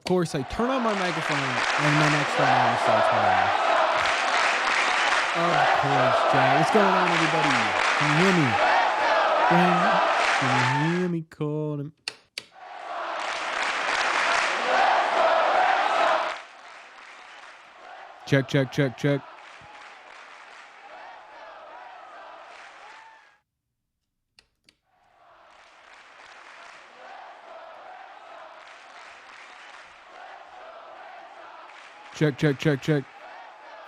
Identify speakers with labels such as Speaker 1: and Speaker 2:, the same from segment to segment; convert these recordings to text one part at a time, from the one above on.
Speaker 1: course, I turn on my microphone and my next song starts playing. Of course, Jack. What's going on, everybody? Can you hear me? Can you hear me calling? Check, check, check, check. Check, check, check, check.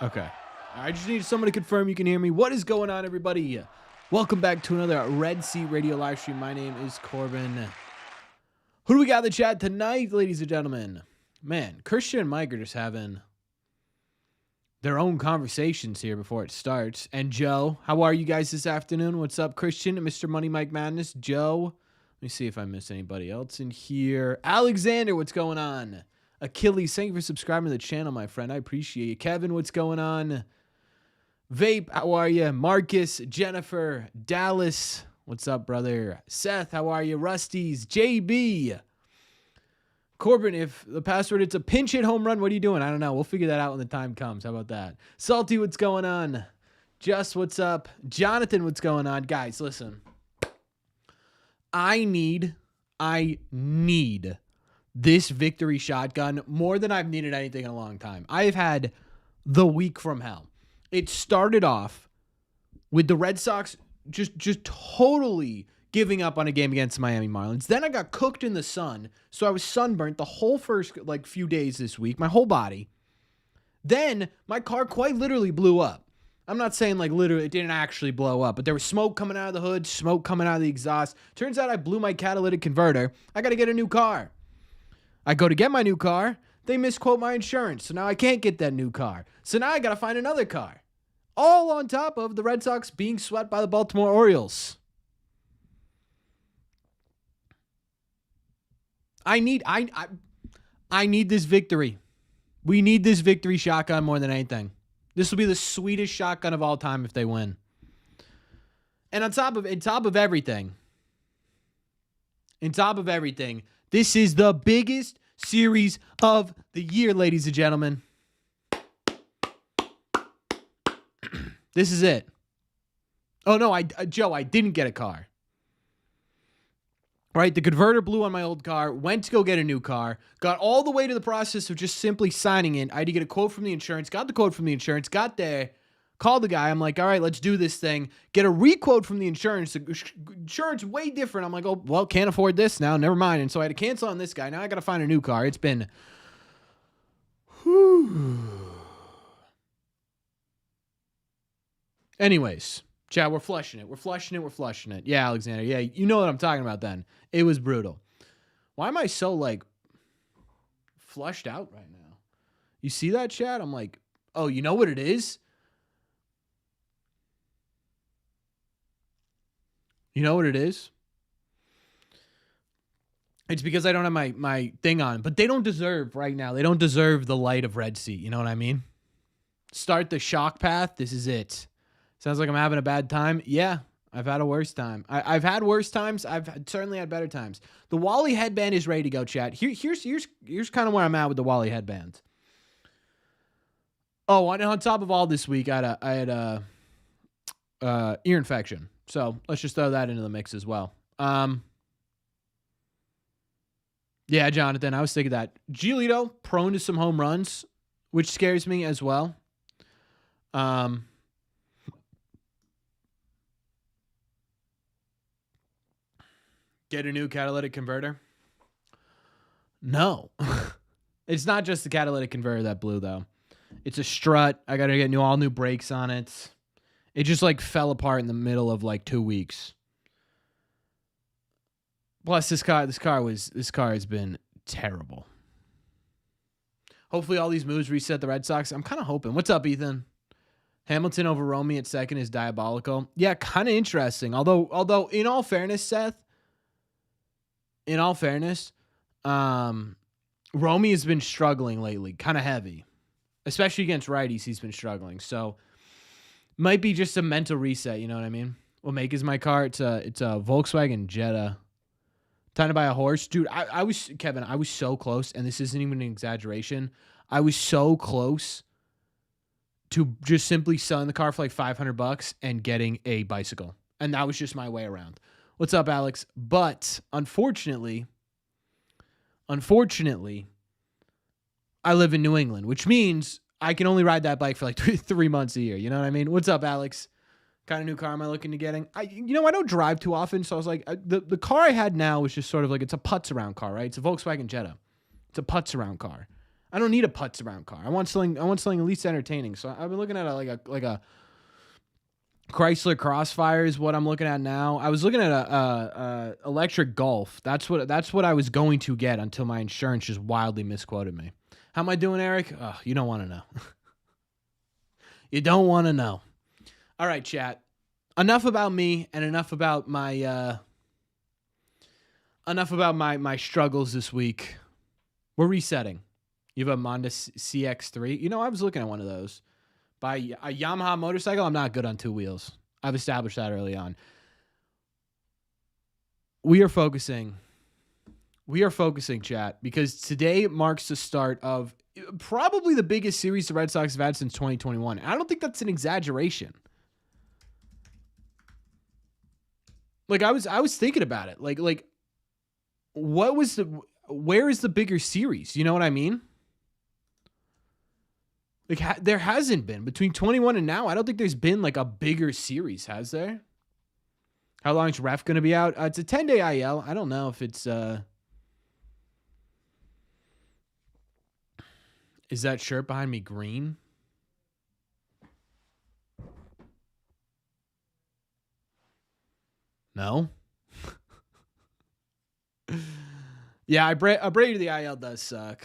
Speaker 1: Okay. I just need someone to confirm you can hear me. What is going on, everybody? Welcome back to another Red Seat Radio live stream. My name is Corbin. Who do we got in the chat tonight, ladies and gentlemen? Man, Christian and Mike are just having their own conversations here before it starts. And Joe, how are you guys this afternoon? What's up, Christian and Mr. Money Mike Madness? Joe, let me see if I miss anybody else in here. Alexander, what's going on? Achilles, thank you for subscribing to the channel, my friend. I appreciate you. Kevin, what's going on? Vape, how are you? Marcus, Jennifer, Dallas, what's up, brother? Seth, how are you? Rusty's, JB. Corbin, if the password it's a pinch hit home run, what are you doing? I don't know. We'll figure that out when the time comes. How about that? Salty, what's going on? Just, what's up? Jonathan, what's going on? Guys, listen. I need this victory shotgun more than I've needed anything in a long time. I've had the week from hell. It started off with the Red Sox just totally giving up on a game against the Miami Marlins. Then I got cooked in the sun, so I was sunburnt the whole first few days this week, my whole body. Then my car quite literally blew up. I'm not saying literally it didn't actually blow up, but there was smoke coming out of the hood, smoke coming out of the exhaust. Turns out I blew my catalytic converter. I got to get a new car. I go to get my new car. They misquote my insurance, so now I can't get that new car. So now I got to find another car. All on top of the Red Sox being swept by the Baltimore Orioles. I need this victory. We need this victory shotgun more than anything. This will be the sweetest shotgun of all time if they win. And on top of everything, this is the biggest series of the year, ladies and gentlemen. This is it. Oh, no, Joe, I didn't get a car. Right? The converter blew on my old car, went to go get a new car, got all the way to the process of just simply signing it. I had to get a quote from the insurance, got the quote from the insurance, got there, called the guy. I'm like, all right, let's do this thing. Get a requote from the insurance. The insurance way different. I'm like, oh, well, can't afford this now. Never mind. And so I had to cancel on this guy. Now I got to find a new car. It's been... Anyways, chat, we're flushing it. We're flushing it. Yeah, Alexander. Yeah, you know what I'm talking about then. It was brutal. Why am I so, flushed out right now? You see that, chat? I'm like, oh, you know what it is? You know what it is? It's because I don't have my thing on. But they don't deserve right now. They don't deserve the light of Red Seat. You know what I mean? Start the shock path. This is it. Sounds like I'm having a bad time. Yeah, I've had a worse time. I've had worse times. Certainly had better times. The Wally headband is ready to go, chat. Here's kind of where I'm at with the Wally headband. Oh, and on top of all this week, I had a ear infection. So let's just throw that into the mix as well. Yeah, Jonathan, I was thinking that. Giolito, prone to some home runs, which scares me as well. Get a new catalytic converter? No. It's not just the catalytic converter that blew, though. It's a strut. I got to get all new brakes on it. It just fell apart in the middle of 2 weeks. Plus, this car has been terrible. Hopefully, all these moves reset the Red Sox. I'm kind of hoping. What's up, Ethan? Hamilton over Romy at second is diabolical. Yeah, kind of interesting. Although, in all fairness, Seth. Romy has been struggling lately, kind of heavy, especially against righties. He's been struggling, so might be just a mental reset. You know what I mean? What make is my car? It's a Volkswagen Jetta Time to buy a horse. Dude, I was so close, and this isn't even an exaggeration. I was so close to just simply selling the car for like $500 and getting a bicycle. And that was just my way around. What's up, Alex? But unfortunately, I live in New England, which means I can only ride that bike for like 3 months a year. You know what I mean? What's up, Alex? Kind of new car am I looking to getting? I don't drive too often, so I was like, the car I had now was just sort of like, it's a putz around car, right? It's a Volkswagen Jetta. It's a putz around car. I don't need a putz around car. I want something at least entertaining. So I've been looking at like a Chrysler Crossfire is what I'm looking at now. I was looking at a electric Golf. That's what I was going to get until my insurance just wildly misquoted me. How am I doing, Eric? Oh, you don't want to know. You don't want to know. All right, chat. Enough about me and enough about my struggles this week. We're resetting. You have a Honda CX-3. I was looking at one of those. By a Yamaha motorcycle, I'm not good on two wheels. I've established that early on. We are focusing, chat, because today marks the start of probably the biggest series the Red Sox have had since 2021. I don't think that's an exaggeration. Like I was thinking about it. Like where is the bigger series? You know what I mean? Like there hasn't been between 21 and now. I don't think there's been like a bigger series, has there? How long is Ref going to be out? It's a 10-day IL. I don't know if it's is that shirt behind me green? No. Yeah, a break to the IL does suck.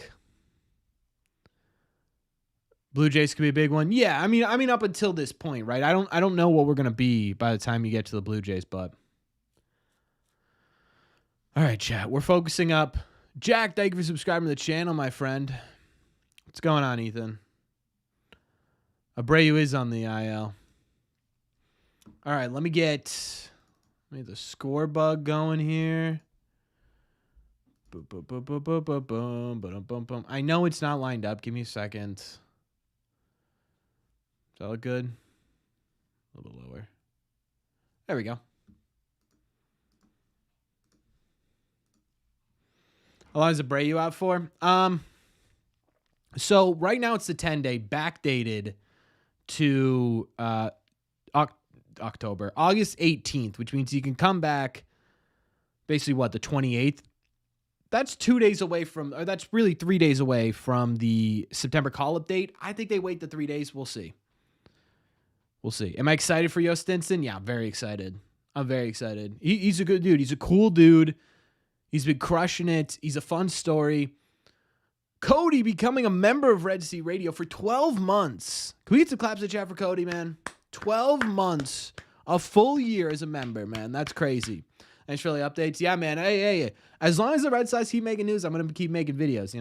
Speaker 1: Blue Jays could be a big one. Yeah, I mean up until this point, right? I don't know what we're gonna be by the time you get to the Blue Jays, but all right, chat. We're focusing up. Jack, thank you for subscribing to the channel, my friend. What's going on, Ethan? Abreu is on the IL. All right, let me get the score bug going here. Boom, boom, boom, boom, boom, boom, boom, boom, boom, boom. I know it's not lined up. Give me a second. Does that look good? A little bit lower. There we go. How long is Abreu out for? So right now it's the 10-day, backdated to October, August 18th, which means you can come back basically the 28th. That's 2 days away from, or that's really 3 days away from the September call-up date. I think they wait the 3 days. We'll see. Am I excited for Yo Stinson? Yeah, I'm very excited. He's a good dude. He's a cool dude. He's been crushing it. He's a fun story. Cody becoming a member of Red Sea Radio for 12 months. Can we get some claps in chat for Cody, man? 12 months. A full year as a member, man. That's crazy. Thanks for the updates. Yeah, man. Hey. As long as the Red Sox keep making news, I'm going to keep making videos,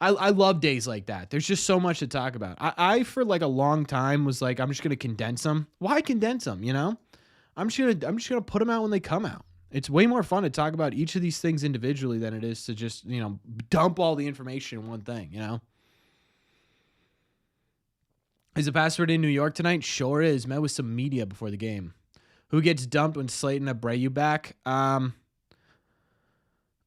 Speaker 1: I love days like that. There's just so much to talk about. I for like a long time was like, I'm just going to condense them. Why condense them, I'm just going to put them out when they come out. It's way more fun to talk about each of these things individually than it is to just, dump all the information in one thing, Is the password in New York tonight? Sure is. Met with some media before the game. Who gets dumped when Slayton and Abreu back?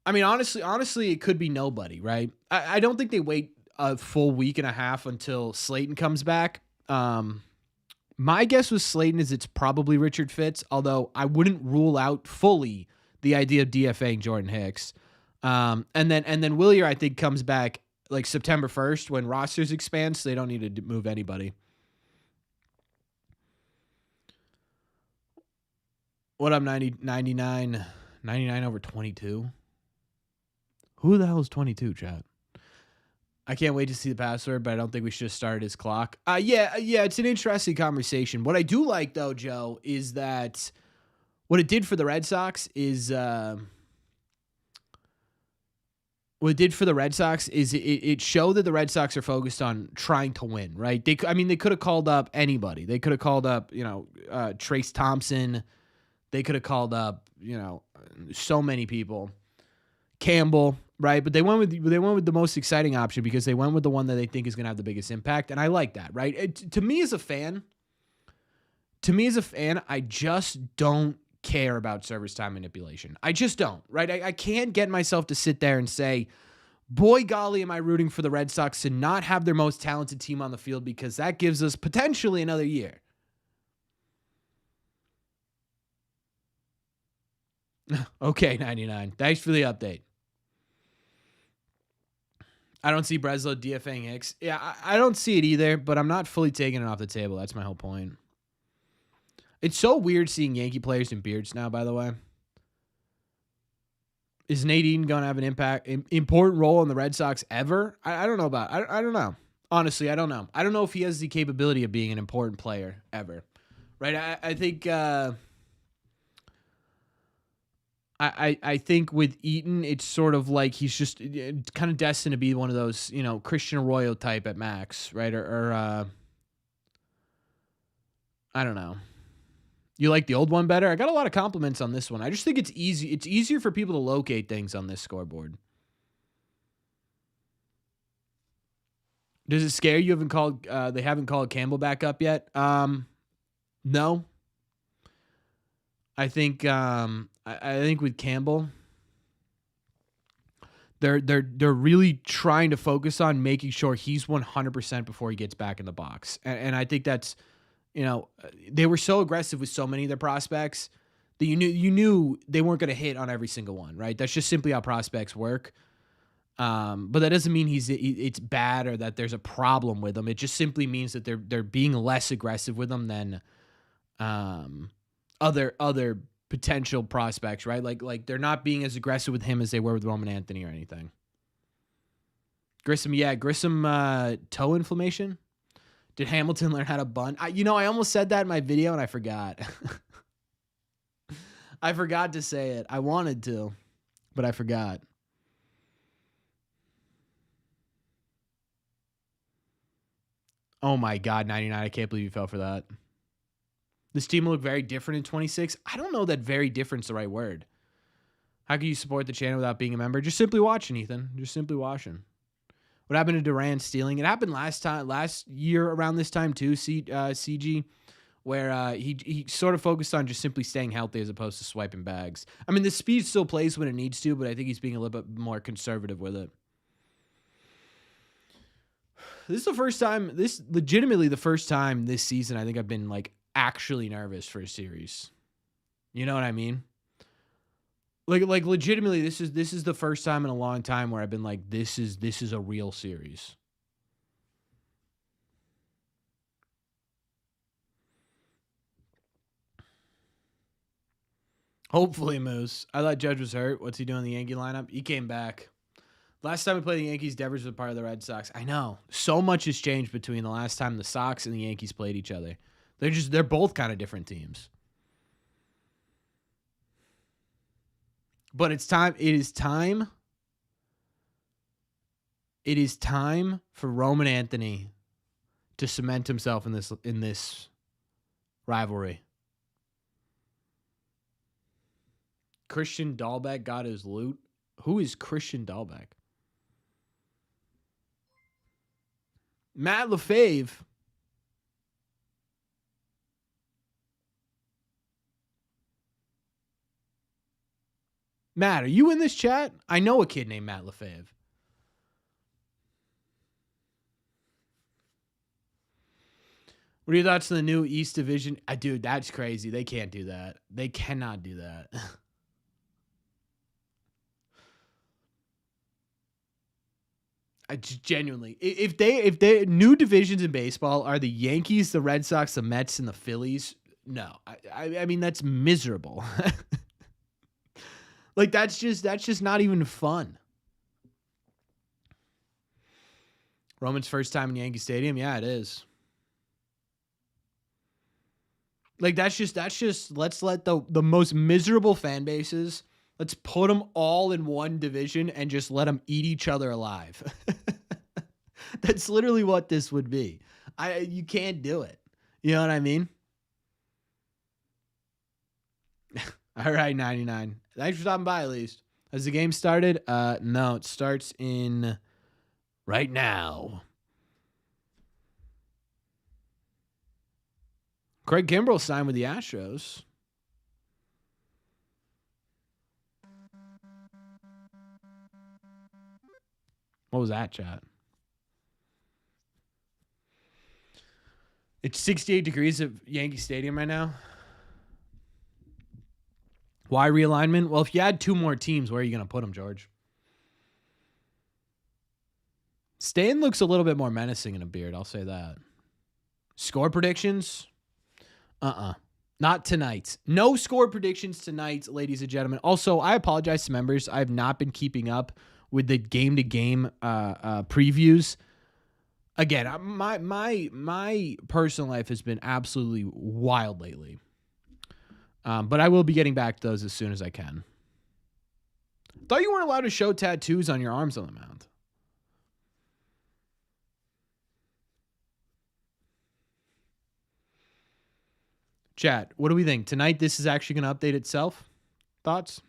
Speaker 1: Honestly, it could be nobody, right? I don't think they wait a full week and a half until Slayton comes back. My guess with Slayton is it's probably Richard Fitz, although I wouldn't rule out fully the idea of DFAing Jordan Hicks. And then Willier, I think, comes back like September 1st when rosters expand, so they don't need to move anybody. What up, 99 over 22? Who the hell is 22, chat? I can't wait to see the password, but I don't think we should have started his clock. Yeah, it's an interesting conversation. What I do like, though, Joe, is that what it did for the Red Sox is it showed that the Red Sox are focused on trying to win, right? They could have called up anybody. They could have called up, Trace Thompson. They could have called up, so many people. Campbell, right? But they went with the most exciting option because they went with the one that they think is going to have the biggest impact, and I like that, right? To me as a fan, I just don't care about service time manipulation. I just don't, right? I can't get myself to sit there and say, boy, golly, am I rooting for the Red Sox to not have their most talented team on the field because that gives us potentially another year. Okay, 99. Thanks for the update. I don't see Breslow DFAing Hicks. Yeah, I don't see it either, but I'm not fully taking it off the table. That's my whole point. It's so weird seeing Yankee players in beards now, by the way. Is Nate Eaton going to have an important role in the Red Sox ever? I don't know about it. I don't know. Honestly, I don't know. I don't know if he has the capability of being an important player ever. Right? I think I think with Eaton, it's sort of like he's just kind of destined to be one of those, Christian Arroyo type at max, right? Or I don't know. You like the old one better? I got a lot of compliments on this one. I just think it's easy. It's easier for people to locate things on this scoreboard. Does it scare you? They haven't called Campbell back up yet? No. I think I think with Campbell, they're really trying to focus on making sure he's 100% before he gets back in the box, and I think that's. They were so aggressive with so many of their prospects that you knew they weren't going to hit on every single one, right? That's just simply how prospects work. But that doesn't mean it's bad or that there's a problem with them. It just simply means that they're being less aggressive with them than other potential prospects, right? Like they're not being as aggressive with him as they were with Roman Anthony or anything. Grissom toe inflammation. Did Hamilton learn how to bunt? I almost said that in my video and I forgot. I forgot to say it. I wanted to, but I forgot. Oh my God, 99. I can't believe you fell for that. This team will look very different in 26. I don't know that very different is the right word. How can you support the channel without being a member? Just simply watching, Ethan. Just simply watching. What happened to Duran stealing? It happened last year around this time too, CG, where he sort of focused on just simply staying healthy as opposed to swiping bags. I mean, the speed still plays when it needs to, but I think he's being a little bit more conservative with it. This is legitimately the first time this season I think I've been like actually nervous for a series. You know what I mean? Like legitimately, this is the first time in a long time where I've been like, this is a real series. Hopefully, Moose. I thought Judge was hurt. What's he doing in the Yankee lineup? He came back. Last time we played the Yankees, Devers was part of the Red Sox. I know. So much has changed between the last time the Sox and the Yankees played each other. They're both kind of different teams. But it is time for Roman Anthony to cement himself in this rivalry. Christian Dahlbeck got his loot. Who is Christian Dahlbeck? Matt LaFave. Matt, are you in this chat? I know a kid named Matt LaFave. What are your thoughts on the new East Division? Dude, that's crazy. They can't do that. They cannot do that. I just genuinely, if they new divisions in baseball are the Yankees, the Red Sox, the Mets, and the Phillies, no. I mean, that's miserable. Like that's just not even fun. Roman's first time in Yankee Stadium, yeah, it is. Like that's just let's let the most miserable fan bases, let's put them all in one division and just let them eat each other alive. That's literally what this would be. You can't do it. You know what I mean? All right, 99. Thanks for stopping by, at least. Has the game started? No, it starts in right now. Craig Kimbrell signed with the Astros. What was that, chat? It's 68 degrees at Yankee Stadium right now. Why realignment? Well, if you add 2 more teams, where are you going to put them, George? Stan looks a little bit more menacing in a beard. I'll say that. Score predictions? Not tonight. No score predictions tonight, ladies and gentlemen. Also, I apologize to members. I have not been keeping up with the game-to-game previews. Again, my personal life has been absolutely wild lately. But I will be getting back to those as soon as I can. Thought you weren't allowed to show tattoos on your arms on the mound. Chat, what do we think? Tonight, this is actually going to update itself? Thoughts?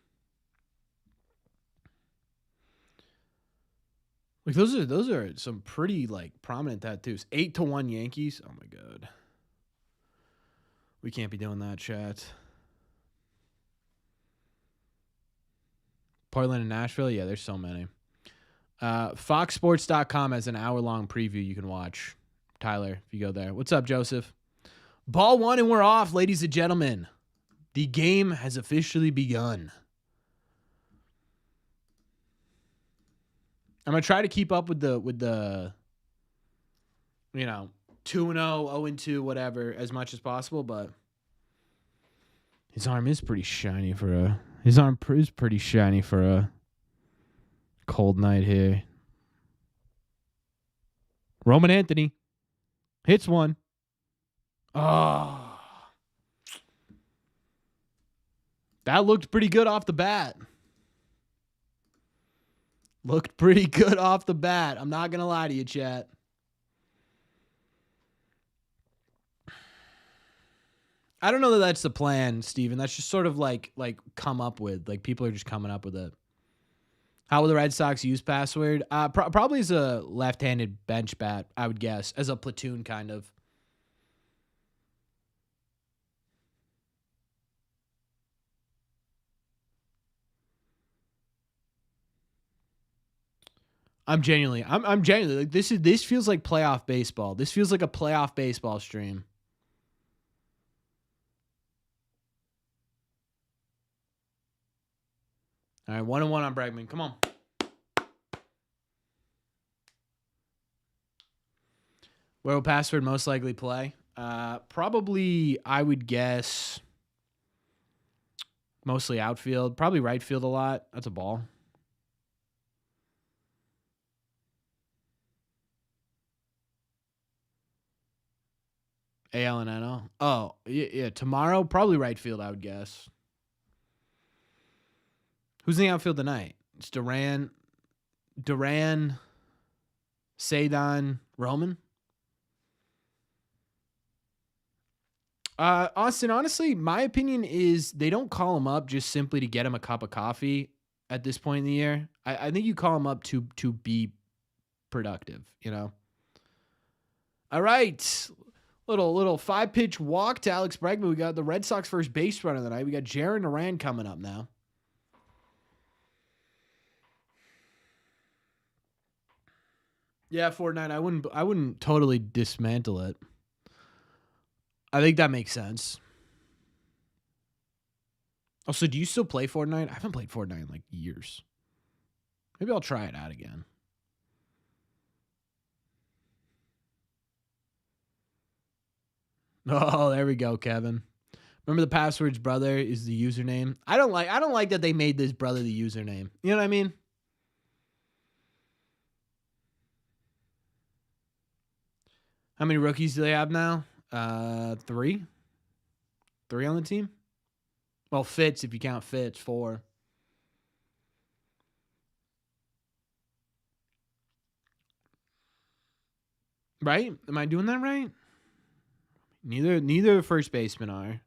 Speaker 1: Like those are some pretty like prominent tattoos. 8-1 Yankees. Oh my god. We can't be doing that, chat. Portland and Nashville? Yeah, there's so many. FoxSports.com has an hour-long preview you can watch. Tyler, if you go there. What's up, Joseph? Ball 1 and we're off, ladies and gentlemen. The game has officially begun. I'm going to try to keep up with the 2-0, 0-2, whatever, as much as possible, but his arm is pretty shiny for a cold night here. Roman Anthony hits one. Oh. That looked pretty good off the bat. I'm not going to lie to you, chat. I don't know that that's the plan, Steven. That's just sort of like come up with. Like people are just coming up with it. How will the Red Sox use password? Probably as a left-handed bench bat, I would guess. As a platoon kind of. I'm genuinely like this feels like playoff baseball. This feels like a playoff baseball stream. All right, 1-1 on Bregman. Come on. Where will password most likely play? Probably, I would guess, mostly outfield. Probably right field a lot. That's a ball. AL and NL. Oh, yeah. Tomorrow, probably right field, I would guess. Who's in the outfield tonight? It's Duran, Cedon, Roman. Austin, honestly, my opinion is they don't call him up just simply to get him a cup of coffee at this point in the year. I think you call him up to be productive, you know? All right. Little 5-pitch walk to Alex Bregman. We got the Red Sox first base runner tonight. We got Jaron Duran coming up now. Yeah, Fortnite. I wouldn't totally dismantle it. I think that makes sense. Also, do you still play Fortnite? I haven't played Fortnite in like years. Maybe I'll try it out again. Oh, there we go, Kevin. Remember the password's brother is the username. I don't like that they made this brother the username. You know what I mean? How many rookies do they have now? 3. 3 on the team. Well, Fitz, if you count Fitz, 4. Right? Am I doing that right? Neither first basemen are.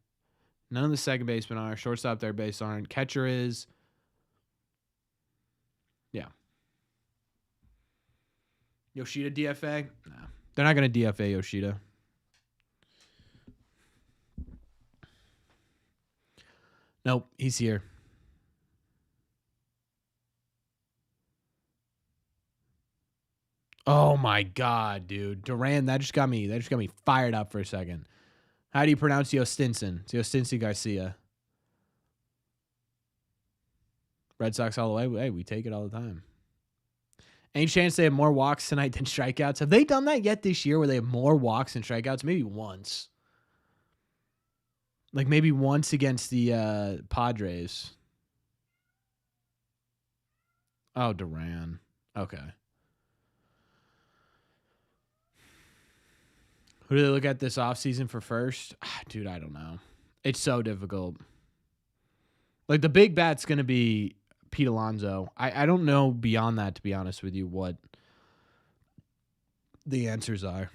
Speaker 1: None of the second basemen are. Shortstop, third base aren't. Catcher is. Yeah. Yoshida DFA? No. They're not going to DFA Yoshida. Nope, he's here. Oh my God, dude. Duran, that just got me fired up for a second. How do you pronounce Yostinson? It's Yostinson Garcia. Red Sox all the way. Hey, we take it all the time. Any chance they have more walks tonight than strikeouts? Have they done that yet this year where they have more walks than strikeouts? Maybe once. Like maybe once against the Padres. Oh, Duran. Okay. Who do they look at this offseason for first? Dude, I don't know. It's so difficult. Like the big bat's going to be Pete Alonso. I don't know beyond that, to be honest with you, what the answers are.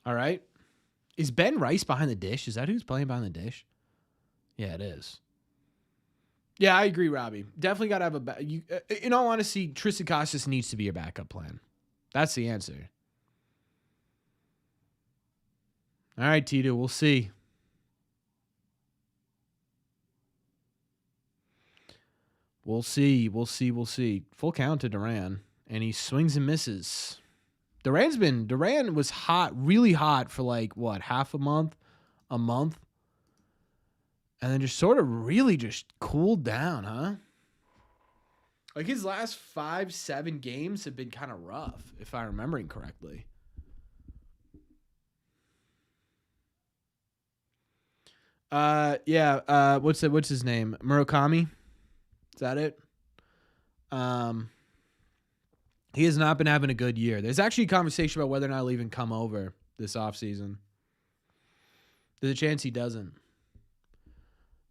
Speaker 1: All right. Is Ben Rice behind the dish? Is that who's playing behind the dish? Yeah, it is. Yeah, I agree, Robbie. Definitely got to have in all honesty, Tristan Casas needs to be your backup plan. That's the answer. All right, Tito, we'll see. We'll see. Full count to Duran, and he swings and misses. Duran was hot, really hot for like what, half a month, and then just sort of really just cooled down, huh? Like his last 5-7 games have been kind of rough, if I'm remembering correctly. Yeah. What's his name? Murakami? Is that it? He has not been having a good year. There's actually a conversation about whether or not he'll even come over this offseason. There's a chance he doesn't.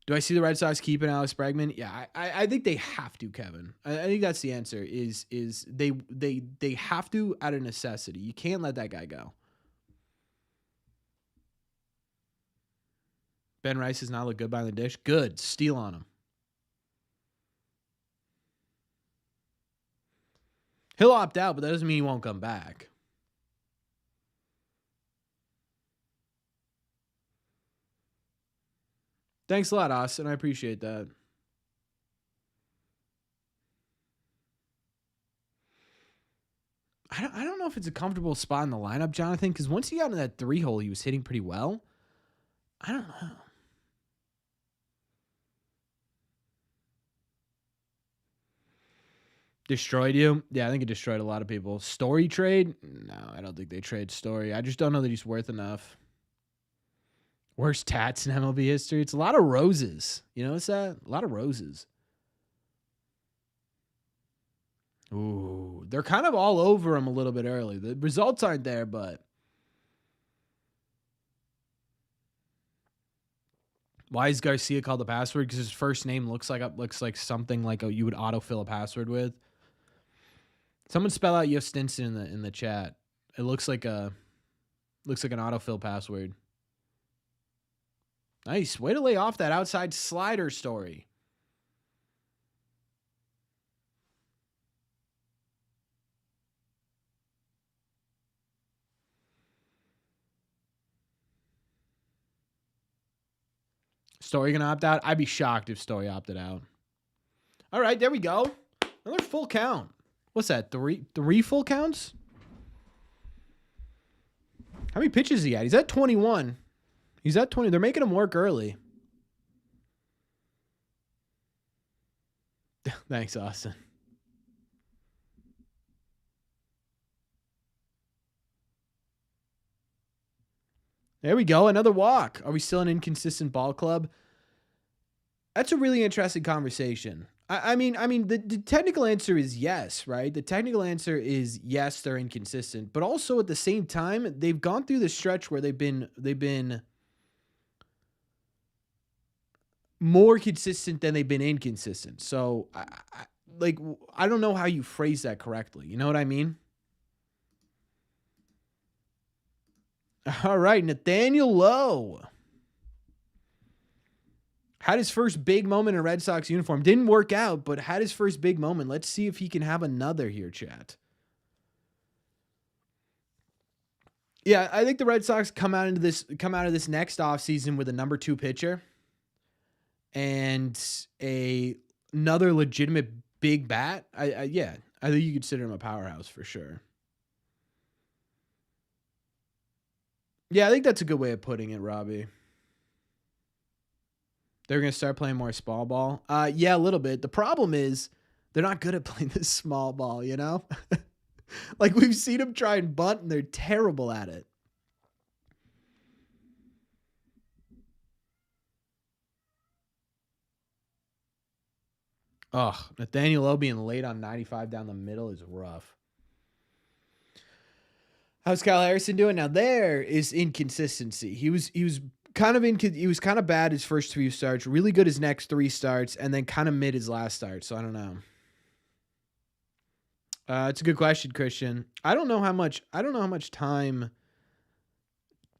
Speaker 1: Do I see the Red Sox keeping Alex Bregman? Yeah, I think they have to, Kevin. I think that's the answer. Is they have to out of necessity. You can't let that guy go. Ben Rice does not look good behind the dish. Good. Steal on him. He'll opt out, but that doesn't mean he won't come back. Thanks a lot, Austin. I appreciate that. I don't know if it's a comfortable spot in the lineup, Jonathan, because once he got in that 3-hole, he was hitting pretty well. I don't know. Destroyed you? Yeah, I think it destroyed a lot of people. Story trade? No, I don't think they trade Story. I just don't know that he's worth enough. Worst tats in MLB history? It's a lot of roses. You notice that? A lot of roses. Ooh, they're kind of all over him a little bit early. The results aren't there, but why is Garcia called the password? Because his first name looks like something like you would autofill a password with. Someone spell out Yostinson in the chat. It looks like an autofill password. Nice. Way to lay off that outside slider Story. Story gonna opt out? I'd be shocked if Story opted out. All right, there we go. Another full count. What's that? Three full counts? How many pitches is he at? He's at 21. He's at 20. They're making him work early. Thanks, Austin. There we go. Another walk. Are we still an inconsistent ball club? That's a really interesting conversation. I mean, the technical answer is yes, right? The technical answer is yes, they're inconsistent, but also at the same time, they've gone through the stretch where they've been more consistent than they've been inconsistent. So like, I don't know how you phrase that correctly. You know what I mean? All right, Nathaniel Lowe had his first big moment in a Red Sox uniform. Didn't work out, but had his first big moment. Let's see if he can have another here, chat. Yeah, I think the Red Sox come out of this next offseason with a number 2 pitcher and another legitimate big bat. I think you consider him a powerhouse for sure. Yeah, I think that's a good way of putting it, Robbie. They're going to start playing more small ball. Yeah, a little bit. The problem is they're not good at playing this small ball, you know? Like, we've seen them try and bunt, and they're terrible at it. Ugh, Nathaniel Lowe being late on 95 down the middle is rough. How's Kyle Harrison doing? Now, there is inconsistency. He was kind of bad his first 3 starts, really good his next 3 starts, and then kind of mid his last start. So I don't know. It's a good question, Christian. I don't know how much time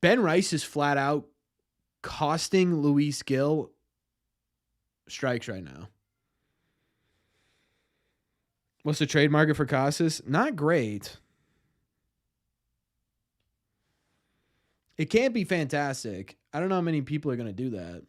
Speaker 1: Ben Rice is flat out costing Luis Gil strikes right now. What's the trade market for Casas? Not great. It can't be fantastic. I don't know how many people are going to do that.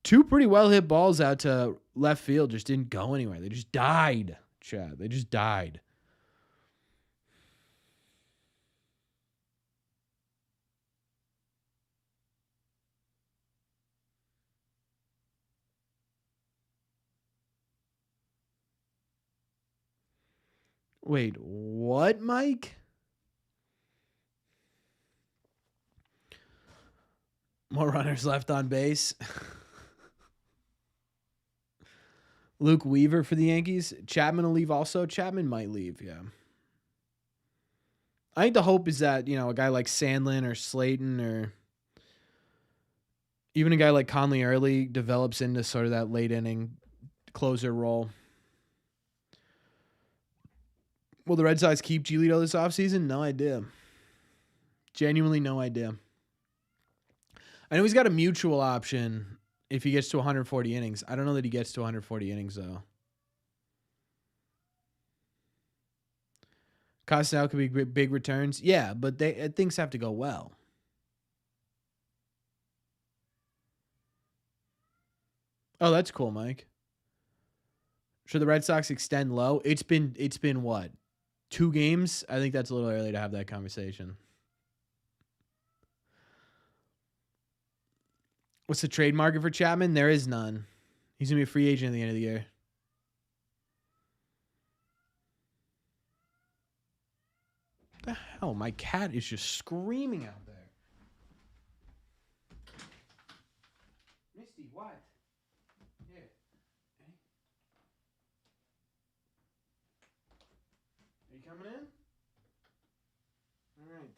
Speaker 1: Two pretty well hit balls out to left field just didn't go anywhere. They just died, Chad. They just died. Wait, what, Mike? More runners left on base. Luke Weaver for the Yankees. Chapman will leave also. Chapman might leave, yeah. I think the hope is that, a guy like Sandlin or Slayton or even a guy like Conley Early develops into sort of that late inning closer role. Will the Red Sox keep Giolito this offseason? No idea. Genuinely no idea. I know he's got a mutual option if he gets to 140 innings. I don't know that he gets to 140 innings, though. Costell could be big returns. Yeah, but things have to go well. Oh, that's cool, Mike. Should the Red Sox extend Low? It's been what? 2 games? I think that's a little early to have that conversation. What's the trade market for Chapman? There is none. He's going to be a free agent at the end of the year. What the hell? My cat is just screaming out there. Misty, what? Here. Are you coming in? All right.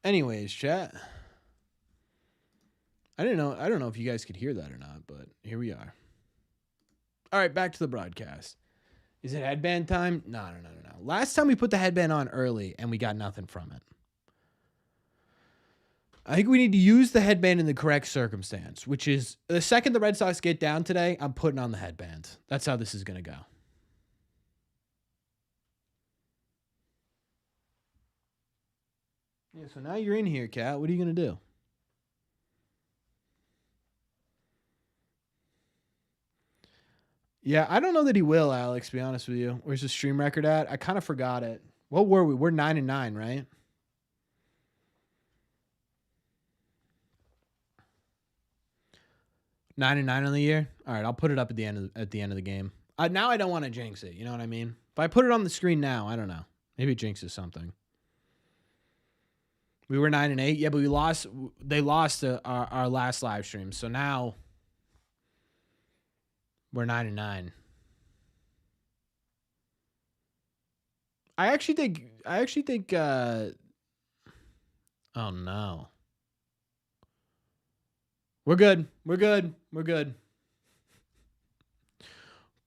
Speaker 1: Anyways, chat. I don't know if you guys could hear that or not, but here we are. All right, back to the broadcast. Is it headband time? No. Last time we put the headband on early and we got nothing from it. I think we need to use the headband in the correct circumstance, which is the second the Red Sox get down today, I'm putting on the headband. That's how this is going to go. Yeah, so now you're in here, Kat. What are you going to do? Yeah, I don't know that he will, Alex, to be honest with you. Where's the stream record at? I kind of forgot it. What were we? We're 9-9, right? Nine and 9 on the year. All right, I'll put it up at the end of the game. Now I don't want to jinx it. You know what I mean? If I put it on the screen now, I don't know. Maybe it jinxes something. We were 9-8. Yeah, but we lost. They lost our last live stream. So now we're 9-9. I actually think, oh no. We're good. We're good. We're good.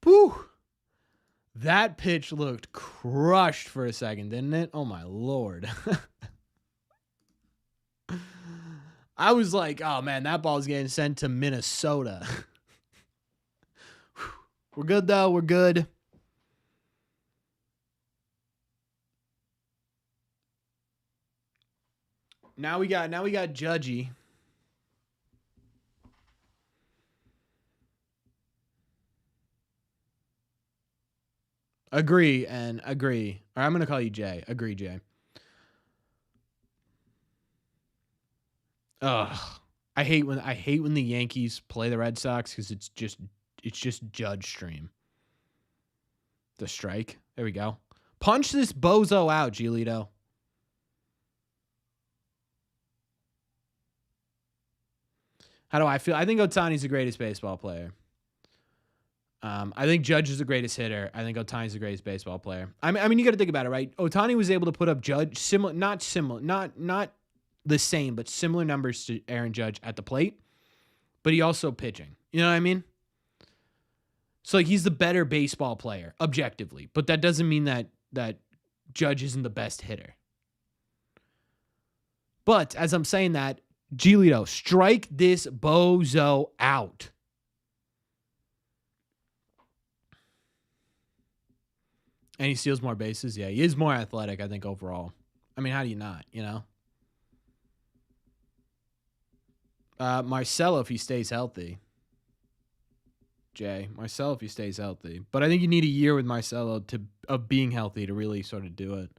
Speaker 1: Whew. That pitch looked crushed for a second, didn't it? Oh my Lord. I was like, oh man, that ball's getting sent to Minnesota. We're good though. We're good. Now we got Judgy. Agree and agree. Or I'm gonna call you Jay. Agree, Jay. Ugh. I hate when the Yankees play the Red Sox because it's just Judge stream. The strike. There we go. Punch this bozo out, Giolito. How do I feel? I think Ohtani's the greatest baseball player. I think Judge is the greatest hitter. I think Ohtani's the greatest baseball player. I mean, you got to think about it, right? Ohtani was able to put up not the same, but similar numbers to Aaron Judge at the plate. But he also pitching. You know what I mean? So like he's the better baseball player objectively, but that doesn't mean that Judge isn't the best hitter. But as I'm saying that, Giolito, strike this bozo out. And he steals more bases. Yeah, he is more athletic, I think, overall. I mean, how do you not, you know? Marcelo, if he stays healthy. Jay, Marcelo, if he stays healthy. But I think you need a year with Marcelo of being healthy to really sort of do it.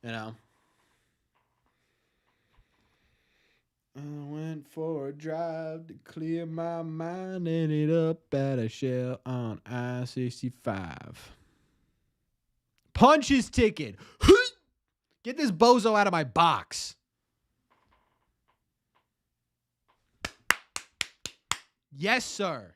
Speaker 1: You know? I went for a drive to clear my mind. Ended up at a shell on I-65. Punch his ticket. Get this bozo out of my box. Yes, sir.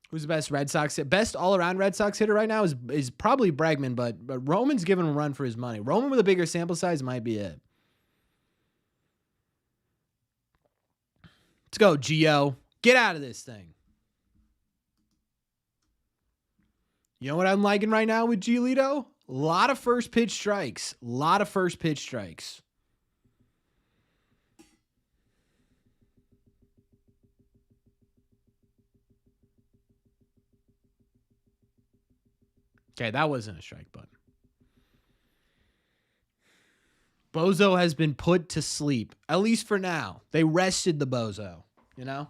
Speaker 1: Who's the best Red Sox hitter? Best all-around Red Sox hitter right now is probably Bregman, but Roman's giving him a run for his money. Roman with a bigger sample size might be it. Let's go, Gio. Get out of this thing. You know what I'm liking right now with Giolito? A lot of first pitch strikes. Okay, that wasn't a strike, but Bozo has been put to sleep, at least for now. They rested the Bozo, you know?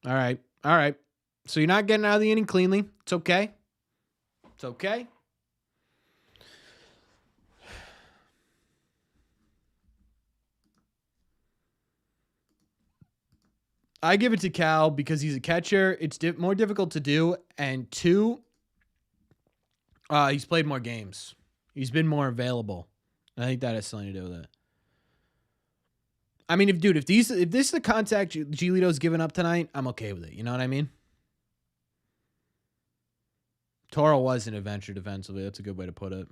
Speaker 1: All right. So you're not getting out of the inning cleanly. It's okay. I give it to Cal because he's a catcher. It's more difficult to do. And two, he's played more games. He's been more available. I think that has something to do with it. I mean, if this is the contact Giolito's giving up tonight, I'm okay with it. You know what I mean? Toro was an adventure defensively. That's a good way to put it.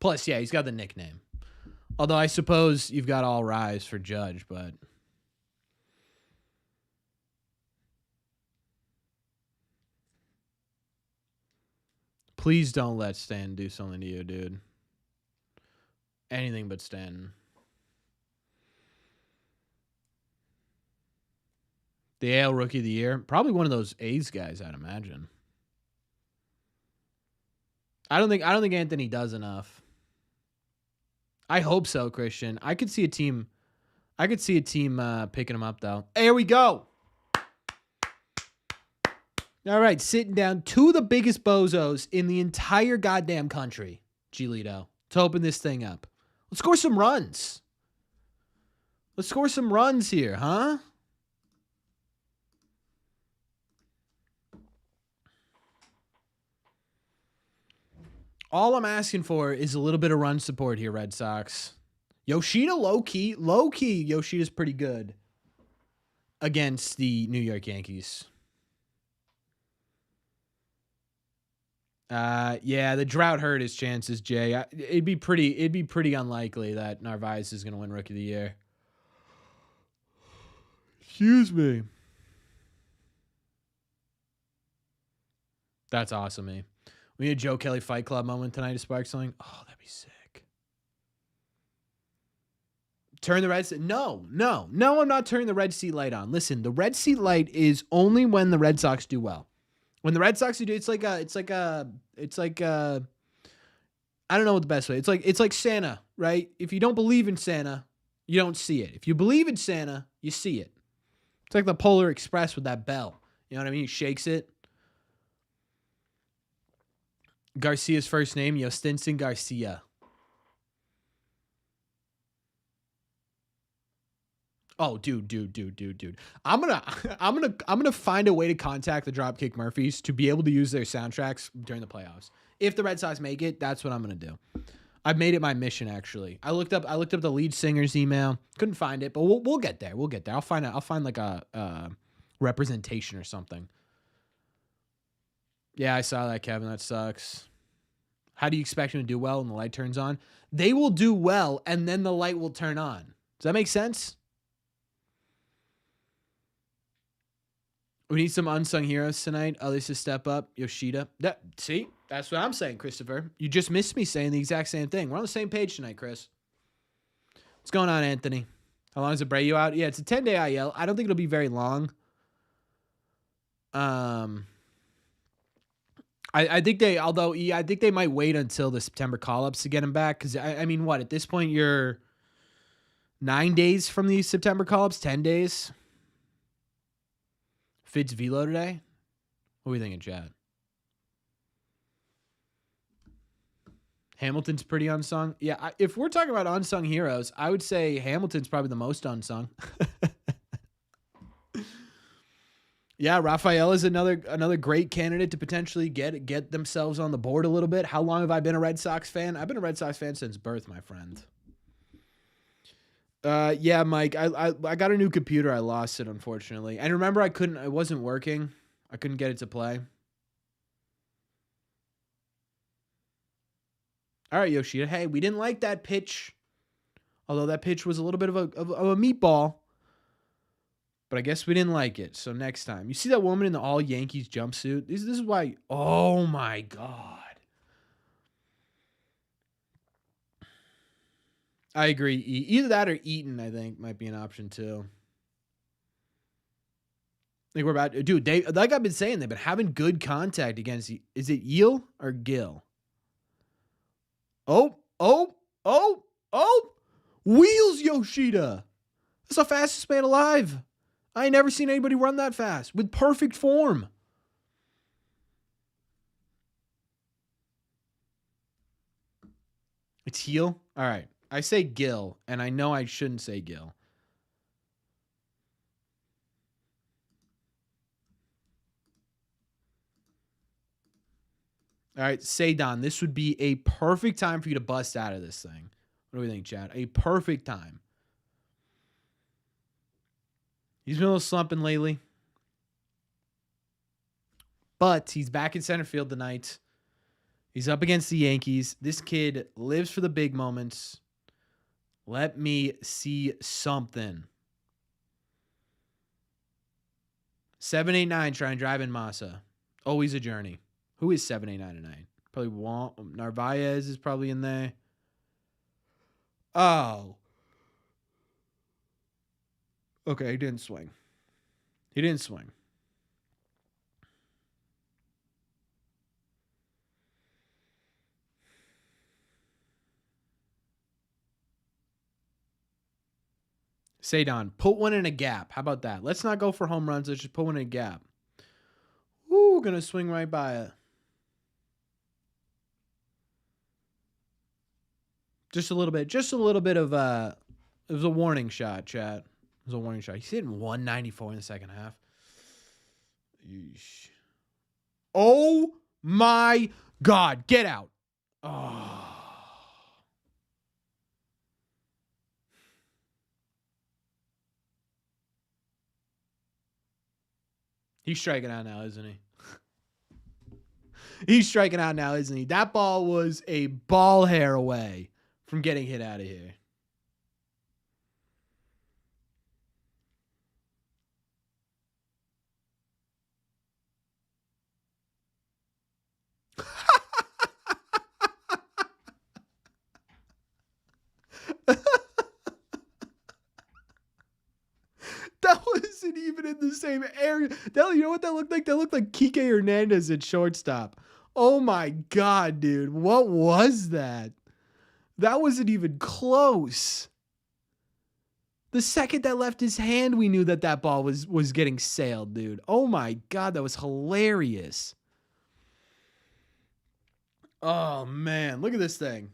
Speaker 1: Plus, yeah, he's got the nickname. Although I suppose you've got all rise for Judge, but please don't let Stan do something to you, dude. Anything but Stanton. The AL Rookie of the Year. Probably one of those A's guys, I'd imagine. I don't think Anthony does enough. I hope so, Christian. I could see a team picking him up, though. There we go. All right, sitting down two of the biggest bozos in the entire goddamn country, Giolito, to open this thing up. Let's score some runs. Let's score some runs here, huh? All I'm asking for is a little bit of run support here, Red Sox. Yoshida, low key. Yoshida's pretty good against the New York Yankees. Yeah, the drought hurt his chances, Jay. It'd be pretty unlikely that Narvaez is going to win Rookie of the Year. Excuse me. That's awesome, man. We need a Joe Kelly Fight Club moment tonight to spark something. Oh, that'd be sick. Turn the red seat. No, I'm not turning the red seat light on. Listen, the red seat light is only when the Red Sox do well. When the Red Sox do, it's like I don't know what the best way. It's like Santa, right? If you don't believe in Santa, you don't see it. If you believe in Santa, you see it. It's like the Polar Express with that bell. You know what I mean? He shakes it. Garcia's first name, Yostinson Garcia. Oh, dude. I'm gonna find a way to contact the Dropkick Murphys to be able to use their soundtracks during the playoffs. If the Red Sox make it, that's what I'm gonna do. I've made it my mission, actually. I looked up the lead singer's email. Couldn't find it, but we'll get there. I'll find like a representation or something. Yeah, I saw that, Kevin. That sucks. How do you expect them to do well when the light turns on? They will do well, and then the light will turn on. Does that make sense? We need some unsung heroes tonight. Others to step up. Yoshida. See? That's what I'm saying, Christopher. You just missed me saying the exact same thing. We're on the same page tonight, Chris. What's going on, Anthony? How long is Abreu out? Yeah, it's a 10-day IL. I don't think it'll be very long. I think they might wait until the September call-ups to get him back. Because, I mean, what? At this point, you're 9 days from the September call-ups? 10 days? Fitz velo today? What are we thinking, Chad? Hamilton's pretty unsung. Yeah, if we're talking about unsung heroes, I would say Hamilton's probably the most unsung. Yeah, Rafael is another great candidate to potentially get themselves on the board a little bit. How long have I been a Red Sox fan? I've been a Red Sox fan since birth, my friend. Yeah, Mike, I got a new computer. I lost it, unfortunately. And remember, it wasn't working. I couldn't get it to play. All right, Yoshida. Hey, we didn't like that pitch. Although that pitch was a little bit of a meatball. But I guess we didn't like it. So next time. You see that woman in the all Yankees jumpsuit? This is why. Oh, my God. I agree. Either that or Eaton, I think, might be an option too. I think we're about, dude. Like I've been saying, they've been having good contact against. Is it Yeel or Gill? Oh! Wheels Yoshida. That's the fastest man alive. I ain't never seen anybody run that fast with perfect form. It's Heel. All right. I say Gill, and I know I shouldn't say Gill. All right, Sadon, this would be a perfect time for you to bust out of this thing. What do we think, Chad? A perfect time. He's been a little slumping lately. But he's back in center field tonight. He's up against the Yankees. This kid lives for the big moments. Let me see something. 789 trying to drive in Massa. Always a journey. Who is 789 tonight? Probably Narvaez is probably in there. Oh. Okay, he didn't swing. Sadon, put one in a gap. How about that? Let's not go for home runs. Let's just put one in a gap. Ooh, gonna swing right by it. Just a little bit of it was a warning shot, chat. It was a warning shot. He's hitting 194 in the second half. Yeesh. Oh my God. Get out. Oh. He's striking out now, isn't he? He's striking out now, isn't he? That ball was a ball hair away from getting hit out of here. That wasn't even in the same area. You know what that looked like? That looked like Kike Hernandez at shortstop. Oh my God, dude. What was that? That wasn't even close. The second that left his hand, we knew that ball was getting sailed, dude. Oh my God, that was hilarious. Oh man, look at this thing.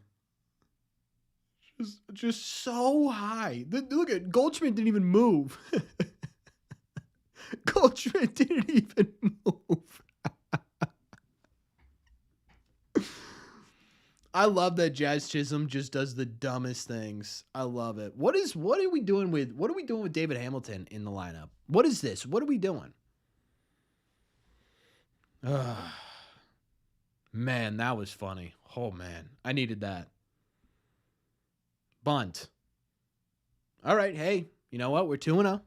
Speaker 1: Just so high. Look at Goldschmidt didn't even move. Goldschmidt didn't even move. I love that Jazz Chisholm just does the dumbest things. I love it. What are we doing with David Hamilton in the lineup? What is this? What are we doing? Man, that was funny. Oh man, I needed that. Bunt. All right, hey, you know what? We're 2-0.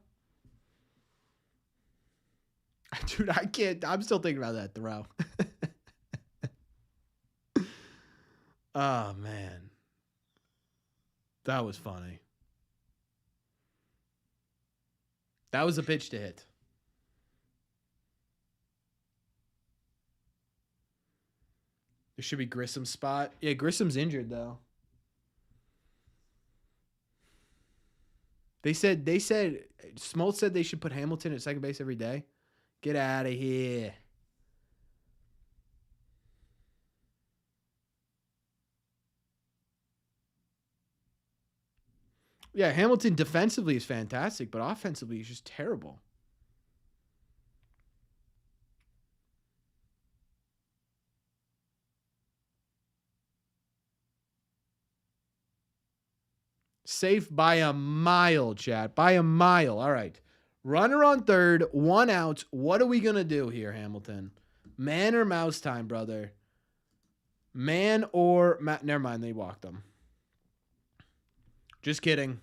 Speaker 1: Dude, I can't. I'm still thinking about that throw. Oh, man. That was funny. That was a pitch to hit. There should be Grissom's spot. Yeah, Grissom's injured, though. They said Smoltz said they should put Hamilton at second base every day. Get out of here. Yeah, Hamilton defensively is fantastic, but offensively he's just terrible. Safe by a mile, chat. By a mile. All right. Runner on third, 1 out. What are we going to do here, Hamilton? Man or mouse time, brother? Man or... Never mind, they walked them. Just kidding.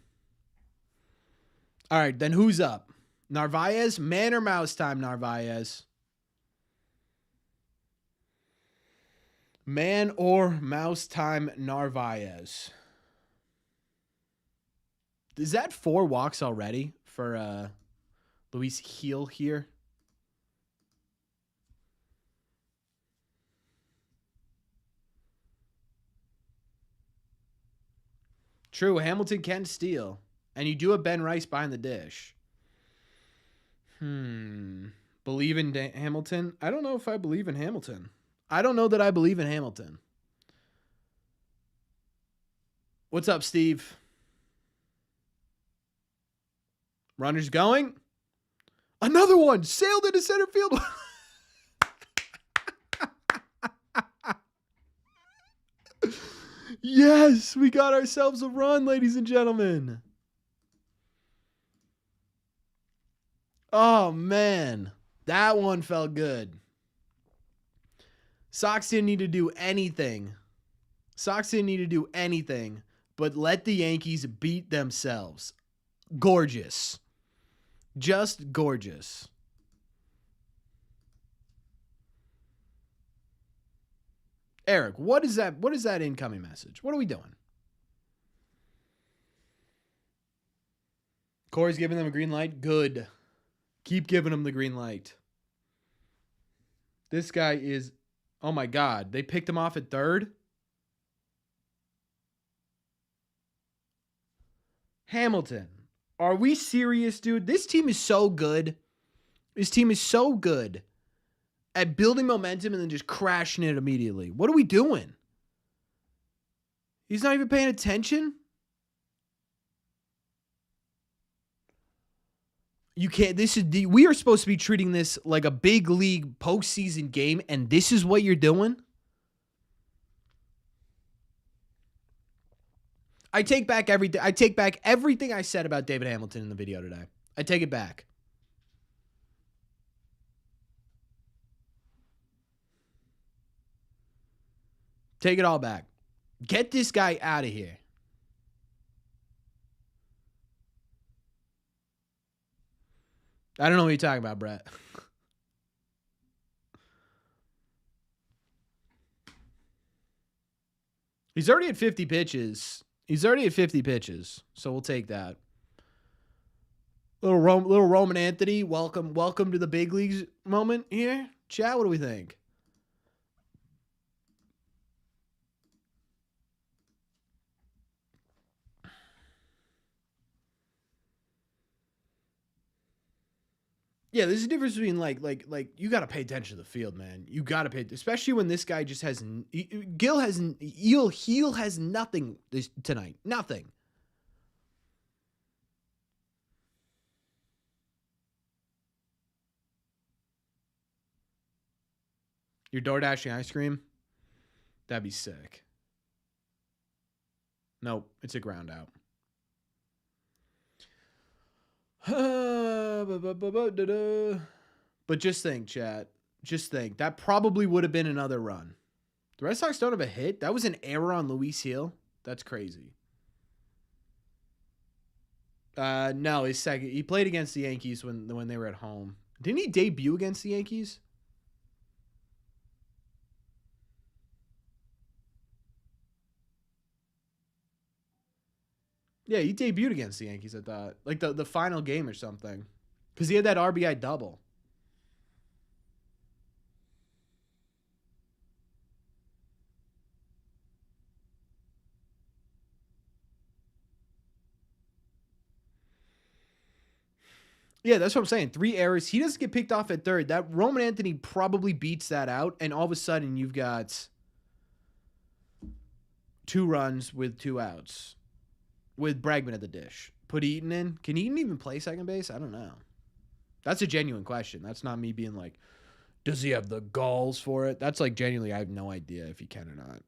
Speaker 1: All right, then who's up? Narvaez? Man or mouse time, Narvaez? Man or mouse time, Narvaez? Is that 4 walks already for Luis Heel here? True, Hamilton can steal. And you do have Ben Rice behind the dish. Believe in Hamilton? I don't know if I believe in Hamilton. I don't know that I believe in Hamilton. What's up, Steve? Runners going. Another one. Sailed into center field. Yes, we got ourselves a run, ladies and gentlemen. Oh, man. That one felt good. Sox didn't need to do anything. But let the Yankees beat themselves. Gorgeous. Just gorgeous. Eric, what is that? What is that incoming message? What are we doing? Corey's giving them a green light. Good. Keep giving them the green light. This guy is... Oh, my God. They picked him off at third? Hamilton. Are we serious, dude? This team is so good. This team is so good at building momentum and then just crashing it immediately. What are we doing? He's not even paying attention? You can't. We are supposed to be treating this like a big league postseason game, and this is what you're doing? I take back everything. I take back everything I said about David Hamilton in the video today. I take it back. Take it all back. Get this guy out of here. I don't know what you're talking about, Brett. He's already at 50 pitches. So we'll take that. Little Roman Anthony, welcome to the big leagues moment here. Chat, what do we think? Yeah, there's a difference between like you got to pay attention to the field, man. You got to pay, especially when this guy just has Gil has nothing tonight. Nothing. You're door dashing ice cream? That'd be sick. Nope, it's a ground out. But just think, chat. Just think. That probably would have been another run. The Red Sox don't have a hit. That was an error on Luis Hill. That's crazy. No, his second. He played against the Yankees when they were at home. Didn't he debut against the Yankees? Yeah, he debuted against the Yankees, I thought. Like the final game or something. Because he had that RBI double. Yeah, that's what I'm saying. 3 errors. He doesn't get picked off at third. That Roman Anthony probably beats that out. And all of a sudden, you've got 2 runs with 2 outs. With Bregman at the dish. Put Eaton in. Can Eaton even play second base? I don't know. That's a genuine question. That's not me being like, does he have the galls for it? That's like genuinely, I have no idea if he can or not.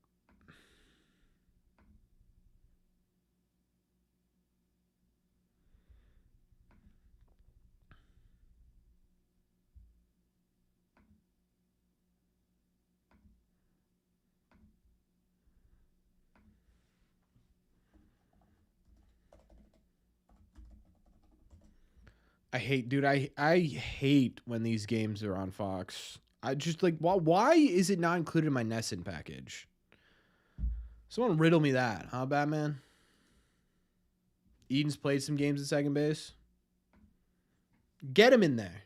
Speaker 1: I hate when these games are on Fox. I just like, why is it not included in my Nesson package? Someone riddle me that, huh, Batman? Eden's played some games at second base. Get him in there.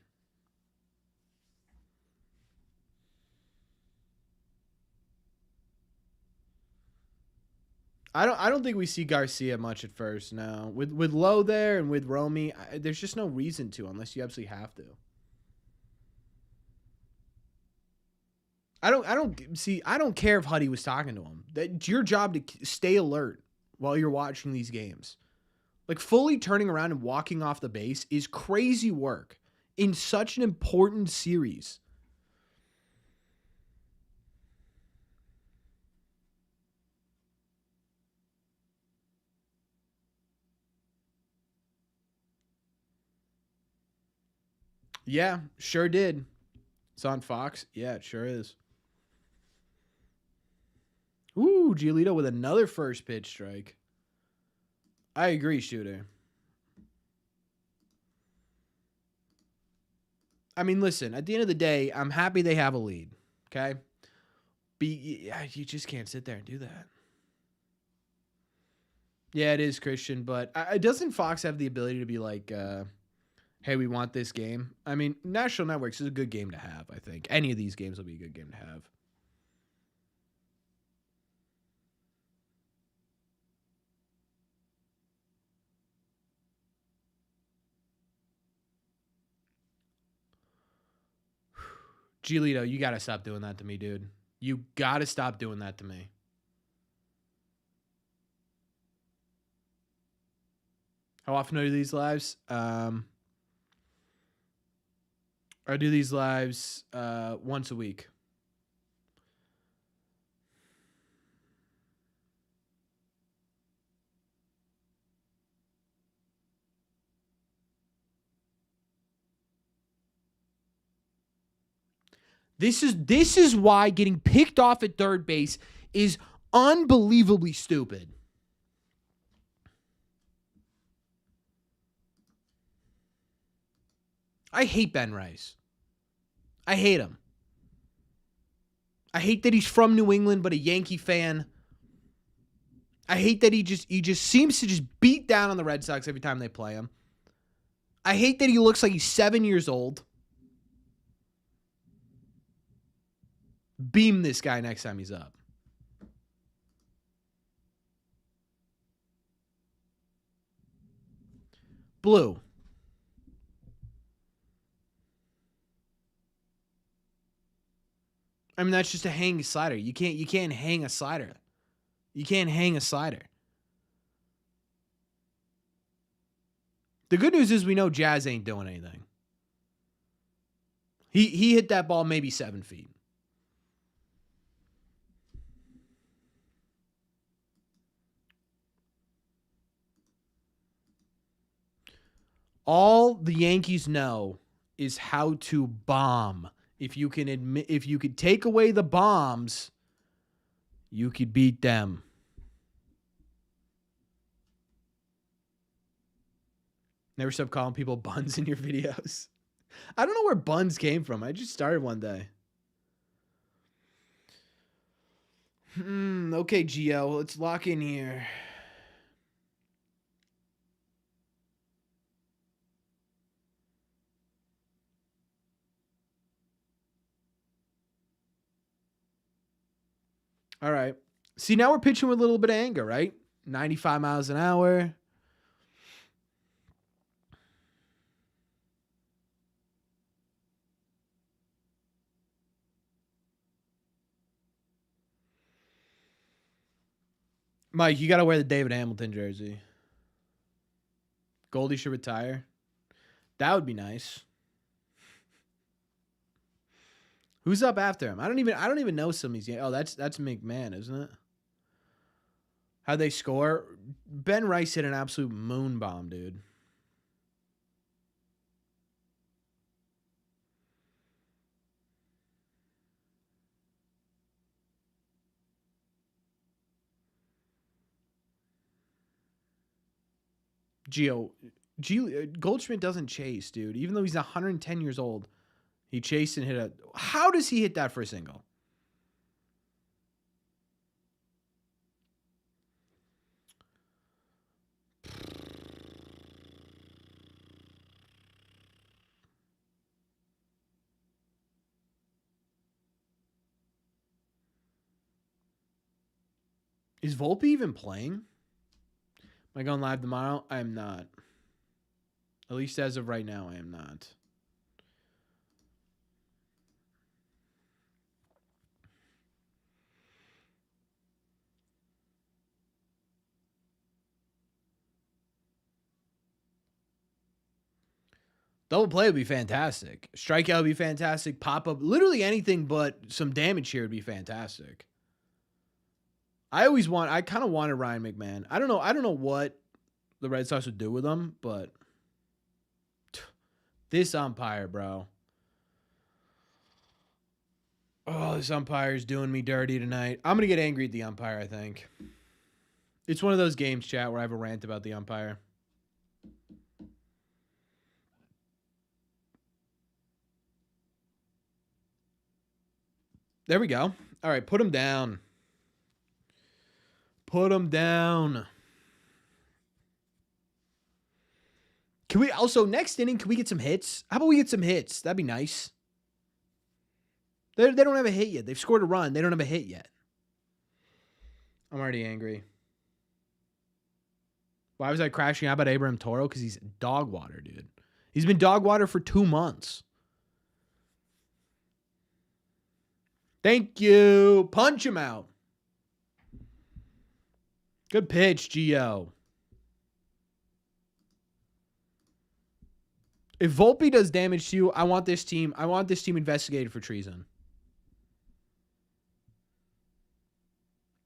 Speaker 1: I don't think we see Garcia much at first. No, with Lowe there and with Romy, there's just no reason to unless you absolutely have to. I don't care if Huddy was talking to him. It's your job to stay alert while you're watching these games. Like fully turning around and walking off the base is crazy work in such an important series. Yeah, sure did. It's on Fox. Yeah, it sure is. Ooh, Giolito with another first pitch strike. I agree, Shooter. I mean, listen, at the end of the day, I'm happy they have a lead. Okay? You just can't sit there and do that. Yeah, it is, Christian, but doesn't Fox have the ability to be like, hey, we want this game? I mean, National Networks is a good game to have, I think. Any of these games will be a good game to have. Giolito, you got to stop doing that to me, dude. You got to stop doing that to me. How often do I do these lives? I do these lives once a week. This is why getting picked off at third base is unbelievably stupid. I hate Ben Rice. I hate him. I hate that he's from New England but a Yankee fan. I hate that he just seems to just beat down on the Red Sox every time they play him. I hate that he looks like he's 7 years old. Beam this guy next time he's up. Blue. I mean, that's just a hanging slider. You can't hang a slider. You can't hang a slider. The good news is we know Jazz ain't doing anything. He hit that ball maybe 7 feet. All the Yankees know is how to bomb. If you could take away the bombs, you could beat them. Never stop calling people buns in your videos. I don't know where buns came from. I just started one day. Okay, Gio, let's lock in here. All right. See, now we're pitching with a little bit of anger, right? 95 miles an hour. Mike, you got to wear the David Hamilton jersey. Goldie should retire. That would be nice. Who's up after him? I don't even know some of these. Oh, that's McMahon, isn't it? How'd they score? Ben Rice hit an absolute moon bomb, dude. Goldschmidt doesn't chase, dude. Even though he's 110 years old, he chased and hit a. How does he hit that for a single? Is Volpe even playing? Am I going live tomorrow? I am not. At least as of right now, I am not. Double play would be fantastic. Strikeout would be fantastic. Pop up, literally anything but some damage here would be fantastic. I kind of wanted Ryan McMahon. I don't know what the Red Sox would do with him, but this umpire, bro. Oh, this umpire is doing me dirty tonight. I'm going to get angry at the umpire, I think. It's one of those games, chat, where I have a rant about the umpire. There we go. All right, put him down. Put him down. Can we also, next inning, can we get some hits? How about we get some hits? That'd be nice. They don't have a hit yet. They've scored a run. They don't have a hit yet. I'm already angry. Why was I crashing out about Abraham Toro? Because he's dog water, dude. He's been dog water for 2 months. Thank you. Punch him out. Good pitch, Gio. If Volpe does damage to you, I want this team investigated for treason.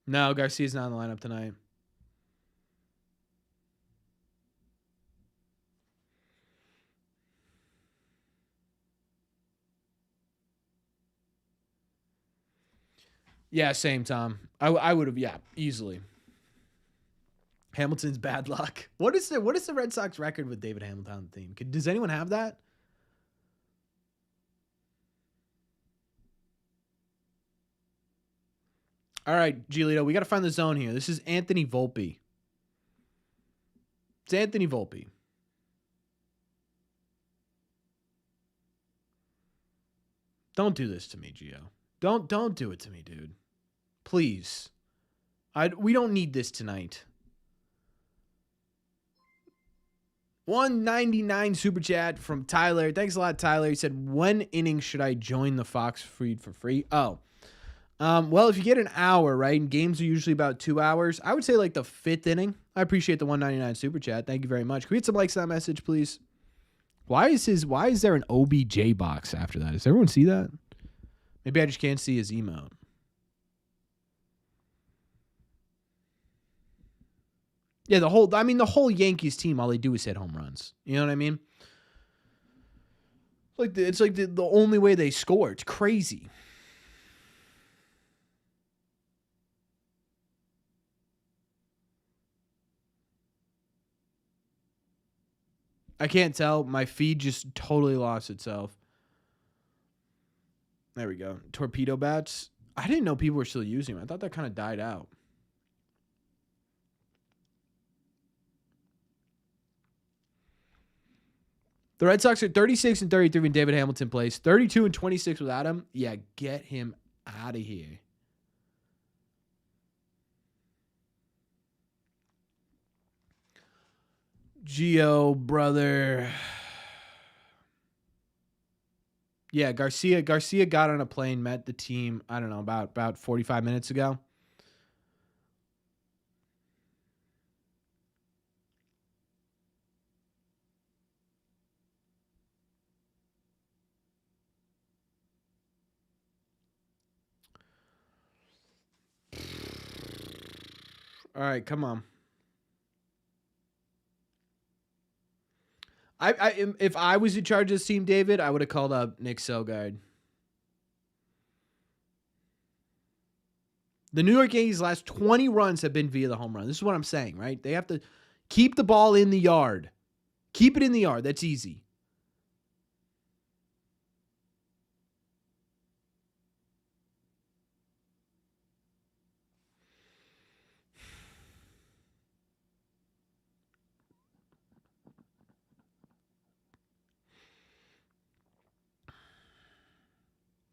Speaker 1: No, Garcia's not in the lineup tonight. Yeah, same, Tom. I would have, yeah, easily. Hamilton's bad luck. What is the Red Sox record with David Hamilton on the team? Does anyone have that? All right, Giolito, we got to find the zone here. This is Anthony Volpe. It's Anthony Volpe. Don't do this to me, Gio. Don't do it to me, dude. Please. We don't need this tonight. 199 super chat from Tyler. Thanks a lot, Tyler. He said, when inning should I join the Fox feed for free? Oh. Well, if you get an hour, right, and games are usually about 2 hours, I would say like the 5th inning. I appreciate the 199 super chat. Thank you very much. Can we get some likes on that message, please? Why is there an OBJ box after that? Does everyone see that? Maybe I just can't see his emote. Yeah, the whole Yankees team, all they do is hit home runs. You know what I mean? It's like the only way they score. It's crazy. I can't tell. My feed just totally lost itself. There we go. Torpedo bats. I didn't know people were still using them. I thought that kind of died out. The Red Sox are 36 and 33 when David Hamilton plays. 32 and 26 without him. Yeah, get him out of here. Gio, brother. Yeah, Garcia got on a plane, met the team, I don't know, about 45 minutes ago. All right, come on. If I was in charge of this team, David, I would have called up Nick Sogard. The New York Yankees' last 20 runs have been via the home run. This is what I'm saying, right? They have to keep the ball in the yard. Keep it in the yard. That's easy.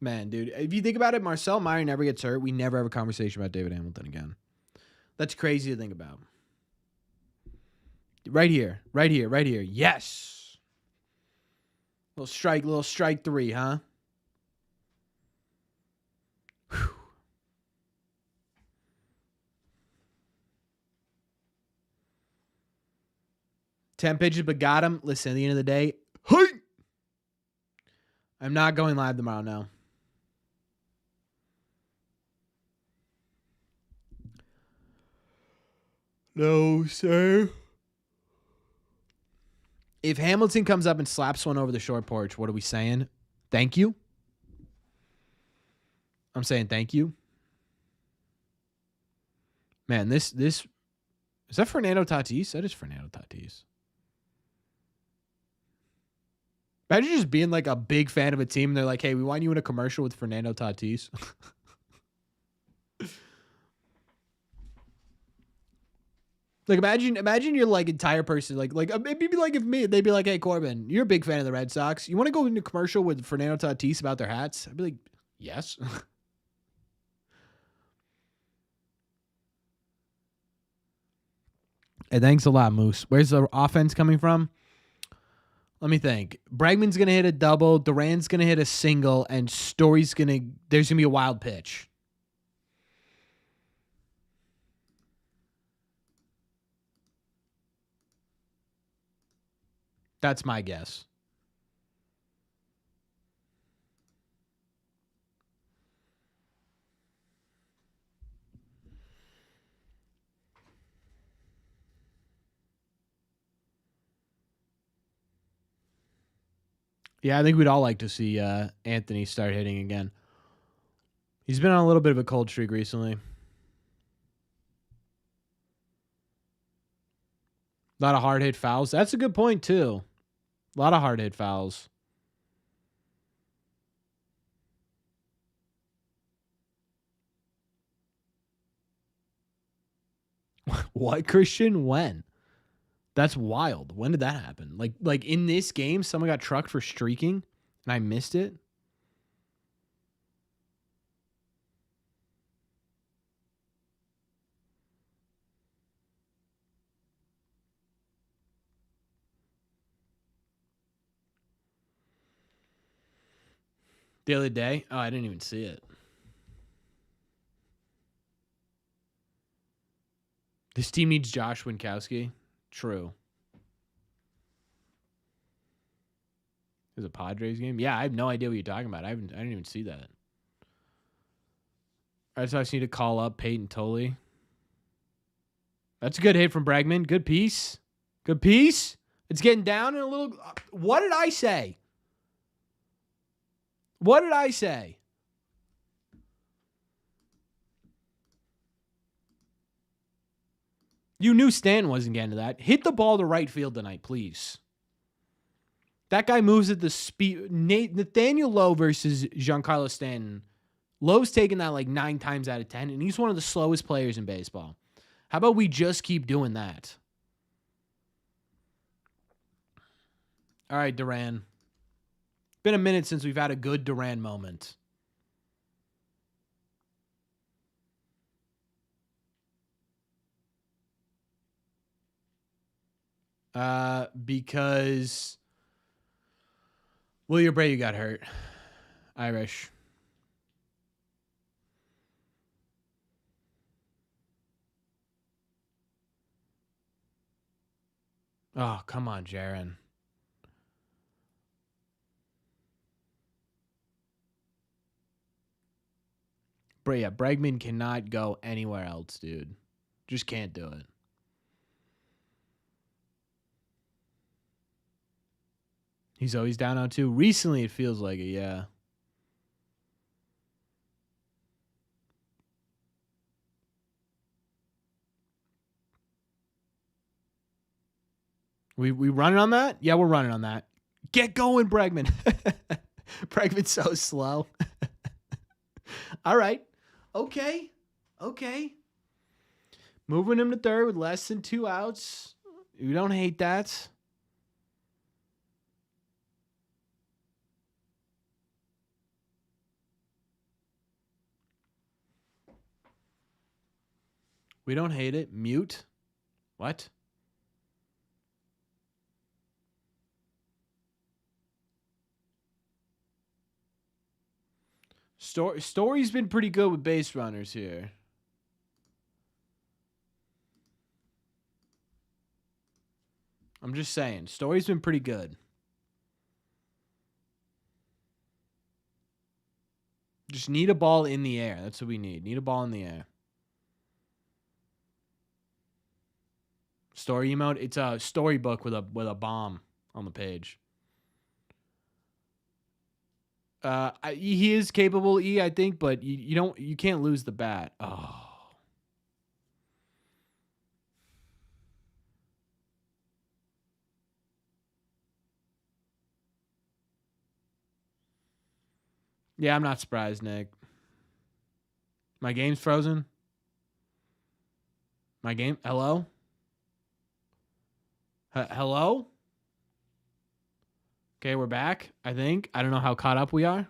Speaker 1: Man, dude, if you think about it, Marcel Meyer never gets hurt. We never have a conversation about David Hamilton again. That's crazy to think about. Right here. Yes. Little strike 3, huh? Whew. 10 pitches, but got him. Listen, at the end of the day, hey! I'm not going live tomorrow, no. No, sir. If Hamilton comes up and slaps one over the short porch, what are we saying? Thank you? I'm saying thank you. Man, this is that Fernando Tatis? That is Fernando Tatis. Imagine just being like a big fan of a team and they're like, hey, we want you in a commercial with Fernando Tatis. Like imagine your like entire person like maybe like if me they'd be like, hey Corbin, you're a big fan of the Red Sox. You want to go into a commercial with Fernando Tatis about their hats? I'd be like, yes. Hey, thanks a lot, Moose. Where's the offense coming from? Let me think. Bregman's gonna hit a double, Duran's gonna hit a single, and there's gonna be a wild pitch. That's my guess. Yeah, I think we'd all like to see Anthony start hitting again. He's been on a little bit of a cold streak recently. A lot of hard hit fouls. That's a good point, too. A lot of hard hit fouls. What, Christian? When? That's wild. When did that happen? Like in this game, someone got trucked for streaking and I missed it? The other day? Oh, I didn't even see it. This team needs Josh Winkowski. True. Is it a Padres game? Yeah, I have no idea what you're talking about. I didn't even see that. Red Sox need to call up Peyton Tolley. That's a good hit from Bregman. Good piece. Good piece. It's getting down in a little. What did I say? What did I say? You knew Stan wasn't getting to that. Hit the ball to right field tonight, please. That guy moves at the speed. Nathaniel Lowe versus Giancarlo Stanton. Lowe's taking that like 9 times out of 10, and he's one of the slowest players in baseball. How about we just keep doing that? All right, Duran. Been a minute since we've had a good Duran moment. Because William Brady got hurt. Irish. Oh, come on, Jaron. But yeah, Bregman cannot go anywhere else, dude. Just can't do it. He's always down on 2. Recently, it feels like it, yeah. We running on that? Yeah, we're running on that. Get going, Bregman. Bregman's so slow. All right. Okay. Moving him to third with less than 2 outs. We don't hate that. We don't hate it. Mute. What? Story's been pretty good with base runners here. I'm just saying. Story's been pretty good. Just need a ball in the air. That's what we need. Need a ball in the air. Story emote. It's a storybook with a bomb on the page. He is capable, I think, but you can't lose the bat. Oh. Yeah, I'm not surprised, Nick. My game's frozen. My game. Hello? Hello? Okay, we're back, I think. I don't know how caught up we are.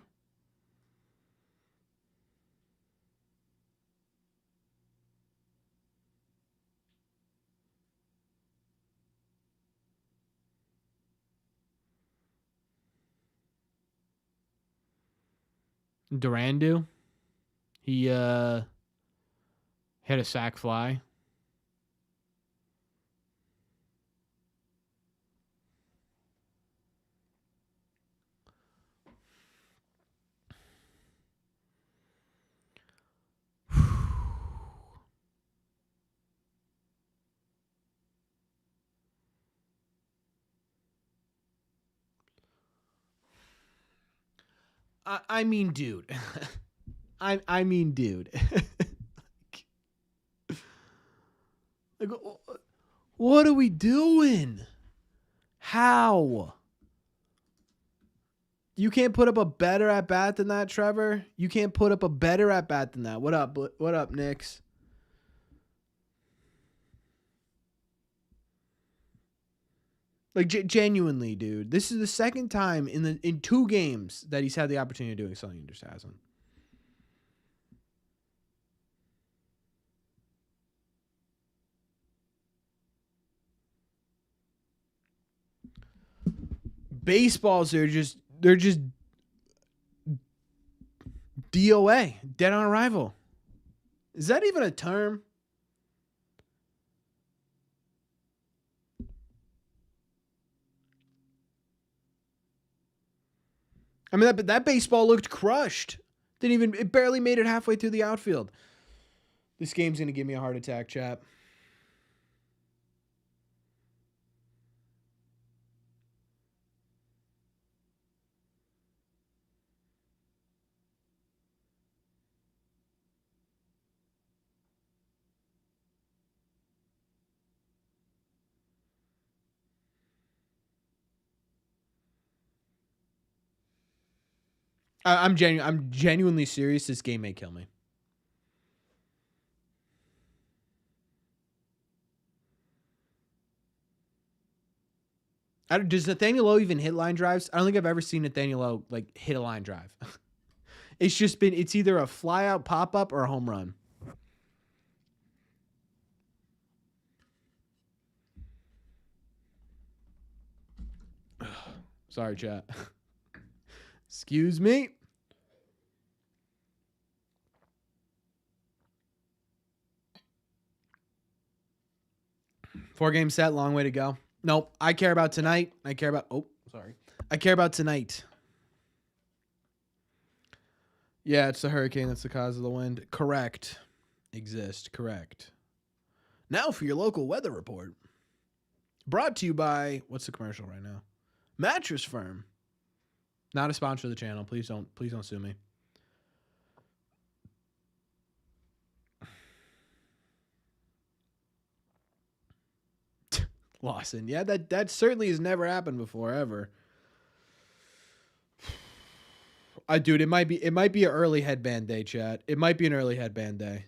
Speaker 1: Durandu. He hit a sac fly. I mean, dude. I mean, dude. Like, what are we doing? How? You can't put up a better at bat than that, Trevor? You can't put up a better at bat than that. What up? What up, Knicks? Like, genuinely, dude. This is the second time in 2 games that he's had the opportunity of doing something he just hasn't. Baseballs, they're just DOA, dead on arrival. Is that even a term? I mean, that baseball looked crushed. It barely made it halfway through the outfield. This game's going to give me a heart attack, chap. I'm genuinely serious. This game may kill me. Does Nathaniel Lowe even hit line drives? I don't think I've ever seen Nathaniel Lowe like hit a line drive. It's either a fly out pop up or a home run. Sorry, chat. Excuse me. Four-game set, long way to go. Nope. I care about tonight. I care about tonight. Yeah, it's the hurricane that's the cause of the wind. Correct. Correct. Now for your local weather report. Brought to you by, what's the commercial right now? Mattress Firm. Not a sponsor of the channel. Please don't sue me. Lawson. Yeah, that certainly has never happened before, ever. Dude, it might be an early headband day, chat. It might be an early headband day.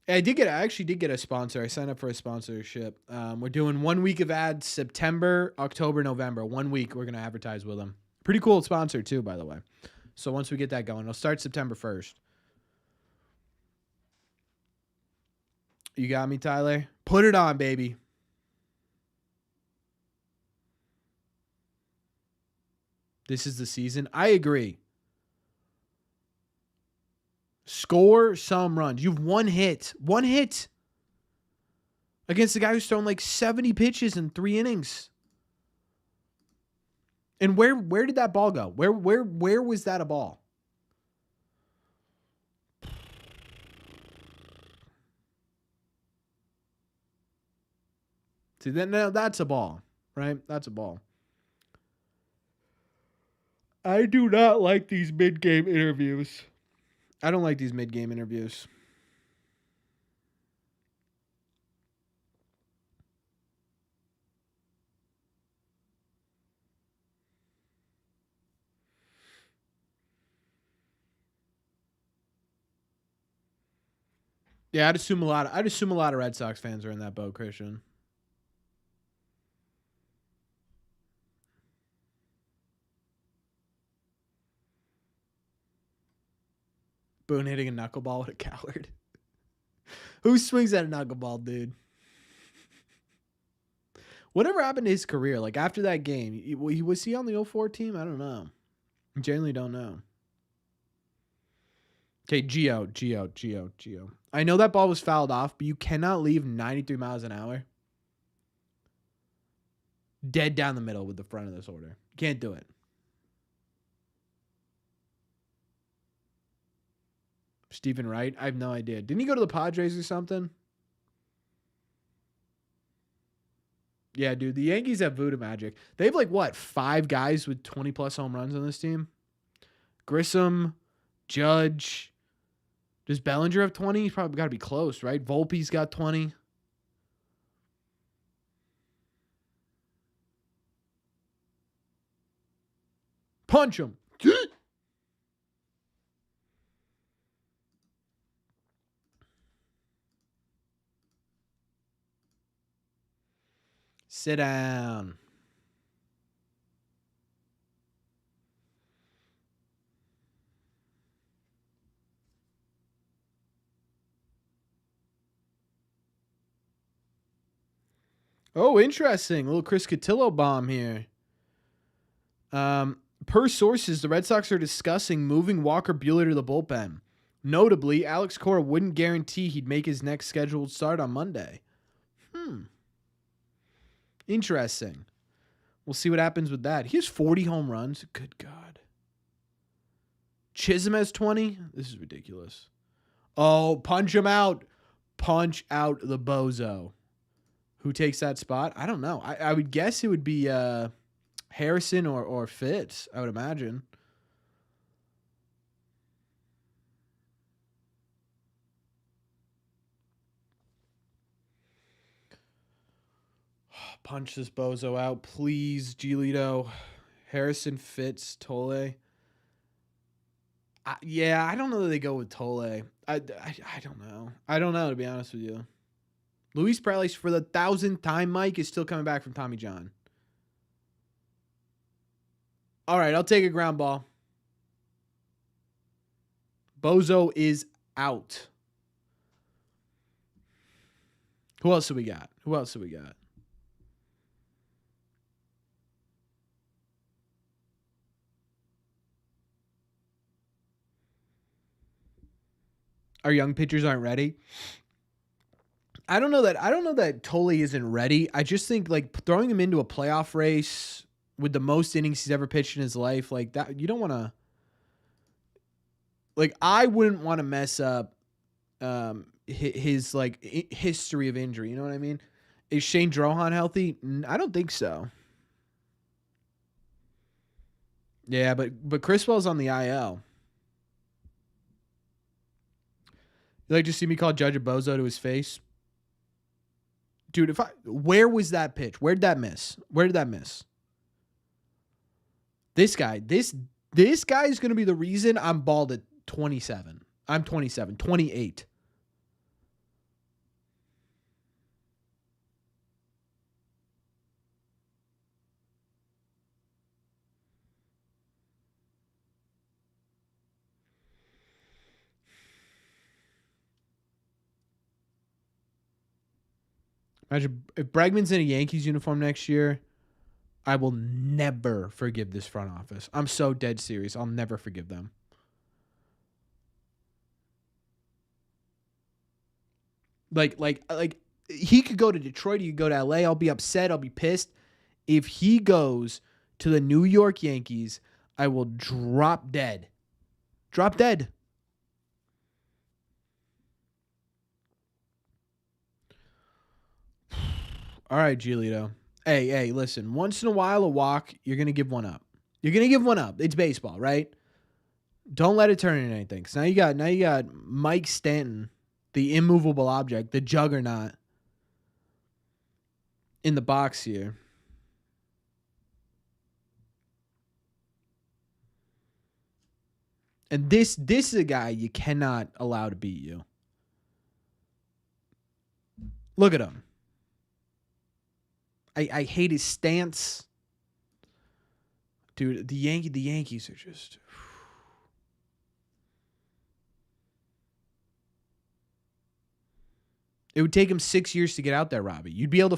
Speaker 1: I actually did get a sponsor. I signed up for a sponsorship. We're doing 1 week of ads, September, October, November. 1 week we're going to advertise with them. Pretty cool sponsor too, by the way. So once we get that going, it'll start September 1st. You got me, Tyler? Put it on, baby. This is the season. I agree. Score some runs. You've one hit. One hit. Against the guy who's thrown like 70 pitches in 3 innings. And where did that ball go? Where was that a ball? See, that's a ball, right? That's a ball. I do not like these mid-game interviews. I don't like these mid-game interviews. Yeah, I'd assume a lot of Red Sox fans are in that boat, Christian. Boone hitting a knuckleball with a coward. Who swings at a knuckleball, dude? Whatever happened to his career? Like after that game, was he on the 04 team? I don't know. I genuinely don't know. Okay, Gio. I know that ball was fouled off, but you cannot leave 93 miles an hour dead down the middle with the front of this order. You can't do it. Stephen Wright? I have no idea. Didn't he go to the Padres or something? Yeah, dude. The Yankees have voodoo magic. They have like, what, 5 guys with 20-plus home runs on this team? Grissom, Judge. Does Bellinger have 20? He's probably got to be close, right? Volpe's got 20. Punch him. Sit down. Oh, interesting. A little Chris Cotillo bomb here. Per sources, the Red Sox are discussing moving Walker Buehler to the bullpen. Notably, Alex Cora wouldn't guarantee he'd make his next scheduled start on Monday. Interesting. We'll see what happens with that. He has 40 home runs. Good God. Chisholm has 20. This is ridiculous. Oh, punch him out. Punch out the bozo. Who takes that spot? I don't know. I would guess it would be Harrison or Fitz, I would imagine. Punch this bozo out, please, Giolito. Harrison, Fitz, Tolle. Yeah, I don't know that they go with Tolle. I don't know. I don't know, to be honest with you. Luis Perales, for the 1,000th time, Mike, is still coming back from Tommy John. All right, I'll take a ground ball. Bozo is out. Who else do we got? Our young pitchers aren't ready. I don't know that Tolle isn't ready. I just think like throwing him into a playoff race with the most innings he's ever pitched in his life, like that, you don't want to. Like, I wouldn't want to mess up his like history of injury. You know what I mean? Is Shane Drohan healthy? I don't think so. Yeah, but Criswell's on the IL. You like to see me call Judge a bozo to his face? Dude, where was that pitch? Where did that miss? This guy is going to be the reason I'm bald at 27. I'm 27, 28. Imagine if Bregman's in a Yankees uniform next year, I will never forgive this front office. I'm so dead serious. I'll never forgive them. Like he could go to Detroit, he could go to LA. I'll be upset, I'll be pissed. If he goes to the New York Yankees, I will drop dead. Drop dead. All right, Giolito. Hey, listen. Once in a while, a walk, you're going to give one up. It's baseball, right? Don't let it turn into anything. So now you got Mike Stanton, the immovable object, the juggernaut, in the box here. And this is a guy you cannot allow to beat you. Look at him. I hate his stance. Dude, the Yankees are just... It would take him 6 years to get out there, Robbie. You'd be able to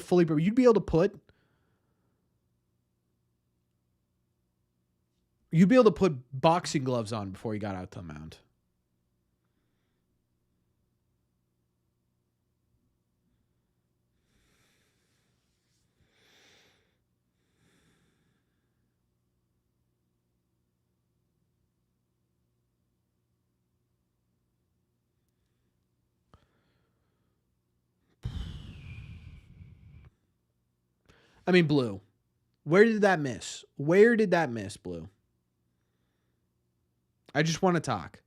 Speaker 1: put boxing gloves on before he got out to the mound. I mean, Blue. Where did that miss? Blue? I just want to talk.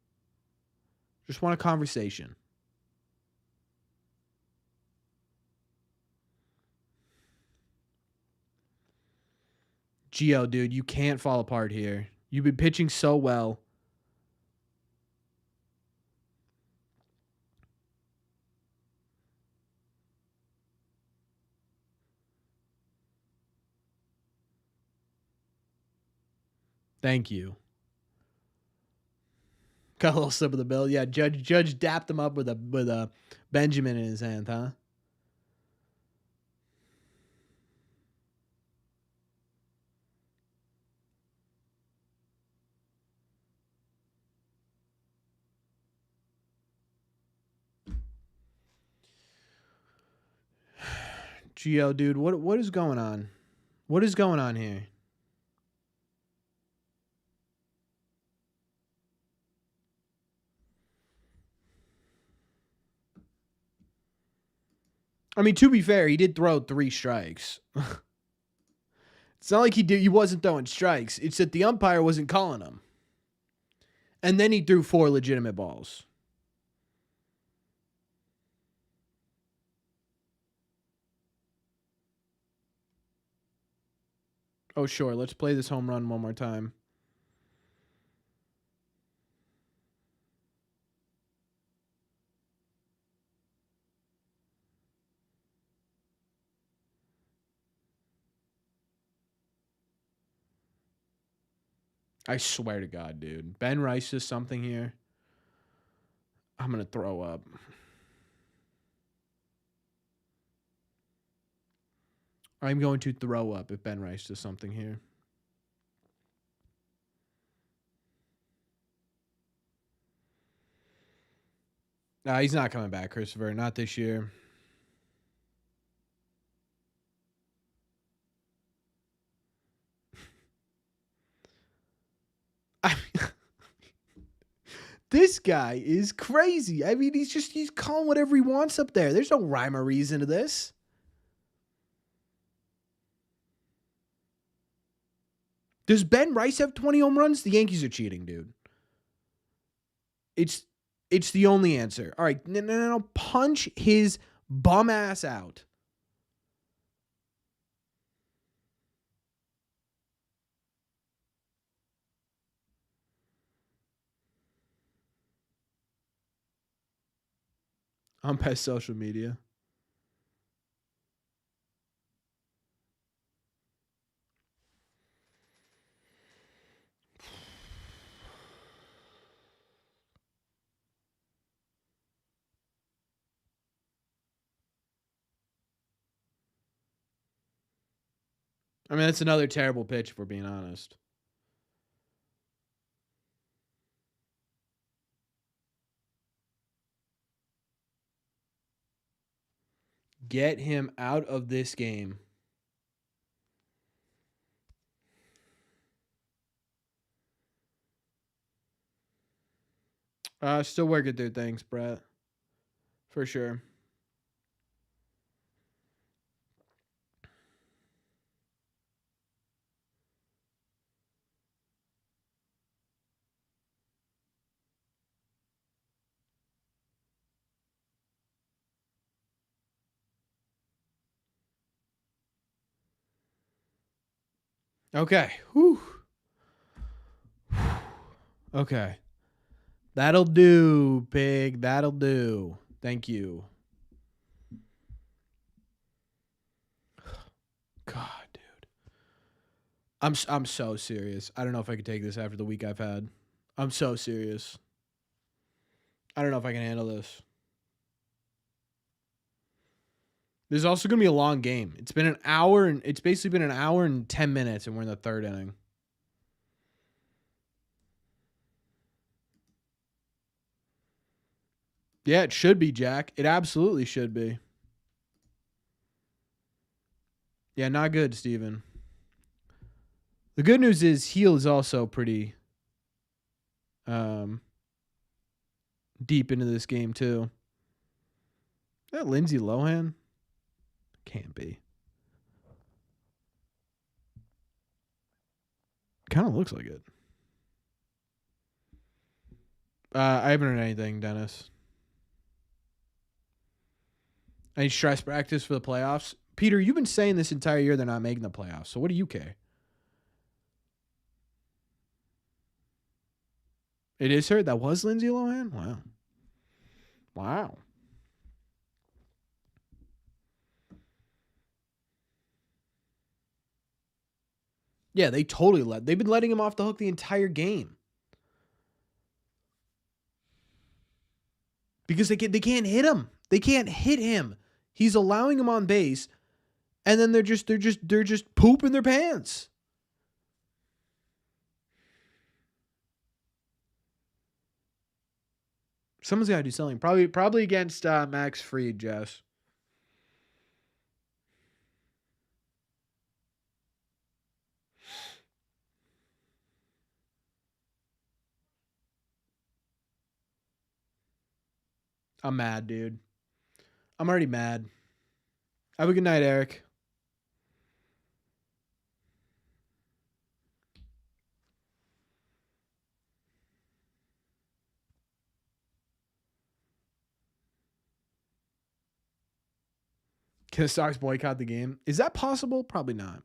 Speaker 1: Just want a conversation. Gio, dude, you can't fall apart here. You've been pitching so well. Thank you. Got a little slip of the bill. Yeah, Judge dapped him up with a Benjamin in his hand, huh? Gio, dude, what is going on? What is going on here? I mean, to be fair, he did throw 3 strikes. It's not like he wasn't throwing strikes. It's that the umpire wasn't calling them. And then he threw 4 legitimate balls. Oh, sure. Let's play this home run one more time. I swear to God, dude. Ben Rice does something here. I'm going to throw up. I'm going to throw up if Ben Rice does something here. Nah, he's not coming back, Christopher. Not this year. I mean, this guy is crazy. I mean, he's calling whatever he wants up there. There's no rhyme or reason to this. Does Ben Rice have 20 home runs? The Yankees are cheating, dude. It's the only answer. All right, no. Punch his bum ass out. On past social media. I mean, that's another terrible pitch, if we're being honest. Get him out of this game. Still working through things, Brett. For sure. Okay. Whew. Okay. That'll do, pig. That'll do. Thank you. God, dude. I'm so serious. I don't know if I could take this after the week I've had. I'm so serious. I don't know if I can handle this. This is also going to be a long game. It's been an hour, and it's basically been an hour and 10 minutes, and we're in the 3rd inning. Yeah, it should be, Jack. It absolutely should be. Yeah, not good, Steven. The good news is Heel is also pretty deep into this game, too. Is that Lindsay Lohan? Can't be. Kind of looks like it. I haven't heard anything, Dennis. Any stress practice for the playoffs? Peter, you've been saying this entire year they're not making the playoffs. So what do you care? It is her? That was Lindsay Lohan? Wow. Wow. Yeah, they've been letting him off the hook the entire game. Because they can't hit him. They can't hit him. He's allowing him on base, and then they're just pooping their pants. Someone's got to do something. Probably against Max Fried, Jess. I'm mad, dude. I'm already mad. Have a good night, Eric. Can the Sox boycott the game? Is that possible? Probably not.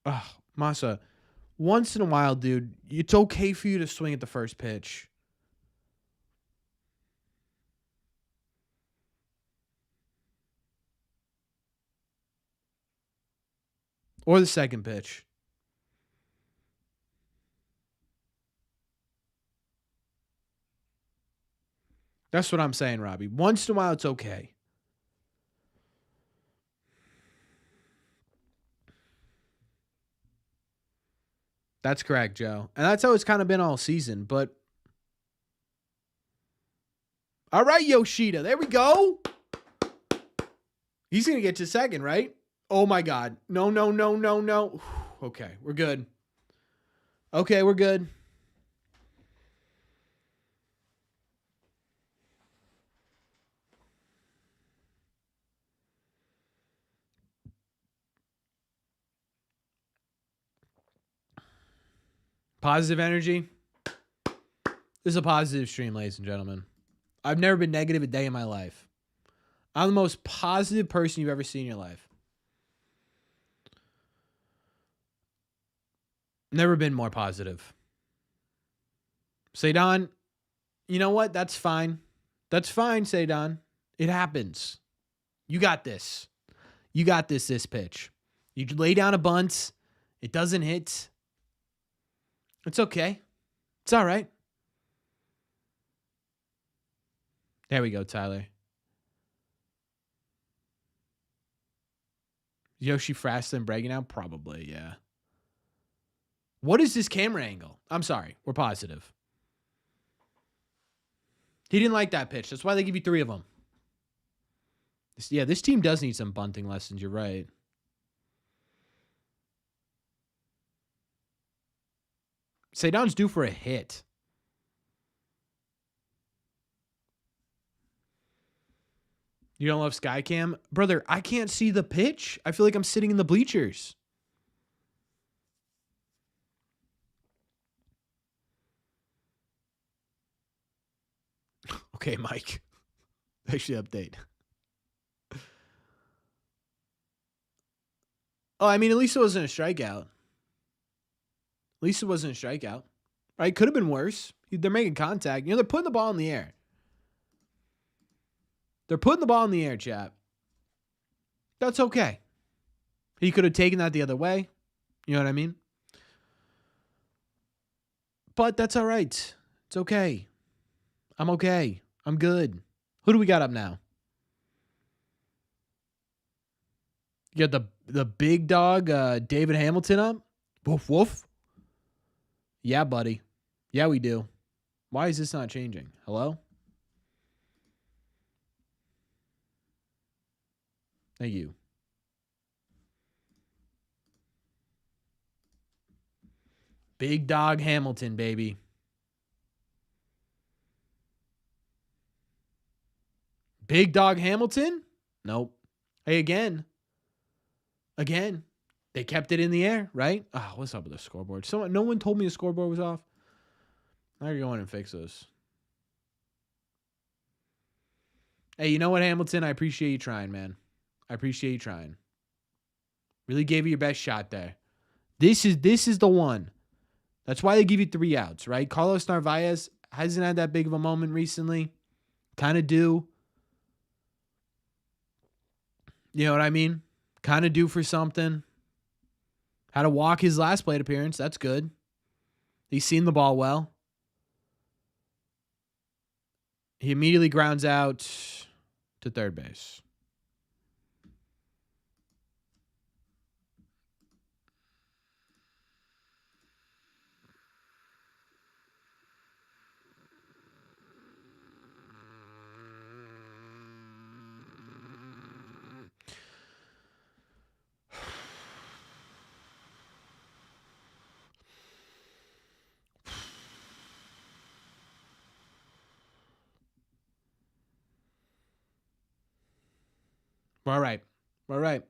Speaker 1: Oh, Masa. Once in a while, dude, it's okay for you to swing at the first pitch. Or the second pitch. That's what I'm saying, Robbie. Once in a while, it's okay. That's correct, Joe. And that's how it's kind of been all season. But all right, Yoshida. There we go. He's going to get to second, right? Oh, my God. No. Okay, we're good. Okay, we're good. Positive energy. This is a positive stream, ladies and gentlemen. I've never been negative a day in my life. I'm the most positive person you've ever seen in your life. Never been more positive. Seydon, you know what? That's fine. That's fine, Seydon. It happens. You got this. You got this pitch. You lay down a bunt. It doesn't hit. It's okay. It's all right. There we go, Tyler. Yoshi Frastlin breaking out? Probably, yeah. What is this camera angle? I'm sorry. We're positive. He didn't like that pitch. That's why they give you 3 of them. This team does need some bunting lessons. You're right. Seydon's due for a hit. You don't love Skycam? Brother, I can't see the pitch. I feel like I'm sitting in the bleachers. Okay, Mike. Actually, update. Oh, I mean, at least it wasn't a strikeout. At least it wasn't a strikeout. Right? Could have been worse. They're making contact. They're putting the ball in the air. They're putting the ball in the air, chap. That's okay. He could have taken that the other way. You know what I mean? But that's all right. It's okay. I'm okay. I'm good. Who do we got up now? You got the big dog, David Hamilton up? Woof, woof. Yeah, buddy. Yeah, we do. Why is this not changing? Hello? Thank you. Big dog Hamilton, baby. Big dog Hamilton? Nope. Hey, again. They kept it in the air, right? Oh, what's up with the scoreboard? No one told me the scoreboard was off. I gotta go in and fix this. Hey, you know what, Hamilton? I appreciate you trying, man. I appreciate you trying. Really gave it your best shot there. This is the one. That's why they give you 3 outs, right? Carlos Narvaez hasn't had that big of a moment recently. Kind of due. You know what I mean? Kind of due for something. Had to walk his last plate appearance. That's good. He's seen the ball well. He immediately grounds out to third base. All right. All right.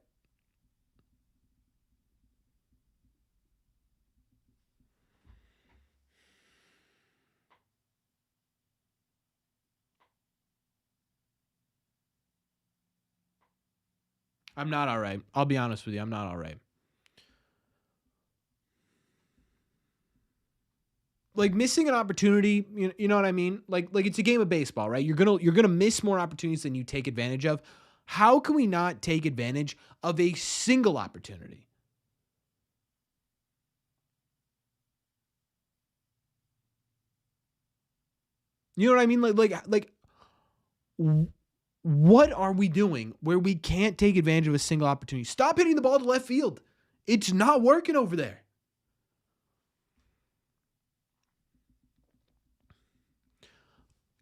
Speaker 1: I'm not all right. I'll be honest with you. I'm not all right. Like missing an opportunity, you know what I mean? Like it's a game of baseball, right? You're gonna miss more opportunities than you take advantage of. How can we not take advantage of a single opportunity? You know what I mean? Like what are we doing where we can't take advantage of a single opportunity? Stop hitting the ball to left field. It's not working over there.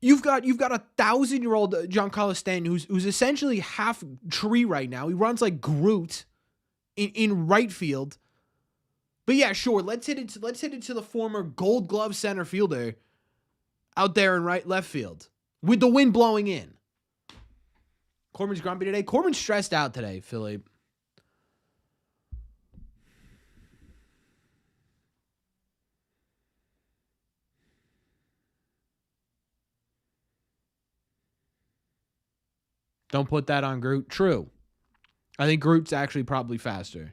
Speaker 1: You've got a 1,000-year-old Giancarlo Stanton who's essentially half tree right now. He runs like Groot in right field. But yeah, sure. Let's hit it to the former Gold Glove center fielder out there in left field with the wind blowing in. Corbin's grumpy today. Corbin's stressed out today, Philly. Don't put that on Groot. True. I think Groot's actually probably faster.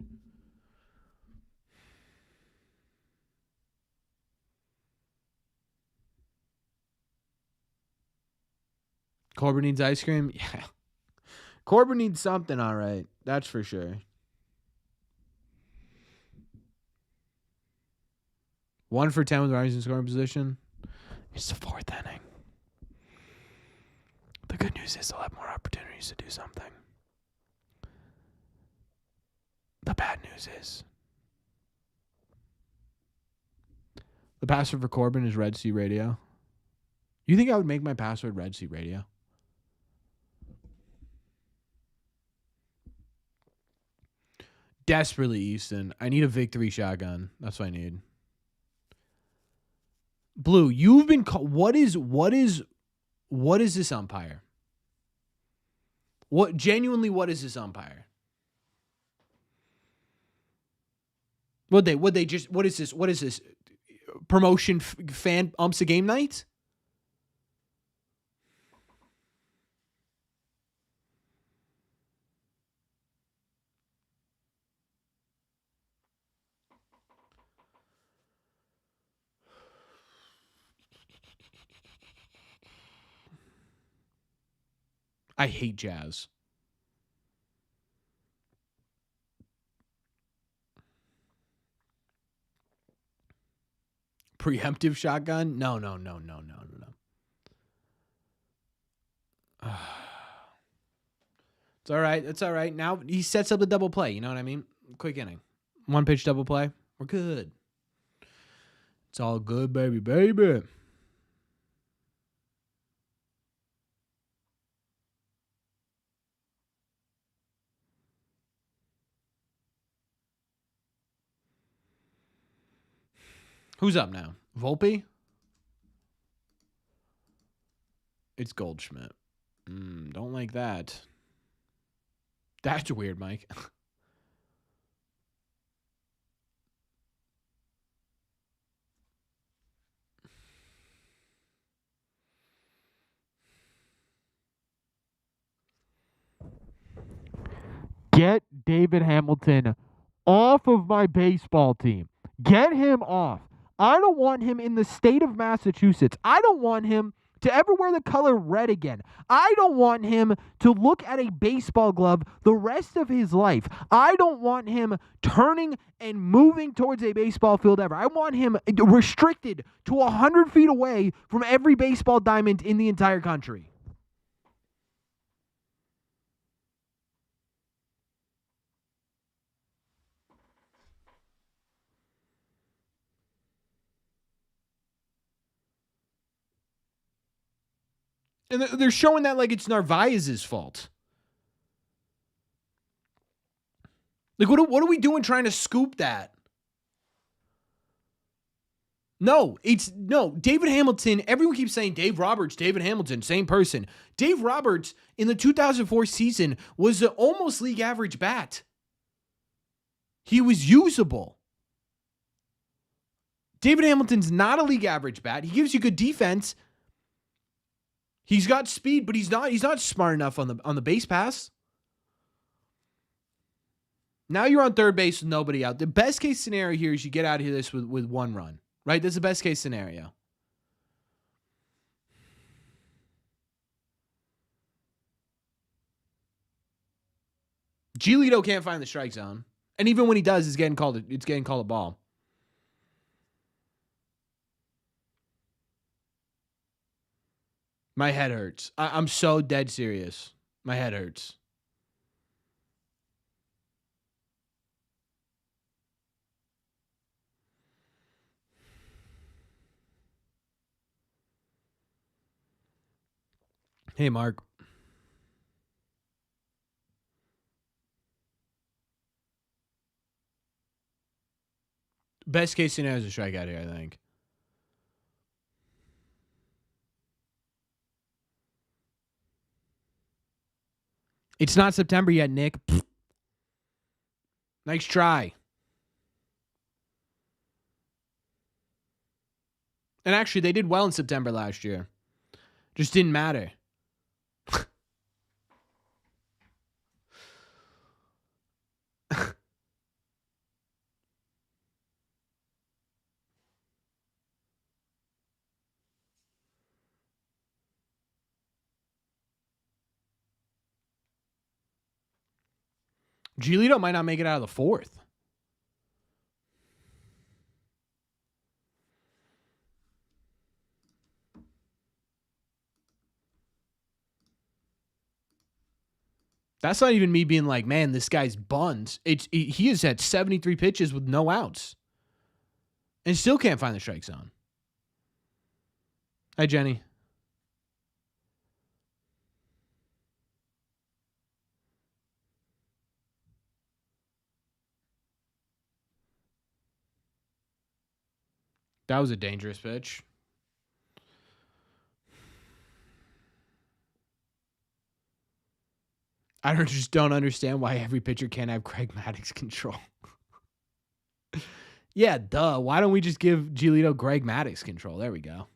Speaker 1: Corbin needs ice cream? Yeah. Corbin needs something, all right. That's for sure. 1 for 10 with runners in scoring position. It's the 4th inning. The good news is they'll have more opportunities to do something. The bad news is the password for Corbin is Red Sea Radio. You think I would make my password Red Sea Radio? Desperately, Easton. I need a victory shotgun. That's what I need. Blue, you've been what is this umpire? What is this umpire? What is this? Promotion fan umps a game night? I hate Jazz. Preemptive shotgun? No. It's all right. It's all right. Now he sets up the double play. You know what I mean? Quick inning. 1 pitch double play. We're good. It's all good, baby. Who's up now? Volpe? It's Goldschmidt. Don't like that. That's weird, Mike. Get David Hamilton off of my baseball team. Get him off. I don't want him in the state of Massachusetts. I don't want him to ever wear the color red again. I don't want him to look at a baseball glove the rest of his life. I don't want him turning and moving towards a baseball field ever. I want him restricted to 100 feet away from every baseball diamond in the entire country. And they're showing that like it's Narvaez's fault. Like, what are we doing trying to scoop that? No, David Hamilton, everyone keeps saying Dave Roberts, David Hamilton, same person. Dave Roberts in the 2004 season was an almost league average bat. He was usable. David Hamilton's not a league average bat. He gives you good defense. He's got speed, but he's not smart enough on the base pass. Now you're on third base with nobody out. The best case scenario here is you get out of this with one run, right? That's the best case scenario. Giolito can't find the strike zone, and even when he does, it's getting called a ball. My head hurts. I'm so dead serious. My head hurts. Hey, Mark. Best case scenario is a strikeout here, I think. It's not September yet, Nick. Nice try. And actually, they did well in September last year. Just didn't matter. Giolito might not make it out of the fourth. That's not even me being like, man, this guy's buns. He has had 73 pitches with no outs. And still can't find the strike zone. Hi, Jenny. That was a dangerous pitch. I just don't understand why every pitcher can't have Craig Maddux control. Yeah, duh. Why don't we just give Giolito Greg Maddux control? There we go.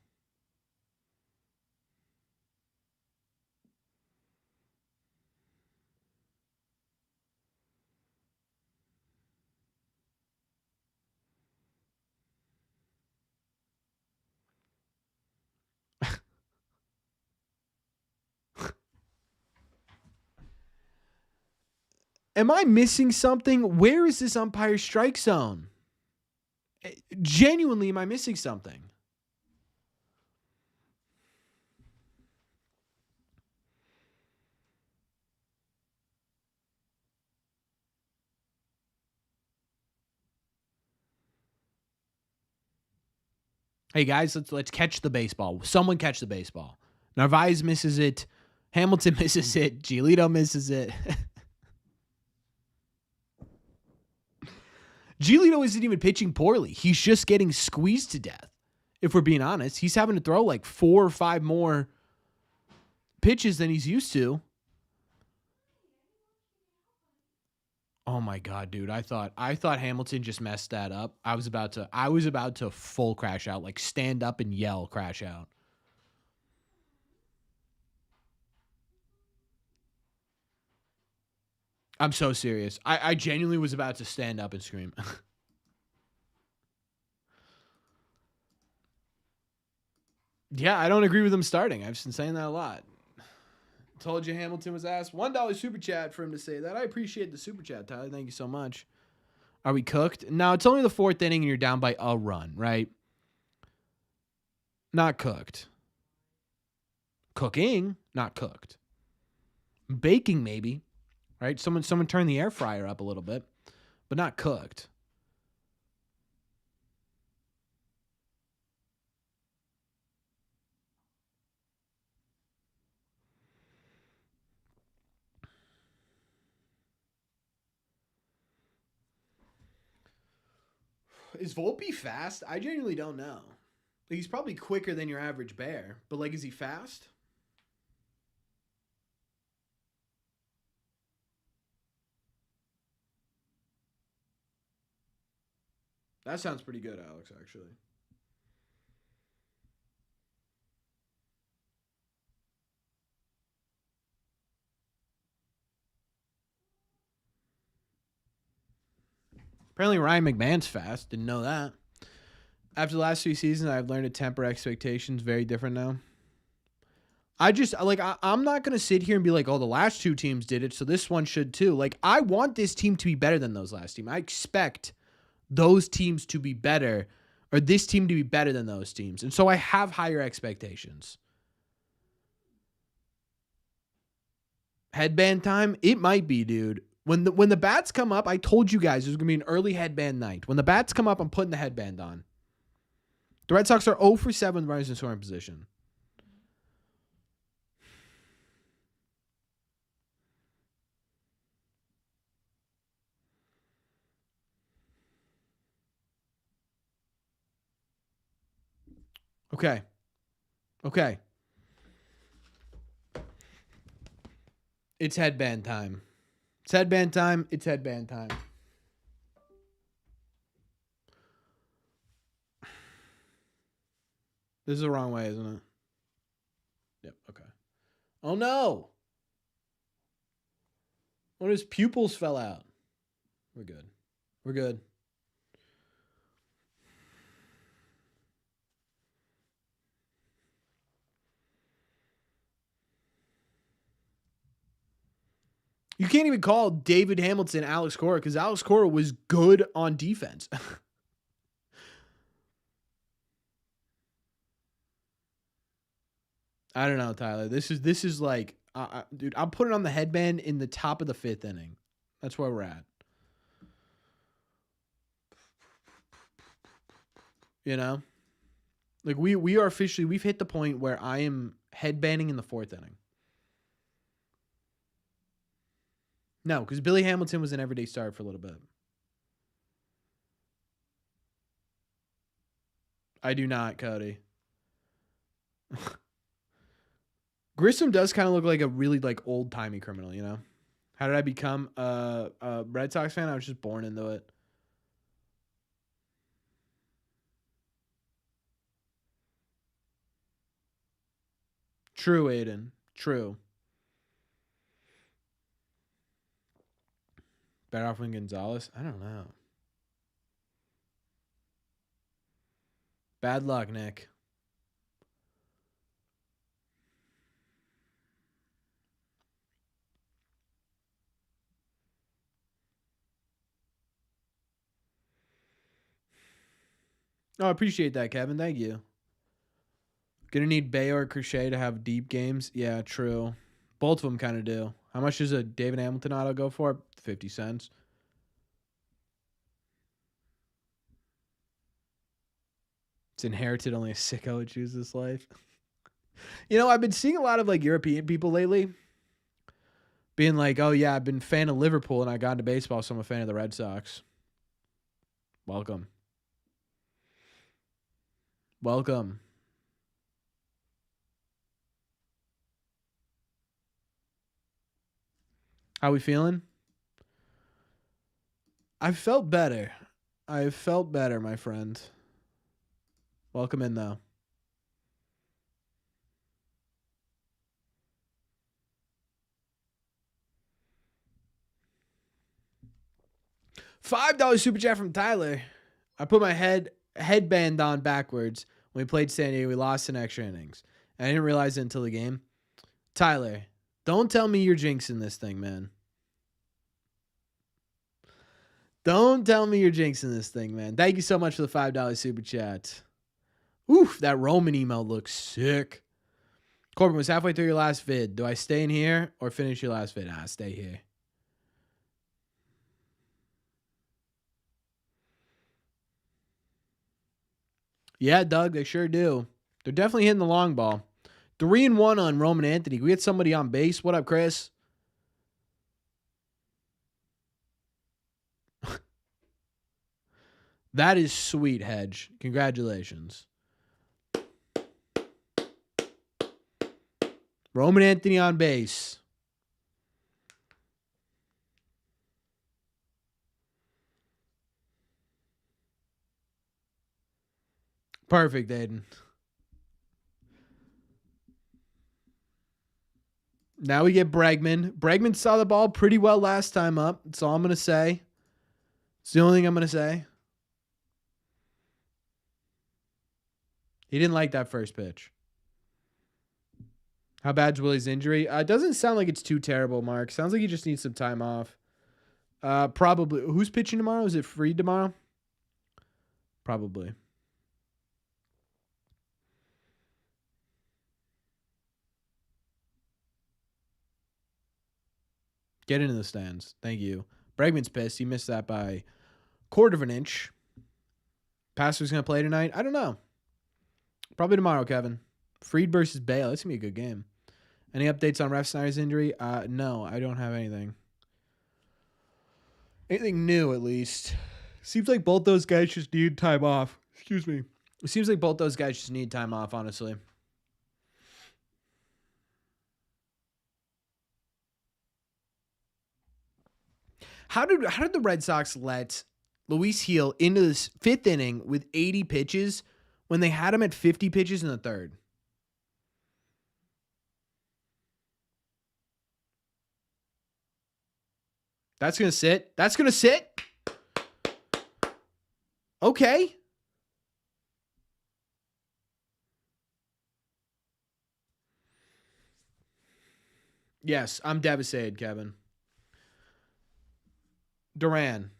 Speaker 1: Am I missing something? Where is this umpire strike zone? Genuinely, am I missing something? Hey guys, let's catch the baseball. Someone catch the baseball. Narvaez misses it. Hamilton misses it. Giolito misses it. Giolito isn't even pitching poorly. He's just getting squeezed to death. If we're being honest, he's having to throw like 4 or 5 more pitches than he's used to. Oh my god, dude! I thought Hamilton just messed that up. I was about to full crash out, like stand up and yell crash out. I'm so serious. I genuinely was about to stand up and scream. Yeah, I don't agree with him starting. I've been saying that a lot. Told you Hamilton was asked. $1 super chat for him to say that. I appreciate the super chat, Tyler. Thank you so much. Are we cooked? Now, it's only the fourth inning and you're down by a run, right? Not cooked. Cooking, not cooked. Baking, maybe, right? Someone turn the air fryer up a little bit, but not cooked. Is Volpe fast? I genuinely don't know. He's probably quicker than your average bear, but like, is he fast? That sounds pretty good, Alex, actually. Apparently Ryan McMahon's fast. Didn't know that. After the last 3 seasons, I've learned to temper expectations. Very different now. I'm not going to sit here and be like, oh, the last 2 teams did it, so this one should too. Like, I want this team to be better than those last teams. I expect those teams to be better, or this team to be better than those teams. And so I have higher expectations. Headband time? It might be, dude. When the bats come up, I told you guys there's going to be an early headband night. When the bats come up, I'm putting the headband on. The Red Sox are 0 for 7 runners in scoring position. Okay. It's headband time. It's headband time. It's headband time. This is the wrong way, isn't it? Yep, okay. Oh, no. One of his pupils fell out. We're good. We're good. You can't even call David Hamilton Alex Cora because Alex Cora was good on defense. I don't know, Tyler. This is like, dude, I'm putting on the headband in the top of the 5th inning. That's where we're at. You know, like we are officially, we've hit the point where I am headbanding in the 4th inning. No, because Billy Hamilton was an everyday start for a little bit. I do not, Cody. Grissom does kind of look like a really like old timey criminal, you know? How did I become a Red Sox fan? I was just born into it. True, Aiden. True. Better off than Gonzalez? I don't know. Bad luck, Nick. Oh, I appreciate that, Kevin. Thank you. Gonna need Bay or Crochet to have deep games. Yeah, true. Both of them kind of do. How much does a David Hamilton auto go for? 50 cents. It's inherited. Only a sicko would choose this life. You know, I've been seeing a lot of like European people lately being like, oh, yeah, I've been a fan of Liverpool and I got into baseball, so I'm a fan of the Red Sox. Welcome. Welcome. How we feeling? I felt better. I felt better, my friend. Welcome in, though. $5 super chat from Tyler. I put my headband on backwards when we played San Diego. We lost in extra innings. I didn't realize it until the game. Tyler, don't tell me you're jinxing this thing, man. Don't tell me you're jinxing this thing, man. Thank you so much for the $5 super chat. Oof, that Roman email looks sick. Corbin, was halfway through your last vid. Do I stay in here or finish your last vid? Nah, stay here. Yeah, Doug, they sure do. They're definitely hitting the long ball. 3-1 on Roman Anthony. We had somebody on base. What up, Chris? That is sweet, Hedge. Congratulations. Roman Anthony on base. Perfect, Aiden. Now we get Bregman. Bregman saw the ball pretty well last time up. That's all I'm going to say. It's the only thing I'm going to say. He didn't like that first pitch. How bad's Willie's injury? It doesn't sound like it's too terrible, Mark. Sounds like he just needs some time off. Probably. Who's pitching tomorrow? Is it Freed tomorrow? Probably. Get into the stands. Thank you. Bregman's pissed. He missed that by a quarter of an inch. Pastor's going to play tonight? I don't know. Probably tomorrow, Kevin. Freed versus Bale. That's going to be a good game. Any updates on Ref Snyder's injury? No, I don't have anything. Anything new, at least. Seems like both those guys just need time off. Excuse me. It seems like both those guys just need time off, honestly. How did the Red Sox let Luis Gil into this fifth inning with 80 pitches when they had him at 50 pitches in the third? That's going to sit. That's going to sit. Okay. Yes, I'm devastated, Kevin. Duran.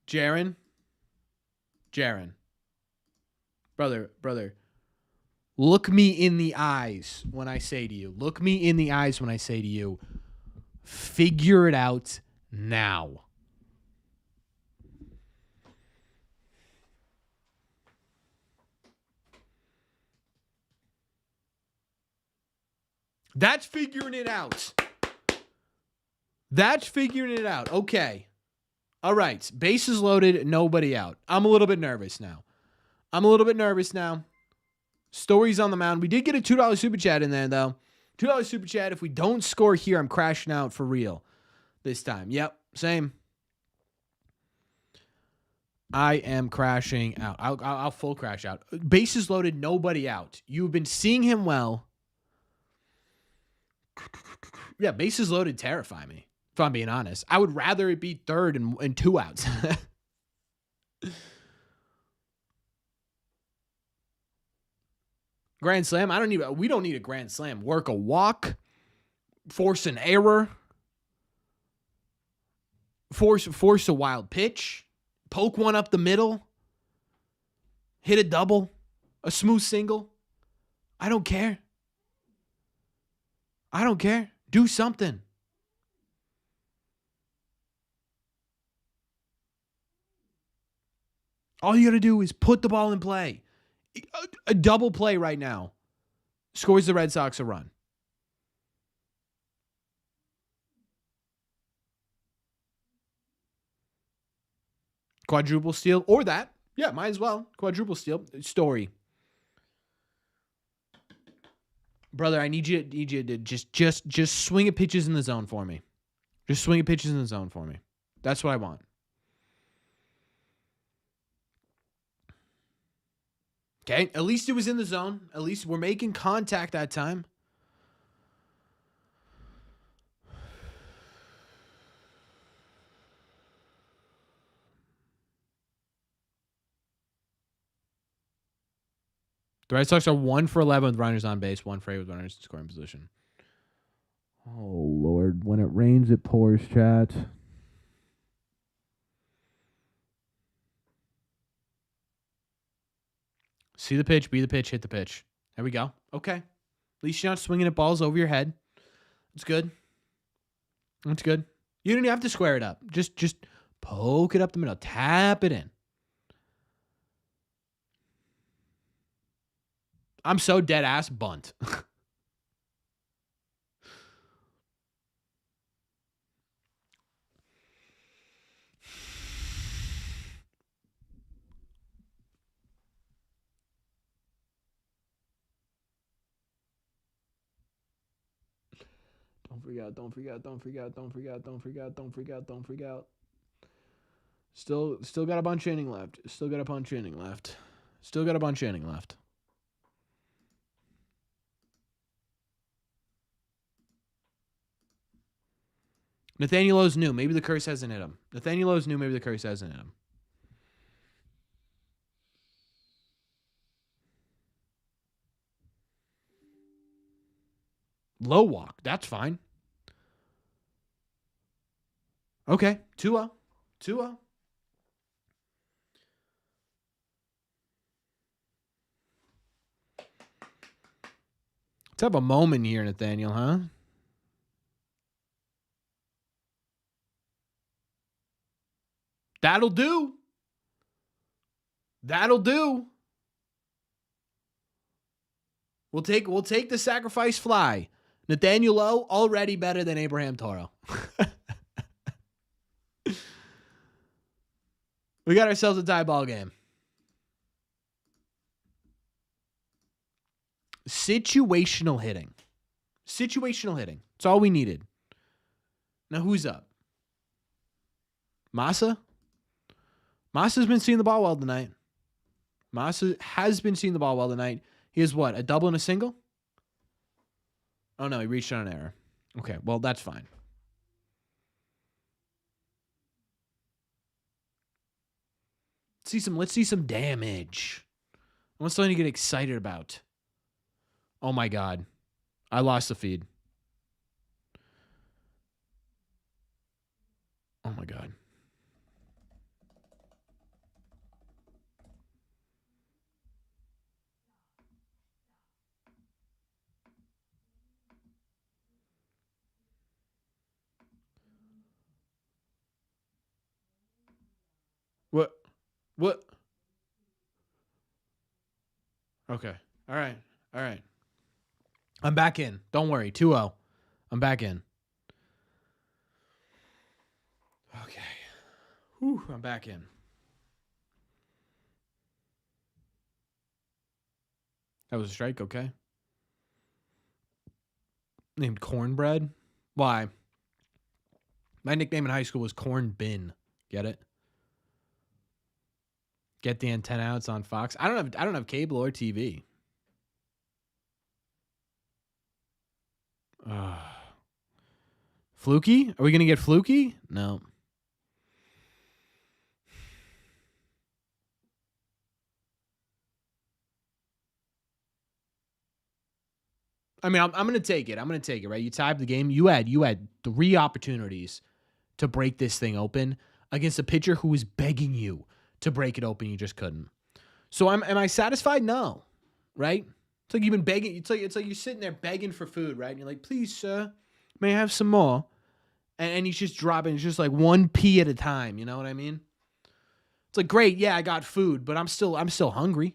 Speaker 1: Jaron. Brother. Look me in the eyes when I say to you. Figure it out now. That's figuring it out. Okay. All right. Bases loaded, nobody out. I'm a little bit nervous now. Stories on the mound. We did get a $2 super chat in there, though. $2 super chat. If we don't score here, I'm crashing out for real this time. Yep, same. I am crashing out. I'll full crash out. Bases loaded, nobody out. You've been seeing him well. Yeah, bases loaded terrify me, if I'm being honest. I would rather it be third and 2 outs. Grand slam. We don't need a grand slam. Work a walk, force an error, force a wild pitch, poke one up the middle, hit a double, a smooth single. I don't care. Do something. All you got to do is put the ball in play. A double play right now scores the Red Sox a run. Quadruple steal or that. Yeah, might as well. Quadruple steal. Story. Brother, I need you to just swing at pitches in the zone for me. Just swing at pitches in the zone for me. That's what I want. Okay, at least it was in the zone. At least we're making contact that time. The Red Sox are 1 for 11 with runners on base, 1 for 8 with runners in scoring position. Oh, Lord. When it rains, it pours, chat. See the pitch, be the pitch, hit the pitch. There we go. Okay. At least you're not swinging at balls over your head. It's good. It's good. You don't even have to square it up. Just poke it up the middle. Tap it in. I'm so dead ass bunt. Don't freak out. Still got a bunch of inning left. Still got a bunch of inning left. Nathaniel Lowe's new. Maybe the curse hasn't hit him. Low walk. That's fine. Okay. 2-0. Let's have a moment here, Nathaniel, huh? That'll do. We'll take the sacrifice fly. Nathaniel Lowe already better than Abraham Toro. We got ourselves a tie ball game. Situational hitting. It's all we needed. Now who's up? Massa? Massa's been seeing the ball well tonight. He has what? A double and a single? Oh no, he reached on an error. Okay, well that's fine. Let's see some damage. I want something to get excited about. Oh my God. I lost the feed. Oh my God. What? Okay. All right. I'm back in. Don't worry. 2-0. I'm back in. Okay. Whew, I'm back in. That was a strike, okay. Named Cornbread? Why? My nickname in high school was Corn Bin. Get it? Get the antenna out. It's on Fox. I don't have cable or TV. Fluky? Are we gonna get Fluky? No. I mean, I'm gonna take it. Right? You tied the game. You had 3 opportunities to break this thing open against a pitcher who was begging you to break it open. You just couldn't. So am I satisfied? No. Right? It's like you've been begging. It's like you're sitting there begging for food, right? And you're like, please, sir, may I have some more? And he's just dropping. It's just like 1 pea at a time. You know what I mean? It's like, great, yeah, I got food, but I'm still hungry.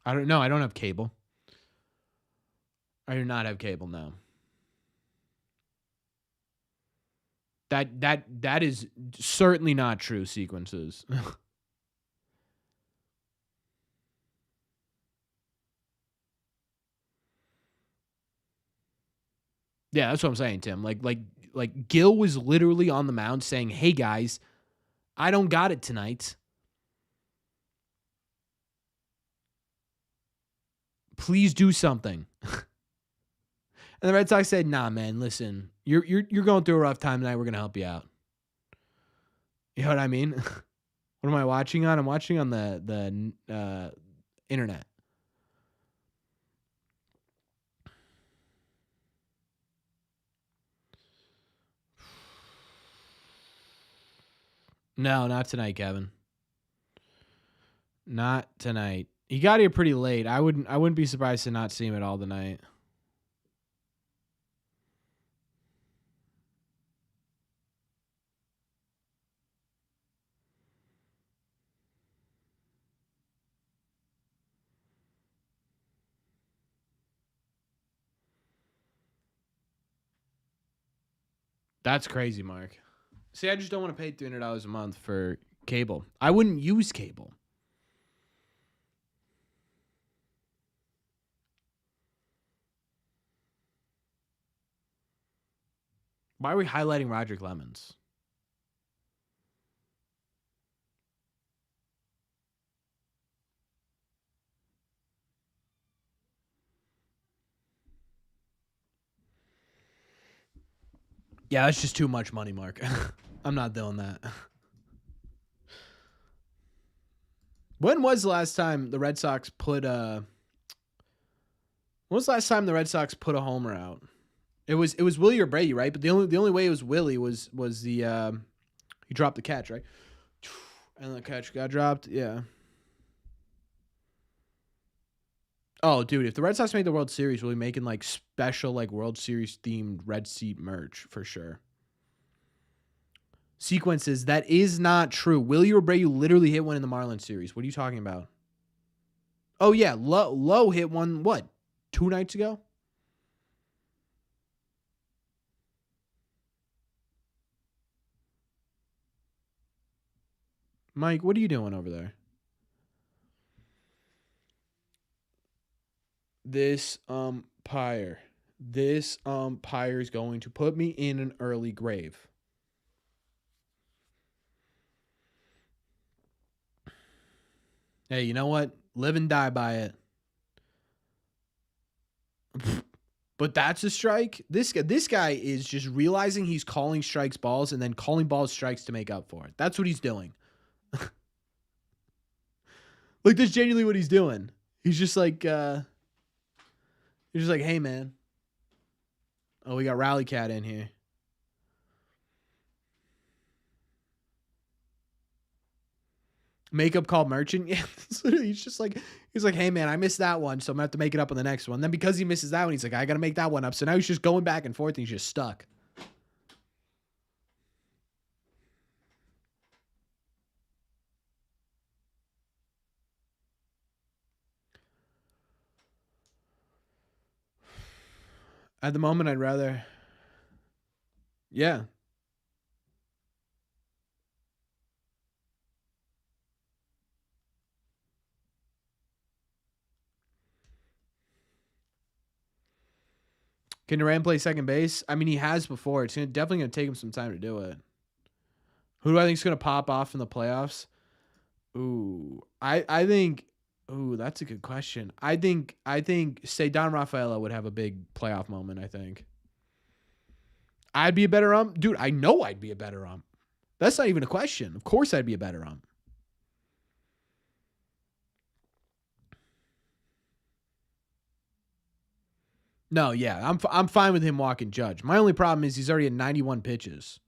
Speaker 1: I don't know. I don't have cable. I do not have cable now. That is certainly not true sequences. Yeah, that's what I'm saying, Tim. Like Gil was literally on the mound saying, "Hey guys, I don't got it tonight. Please do something." And And the Red Sox said, "Nah, man, listen, you're going through a rough time tonight. We're gonna help you out." You know what I mean? What am I watching on? I'm watching on the internet. No, not tonight, Kevin. Not tonight. He got here pretty late. I wouldn't be surprised to not see him at all tonight. That's crazy, Mark. See, I just don't want to pay $300 a month for cable. I wouldn't use cable. Why are we highlighting Roger Clemens? Yeah, that's just too much money, Mark. I'm not doing that. When was the last time the Red Sox put a... When was the last time the Red Sox put a homer out? It was Willie or Brady, right? But the only way it was Willie was the he dropped the catch, right? And the catch got dropped. Yeah. Oh, dude, if the Red Sox made the World Series, we'll be making like special like World Series themed red seat merch for sure. Sequences, that is not true. Willie Abreu literally hit one in the Marlins series. What are you talking about? Oh yeah, Lowe hit one what? 2 nights ago? Mike, what are you doing over there? This umpire is going to put me in an early grave. Hey, you know what? Live and die by it. But that's a strike. This guy is just realizing he's calling strikes balls and then calling balls strikes to make up for it. That's what he's doing. Like, that's genuinely what he's doing. He's just like, hey, man. Oh, we got Rally Cat in here. Makeup call merchant. Yeah, he's like, hey, man, I missed that one, so I'm going to have to make it up on the next one. Then because he misses that one, he's like, I got to make that one up. So now he's just going back and forth, and he's just stuck. At the moment, I'd rather... Yeah. Can Duran play second base? I mean, he has before. It's definitely going to take him some time to do it. Who do I think is going to pop off in the playoffs? Ooh, I think... Ooh, that's a good question. I think say Don Rafaela would have a big playoff moment, I think. I'd be a better ump. Dude, I know I'd be a better ump. That's not even a question. Of course I'd be a better ump. No, yeah, I'm fine with him walking Judge. My only problem is he's already at 91 pitches.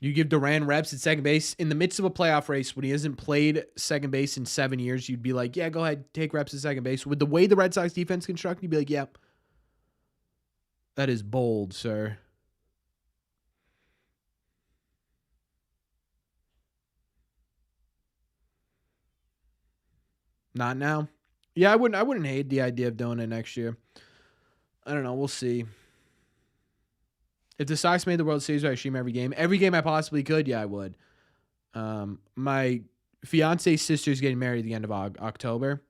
Speaker 1: You give Duran reps at second base in the midst of a playoff race when he hasn't played second base in 7 years. You'd be like, yeah, go ahead, take reps at second base. With the way the Red Sox defense constructed, you'd be like, yeah, that is bold, sir. Not now. Yeah, I wouldn't hate the idea of doing it next year. I don't know. We'll see. If the Sox made the World Series, I'd stream every game I possibly could. Yeah, I would. My fiance's sister's getting married at the end of October,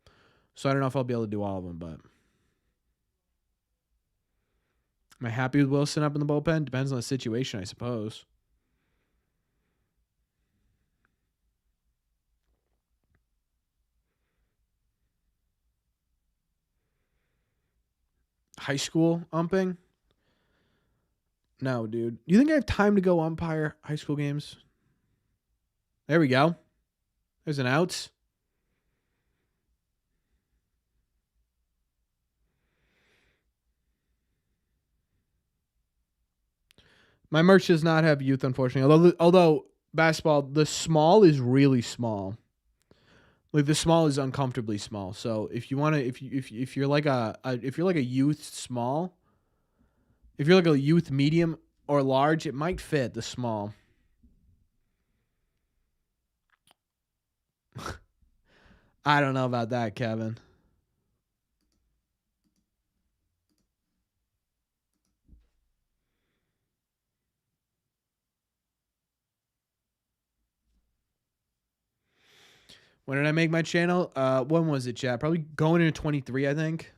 Speaker 1: so I don't know if I'll be able to do all of them. But am I happy with Wilson up in the bullpen? Depends on the situation, I suppose. high school umping? No, dude. You think I have time to go umpire high school games? There we go. There's an outs. My merch does not have youth, unfortunately. Although basketball, the small is really small. Like the small is uncomfortably small. So if you want to, if you're like if you're like a youth small, if you're like a youth medium or large, it might fit the small. I don't know about that, Kevin. When did I make my channel? When was it, chat? Probably going into 23, I think.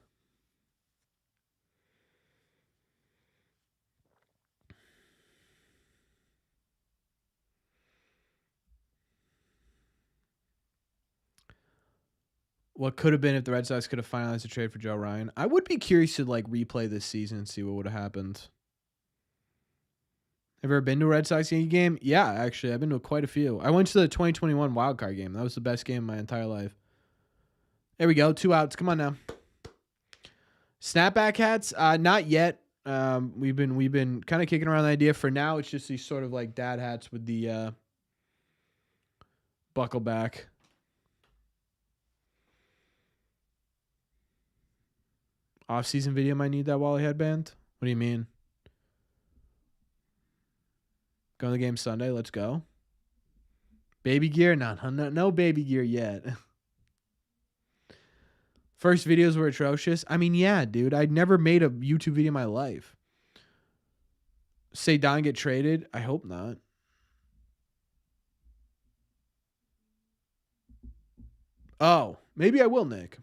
Speaker 1: What could have been if the Red Sox could have finalized a trade for Joe Ryan? I would be curious to like replay this season and see what would have happened. Have you ever been to a Red Sox Yankee game? Yeah, actually, I've been to quite a few. I went to the 2021 wild card game. That was the best game of my entire life. There we go. 2 outs. Come on now. Snapback hats? Not yet. We've been kind of kicking around the idea. For now, it's just these sort of like dad hats with the buckle back. Off-season video might need that Wally headband. What do you mean? Go to the game Sunday. Let's go. Baby gear? No baby gear yet. First videos were atrocious. I mean, yeah, dude. I'd never made a YouTube video in my life. Say Don get traded? I hope not. Oh, maybe I will, Nick.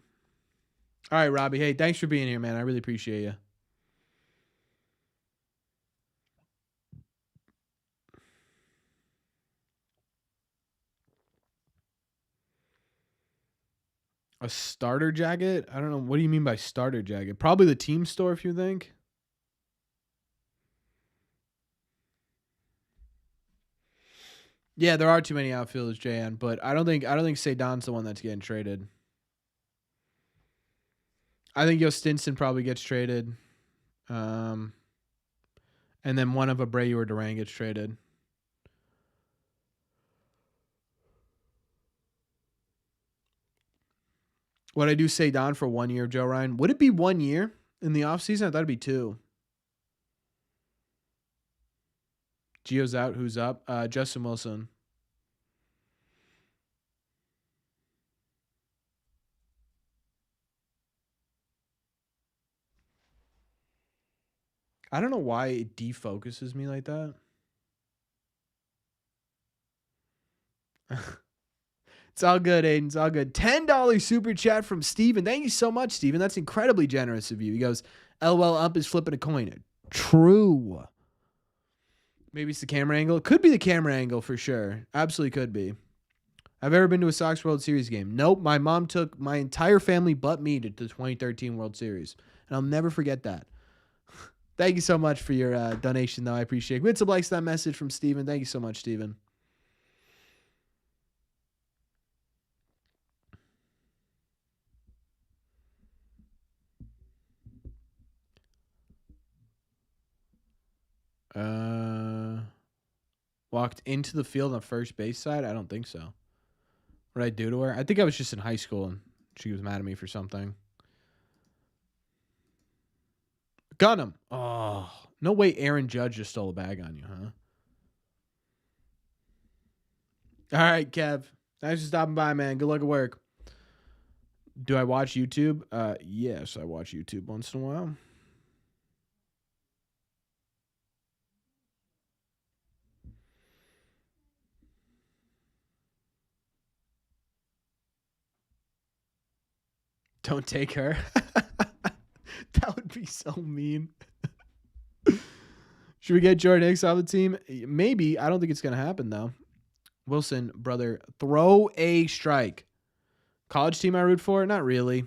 Speaker 1: All right, Robbie. Hey, thanks for being here, man. I really appreciate you. A starter jacket? I don't know. What do you mean by starter jacket? Probably the team store, if you think. Yeah, there are too many outfielders, JN, but I don't think Cedon's the one that's getting traded. I think Stinson probably gets traded. And then one of Abreu or Duran gets traded. Would I do Cedon for 1 year of Joe Ryan? Would it be 1 year in the offseason? I thought it'd be 2. Gio's out. Who's up? Justin Wilson. I don't know why it defocuses me like that. It's all good, Aiden. It's all good. $10 super chat from Steven. Thank you so much, Steven. That's incredibly generous of you. He goes, LOL up is flipping a coin. True. Maybe it's the camera angle. It could be the camera angle for sure. Absolutely could be. I've ever been to a Sox World Series game. Nope. My mom took my entire family but me to the 2013 World Series. And I'll never forget that. Thank you so much for your donation, though. I appreciate it. We had some likes to that message from Steven. Thank you so much, Steven. Walked into the field on first base side? I don't think so. What did I do to her? I think I was just in high school and she was mad at me for something. Gun him. Oh, no way Aaron Judge just stole a bag on you, huh? All right, Kev. Thanks for stopping by, man. Good luck at work. Do I watch YouTube? Yes, I watch YouTube once in a while. Don't take her. That would be so mean. Should we get Jordan Hicks off the team? Maybe. I don't think it's going to happen, though. Wilson, brother, throw a strike. College team I root for? Not really.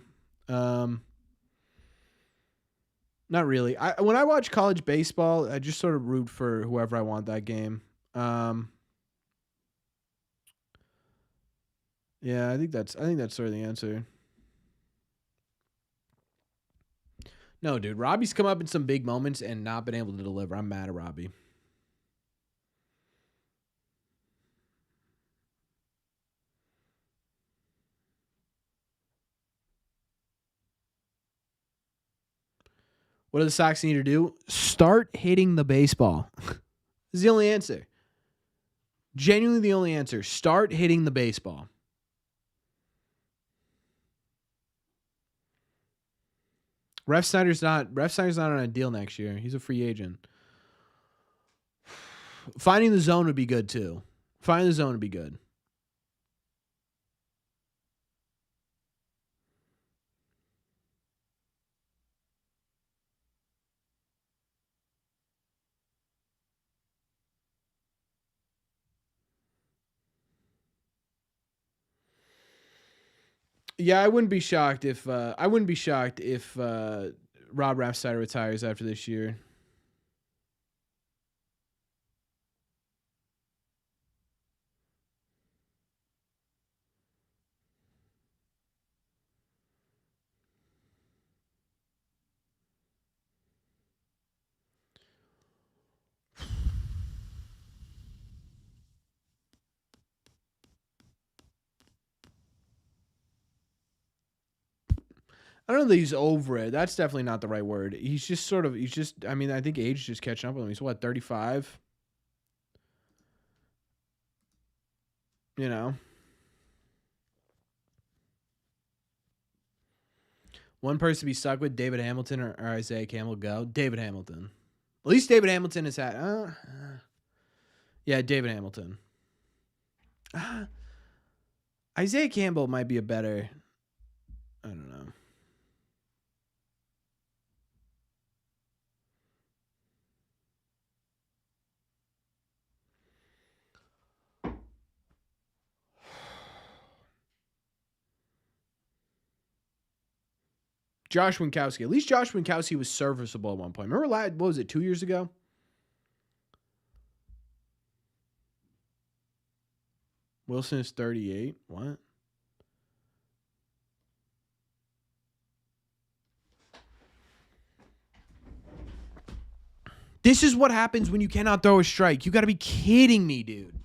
Speaker 1: Not really. When I watch college baseball, I just sort of root for whoever I want that game. Yeah, I think that's sort of the answer. No, dude, Robbie's come up in some big moments and not been able to deliver. I'm mad at Robbie. What do the Sox need to do? Start hitting the baseball. This is the only answer. Genuinely the only answer. Start hitting the baseball. Ref Snyder's not on a deal next year. He's a free agent. Finding the zone would be good too. Finding the zone would be good. Yeah, I wouldn't be shocked if Rob Refsnyder retires after this year. I don't know that he's over it. That's definitely not the right word. I mean, I think age is just catching up with him. He's what, 35? You know? One person to be stuck with, David Hamilton or Isaiah Campbell. Go. David Hamilton. At least David Hamilton has had. Yeah, David Hamilton. Isaiah Campbell might be a better. I don't know. Josh Winkowski. At least Josh Winkowski was serviceable at one point. Remember, what was it, 2 years ago? Wilson is 38. What? This is what happens when you cannot throw a strike. You got to be kidding me, dude.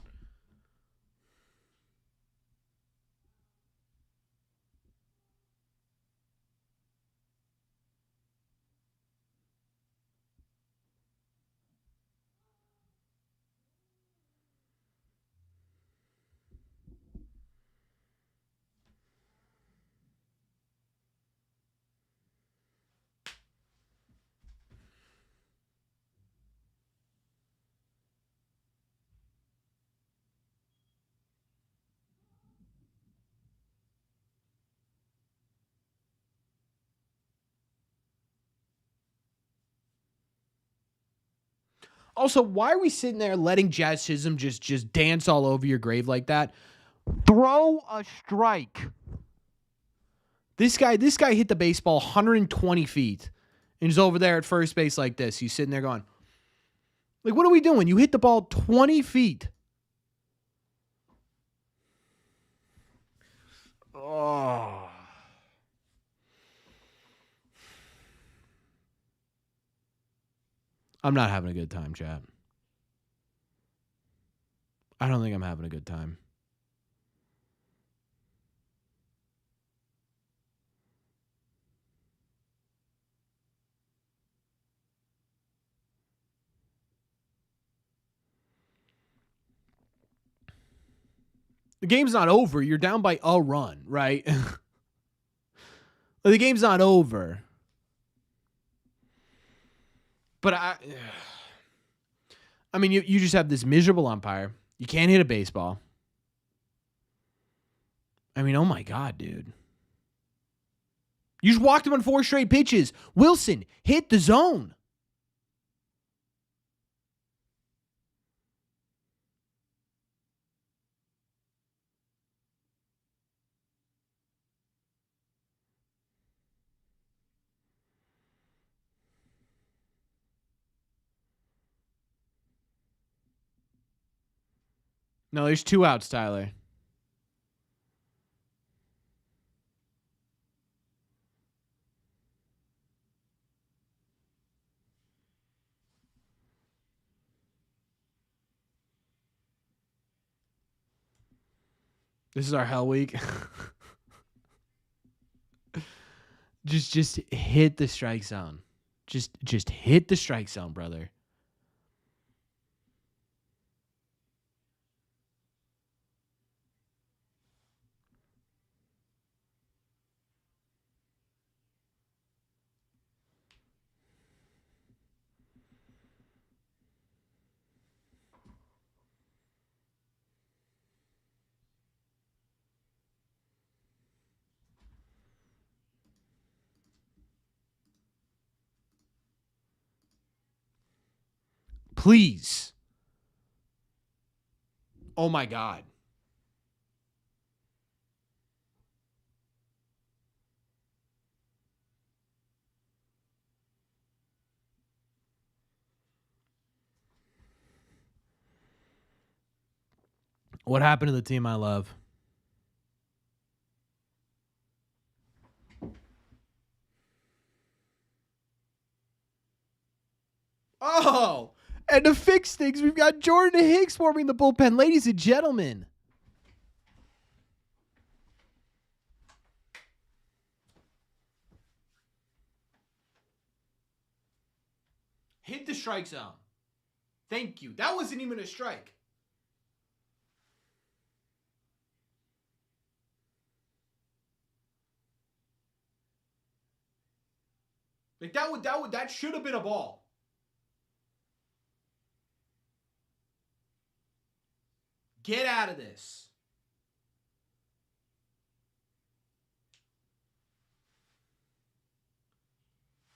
Speaker 1: Also, why are we sitting there letting Jazz Chisholm just dance all over your grave like that? Throw a strike. This guy hit the baseball 120 feet and he's over there at first base like this. He's sitting there going, like, what are we doing? You hit the ball 20 feet. Oh. I'm not having a good time, chat. I don't think I'm having a good time. The game's not over. You're down by a run, right? The game's not over. But I mean, you just have this miserable umpire. You can't hit a baseball. I mean, oh my God, dude. You just walked him on 4 straight pitches. Wilson, hit the zone. No, there's 2 outs, Tyler. This is our hell week. just hit the strike zone. Just hit the strike zone, brother. Please. Oh my God. What happened to the team I love? Oh, and to fix things, we've got Jordan Hicks forming the bullpen. Ladies and gentlemen. Hit the strike zone. Thank you. That wasn't even a strike. Like that should have been a ball. Get out of this.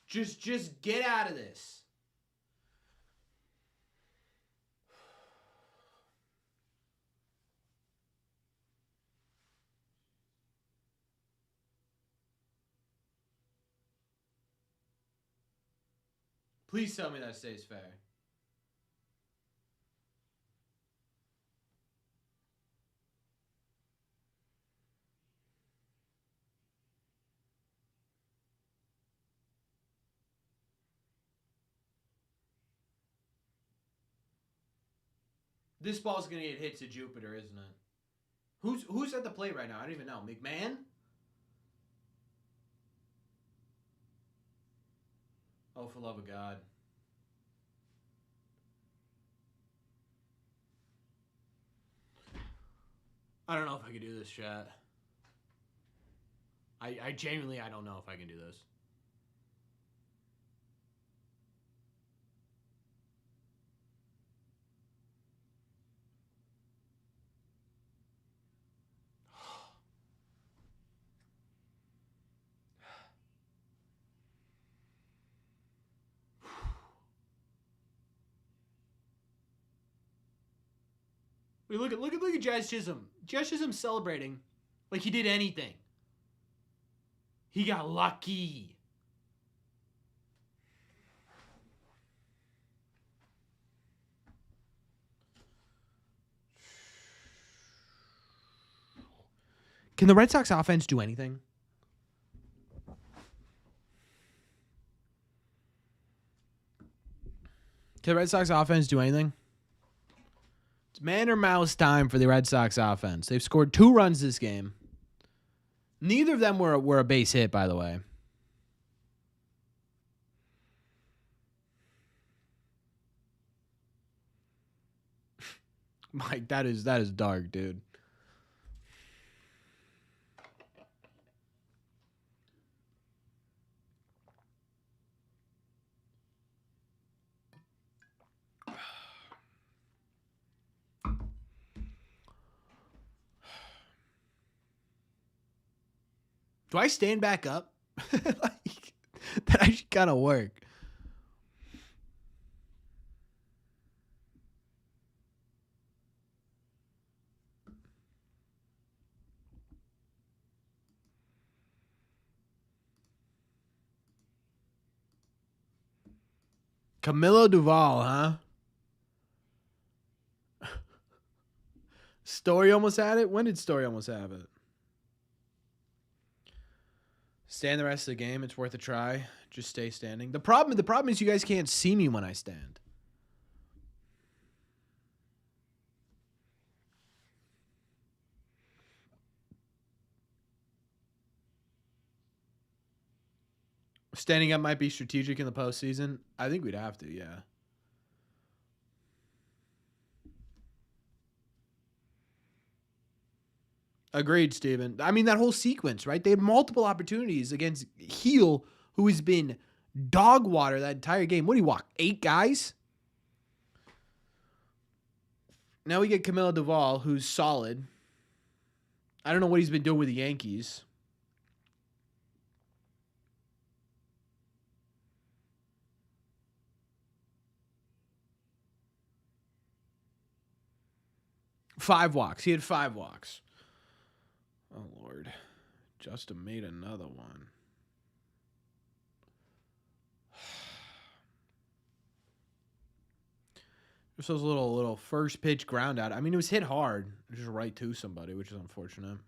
Speaker 1: Just get out of this. Please tell me that stays fair. This ball's gonna get hit to Jupiter, isn't it? Who's at the plate right now? I don't even know. McMahon? Oh, for love of God. I don't know if I can do this, chat. I genuinely, I don't know if I can do this. Wait, look at Jazz Chisholm. Jazz Chisholm celebrating like he did anything. He got lucky. Can the Red Sox offense do anything? Can the Red Sox offense do anything? It's man or mouse time for the Red Sox offense. They've scored 2 runs this game. Neither of them were a base hit, by the way. Mike, that is dark, dude. Do I stand back up? Like, that actually kind of work. Camilo Duval, huh? Story almost had it? When did Story almost have it? Stand the rest of the game. It's worth a try. Just stay standing. The problem is you guys can't see me when I stand. Standing up might be strategic in the postseason. I think we'd have to, yeah. Agreed, Steven. I mean, that whole sequence, right? They had multiple opportunities against Heel, who has been dog water that entire game. What do you walk? 8 guys? Now we get Camilo Duvall, who's solid. I don't know what he's been doing with the Yankees. Five walks. He had 5 walks. Oh, Lord. Justin made another one. Just those little first pitch ground out. I mean, it was hit hard. Just right to somebody, which is unfortunate.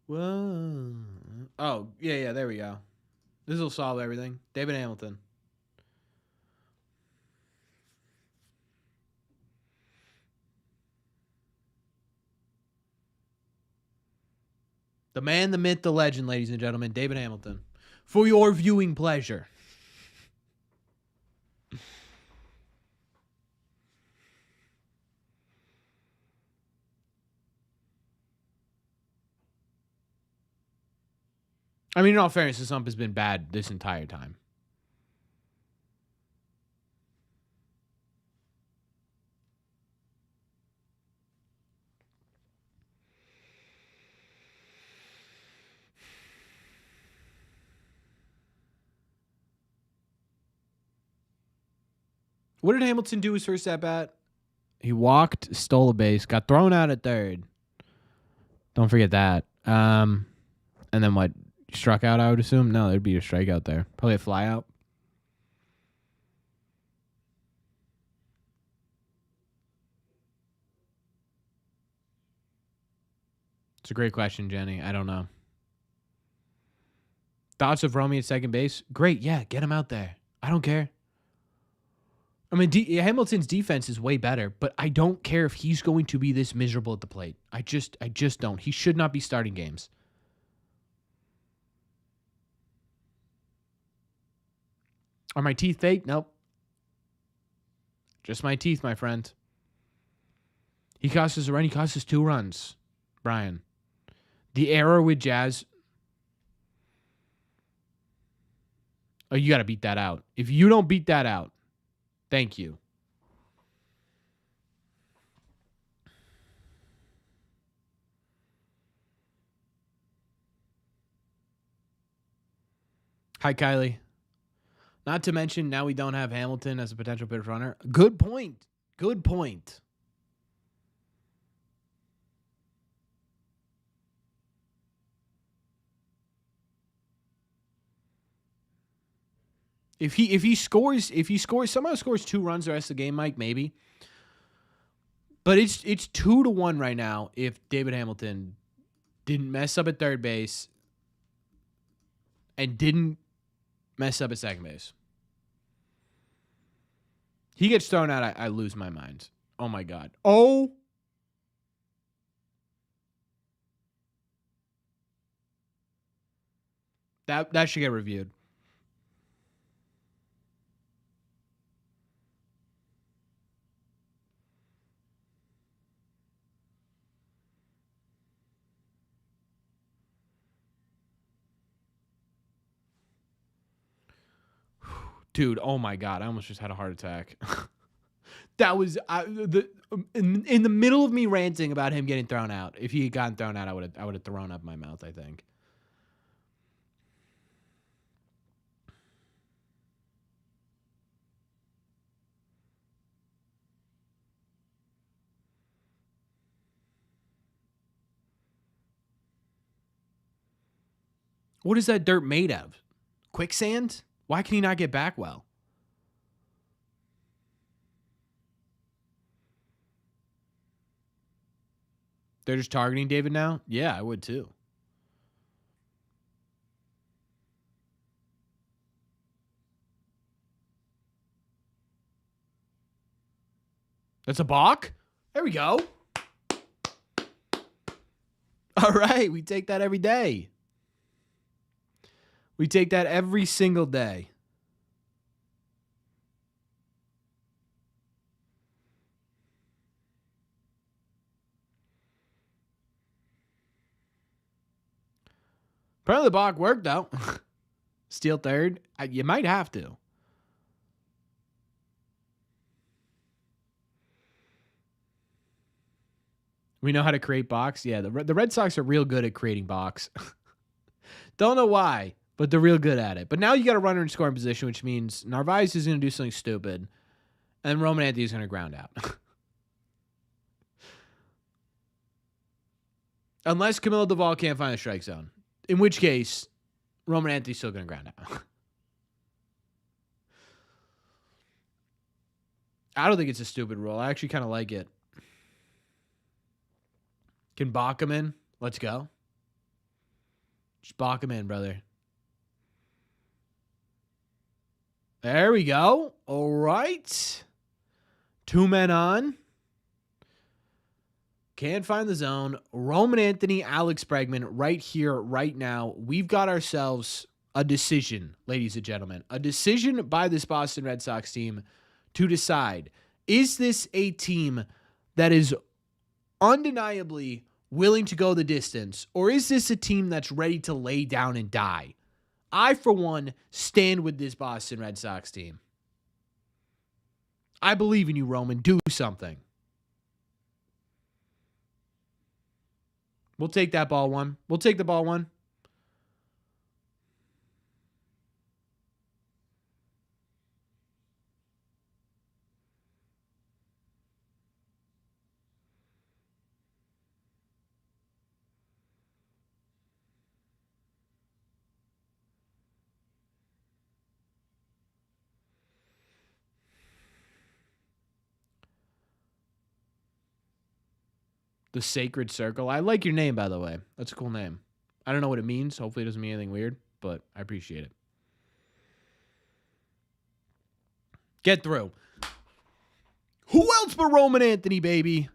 Speaker 1: Whoa. Oh, yeah, there we go. This will solve everything. David Hamilton. The man, the myth, the legend, ladies and gentlemen, David Hamilton. For your viewing pleasure. I mean, in all fairness, the slump has been bad this entire time. What did Hamilton do his first at bat? He walked, stole a base, got thrown out at third. Don't forget that. And then what? Struck out, I would assume? No, there'd be a strikeout there. Probably a fly out. It's a great question, Jenny. I don't know. Thoughts of Romy at second base? Great, yeah, get him out there. I don't care. I mean, Hamilton's defense is way better, but I don't care if he's going to be this miserable at the plate. I just don't. He should not be starting games. Are my teeth fake? Nope. Just my teeth, my friend. He cost us a run. He cost us 2 runs, Brian. The error with Jazz. Oh, you got to beat that out. If you don't beat that out, thank you. Hi, Kylie. Not to mention, now we don't have Hamilton as a potential pitch runner. Good point. Good point. If he somehow scores 2 runs the rest of the game, Mike, maybe. But it's 2-1 right now if David Hamilton didn't mess up at third base and didn't mess up at second base. He gets thrown out, I lose my mind. Oh my God. Oh. That should get reviewed. Dude, oh my God, I almost just had a heart attack. That was in the middle of me ranting about him getting thrown out. If he had gotten thrown out, I would have thrown up my mouth, I think. What is that dirt made of? Quicksand? Why can he not get back well? They're just targeting David now? Yeah, I would too. That's a balk? There we go. All right, we take that every day. We take that every single day. Apparently the balk worked out. Steal third. You might have to. We know how to create box. Yeah, the Red Sox are real good at creating box. Don't know why, but they're real good at it. But now you got a runner in scoring position, which means Narvaez is going to do something stupid, and Roman Anthony is going to ground out. Unless Camilo Duvall can't find the strike zone, in which case Roman Anthony's still going to ground out. I don't think it's a stupid rule. I actually kind of like it. Can balk him in? Let's go. Just balk him in, brother. There we go. All right. 2 men on. Can't find the zone. Roman Anthony, Alex Bregman, right here, right now. We've got ourselves a decision, ladies and gentlemen. A decision by this Boston Red Sox team to decide, is this a team that is undeniably willing to go the distance, or is this a team that's ready to lay down and die? I, for one, stand with this Boston Red Sox team. I believe in you, Roman. Do something. We'll take that ball one. We'll take the ball one. The Sacred Circle. I like your name, by the way. That's a cool name. I don't know what it means. Hopefully it doesn't mean anything weird, but I appreciate it. Get through. Who else but Roman Anthony, baby?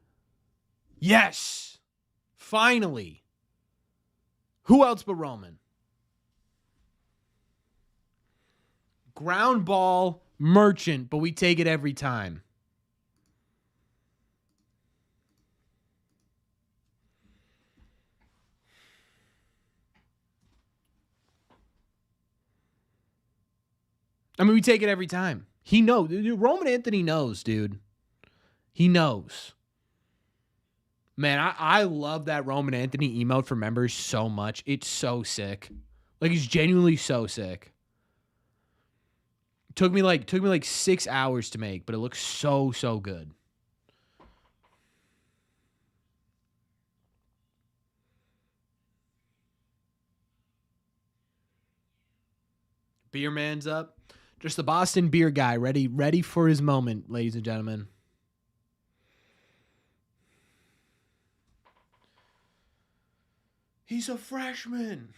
Speaker 1: Yes. Finally. Who else but Roman? Ground ball merchant, but we take it every time. I mean, we take it every time. He knows. Roman Anthony knows, dude. He knows. Man, I love that Roman Anthony emote for members so much. It's so sick. Like, it's genuinely so sick. Took me like 6 hours to make, but it looks so good. Beer man's up. Just the Boston beer guy, ready for his moment, ladies and gentlemen. He's a freshman.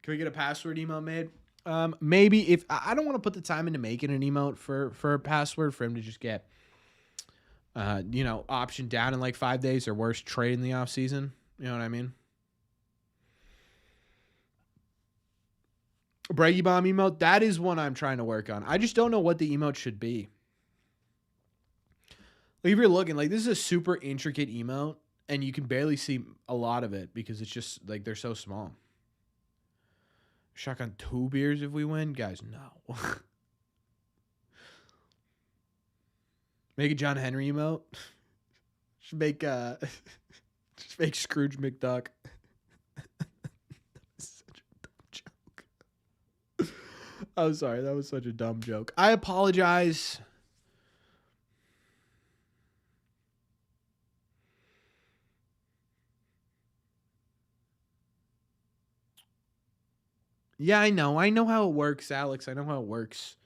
Speaker 1: Can we get a password emote made? Maybe if I don't want to put the time into making an emote for a password for him to just get, optioned down in like 5 days or worse, trade in the offseason. You know what I mean? Braggy Bomb emote, that is one I'm trying to work on. I just don't know what the emote should be. Like, if you're looking, like, this is a super intricate emote, and you can barely see a lot of it because it's just, like, they're so small. Shotgun 2 beers if we win? Guys, no. Make a John Henry emote. Just make Scrooge McDuck. I'm sorry, that was such a dumb joke. I apologize. Yeah, I know. I know how it works, Alex. I know how it works.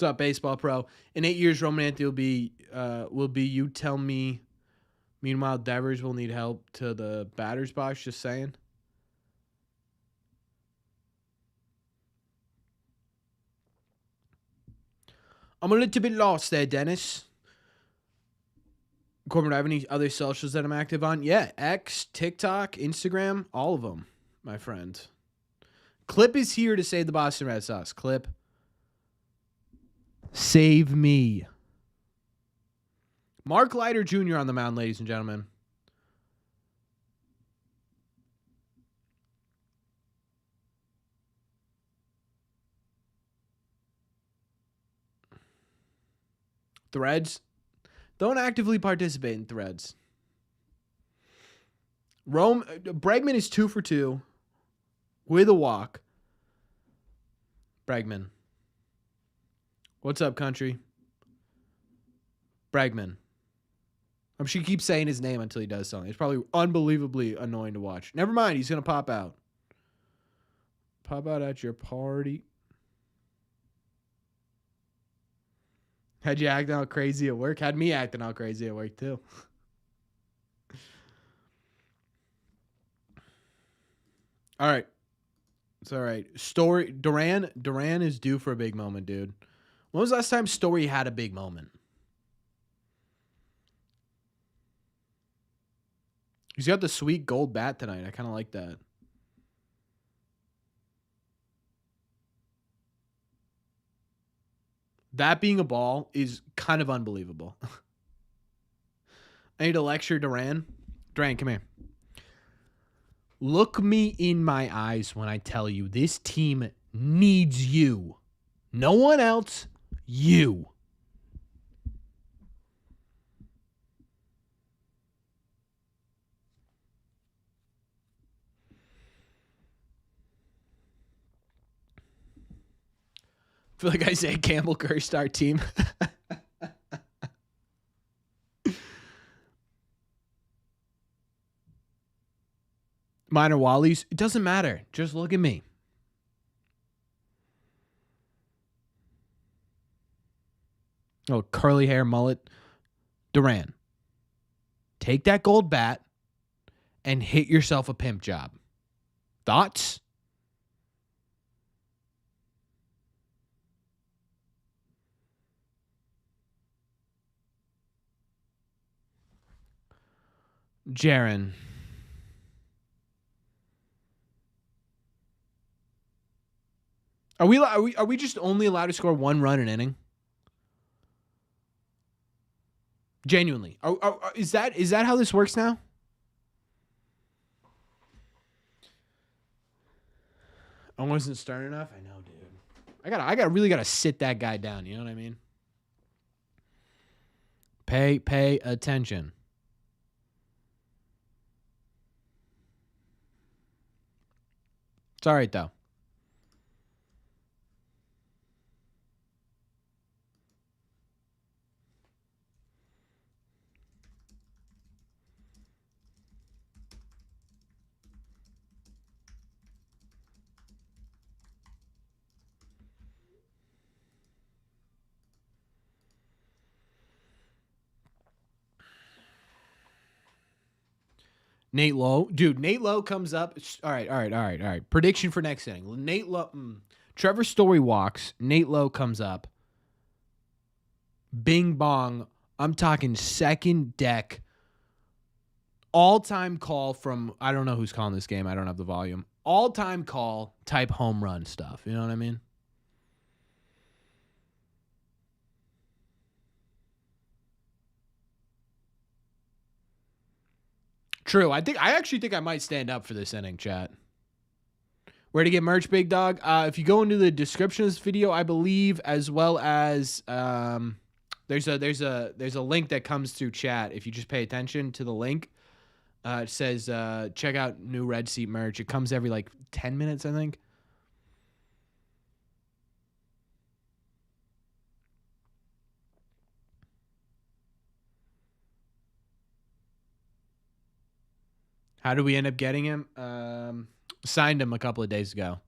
Speaker 1: What's up, baseball pro? In 8 years, Roman Anthony will be you tell me. Meanwhile, Devers will need help to the batter's box. Just saying. I'm a little bit lost there, Dennis. Corbin, do I have any other socials that I'm active on? Yeah, X, TikTok, Instagram, all of them, my friend. Clip is here to save the Boston Red Sox. Clip. Save me. Mark Leiter Jr. on the mound, ladies and gentlemen. Threads. Don't actively participate in threads. Bregman is 2 for 2 with a walk. Bregman. What's up, country? Bregman. I'm sure he keeps saying his name until he does something. It's probably unbelievably annoying to watch. Never mind. He's going to pop out. Pop out at your party. Had you acting all crazy at work? Had me acting all crazy at work, too. All right. It's all right. Duran is due for a big moment, dude. When was the last time Story had a big moment? He's got the sweet gold bat tonight. I kind of like that. That being a ball is kind of unbelievable. I need to lecture Duran. Duran, come here. Look me in my eyes when I tell you this team needs you. No one else, you. I feel like Isaiah Campbell cursed our team. Minor Wallies, it doesn't matter. Just look at me. Oh, curly hair mullet. Duran. Take that gold bat and hit yourself a pimp job. Thoughts? Jaron. Are we just only allowed to score 1 run an inning? Genuinely. Is that how this works now? I wasn't stern enough. I know, dude. I really gotta sit that guy down. You know what I mean? Pay attention. It's all right though. Nate Lowe. Dude, Nate Lowe comes up. All right. Prediction for next inning. Nate Lowe. Trevor Story walks. Nate Lowe comes up. Bing bong. I'm talking second deck. All-time call from, I don't know who's calling this game. I don't have the volume. All-time call type home run stuff. You know what I mean? True. I actually think I might stand up for this inning, chat. Where to get merch, big dog? If you go into the description of this video, I believe, as well as there's a link that comes through chat. If you just pay attention to the link, it says check out new Red Seat merch. It comes every like 10 minutes, I think. How did we end up getting him? Signed him a couple of days ago.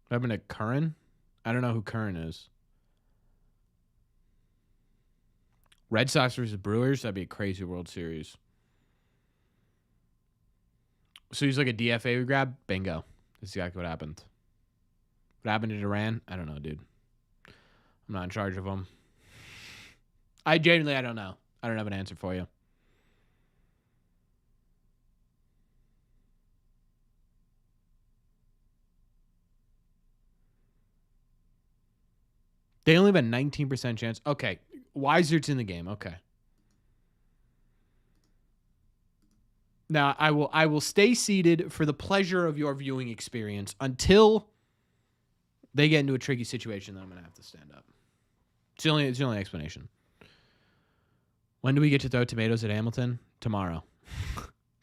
Speaker 1: What happened to Curran? I don't know who Curran is. Red Sox versus Brewers? That'd be a crazy World Series. So he's like a DFA we grabbed? Bingo. That's exactly what happened. What happened to Duran? I don't know, dude. I'm not in charge of him. I don't know. I don't have an answer for you. They only have a 19% chance. Okay. Weisert's in the game. Okay. Now, I will stay seated for the pleasure of your viewing experience until they get into a tricky situation. Then I'm going to have to stand up. It's the only explanation. When do we get to throw tomatoes at Hamilton? Tomorrow.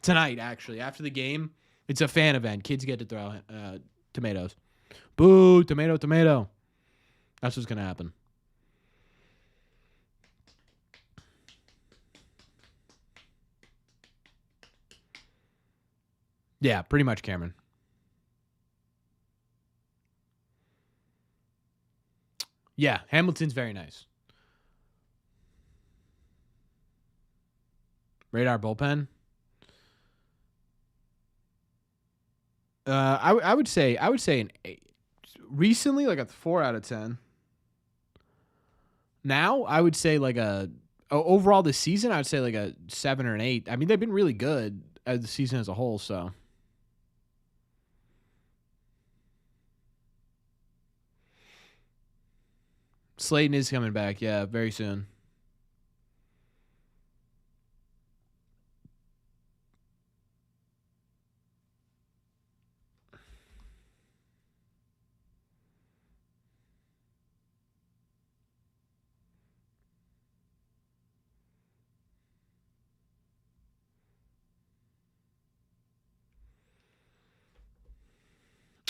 Speaker 1: Tonight, actually. After the game, it's a fan event. Kids get to throw tomatoes. Boo, tomato, tomato. That's what's going to happen. Yeah, pretty much, Cameron. Yeah, Hamilton's very nice. Radar bullpen. I would say an 8. Recently, like a 4 out of 10. Now, I would say like overall this season, I would say like a 7 or an 8. I mean, they've been really good as the season as a whole. So Slayton is coming back. Yeah, very soon.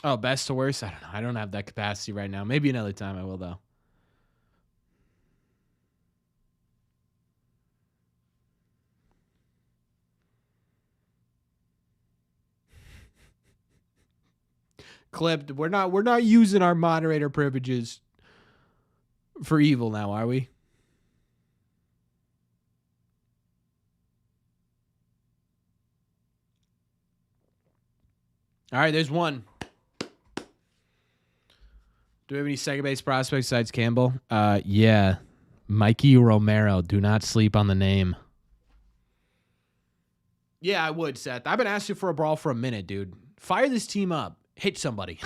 Speaker 1: Oh, best to worst? I don't know. I don't have that capacity right now. Maybe another time I will, though. Clipped. We're not using our moderator privileges for evil now, are we? All right, there's one. Do we have any second base prospects besides Campbell? Yeah. Mikey Romero. Do not sleep on the name. Yeah, I would, Seth. I've been asking for a brawl for a minute, dude. Fire this team up. Hit somebody.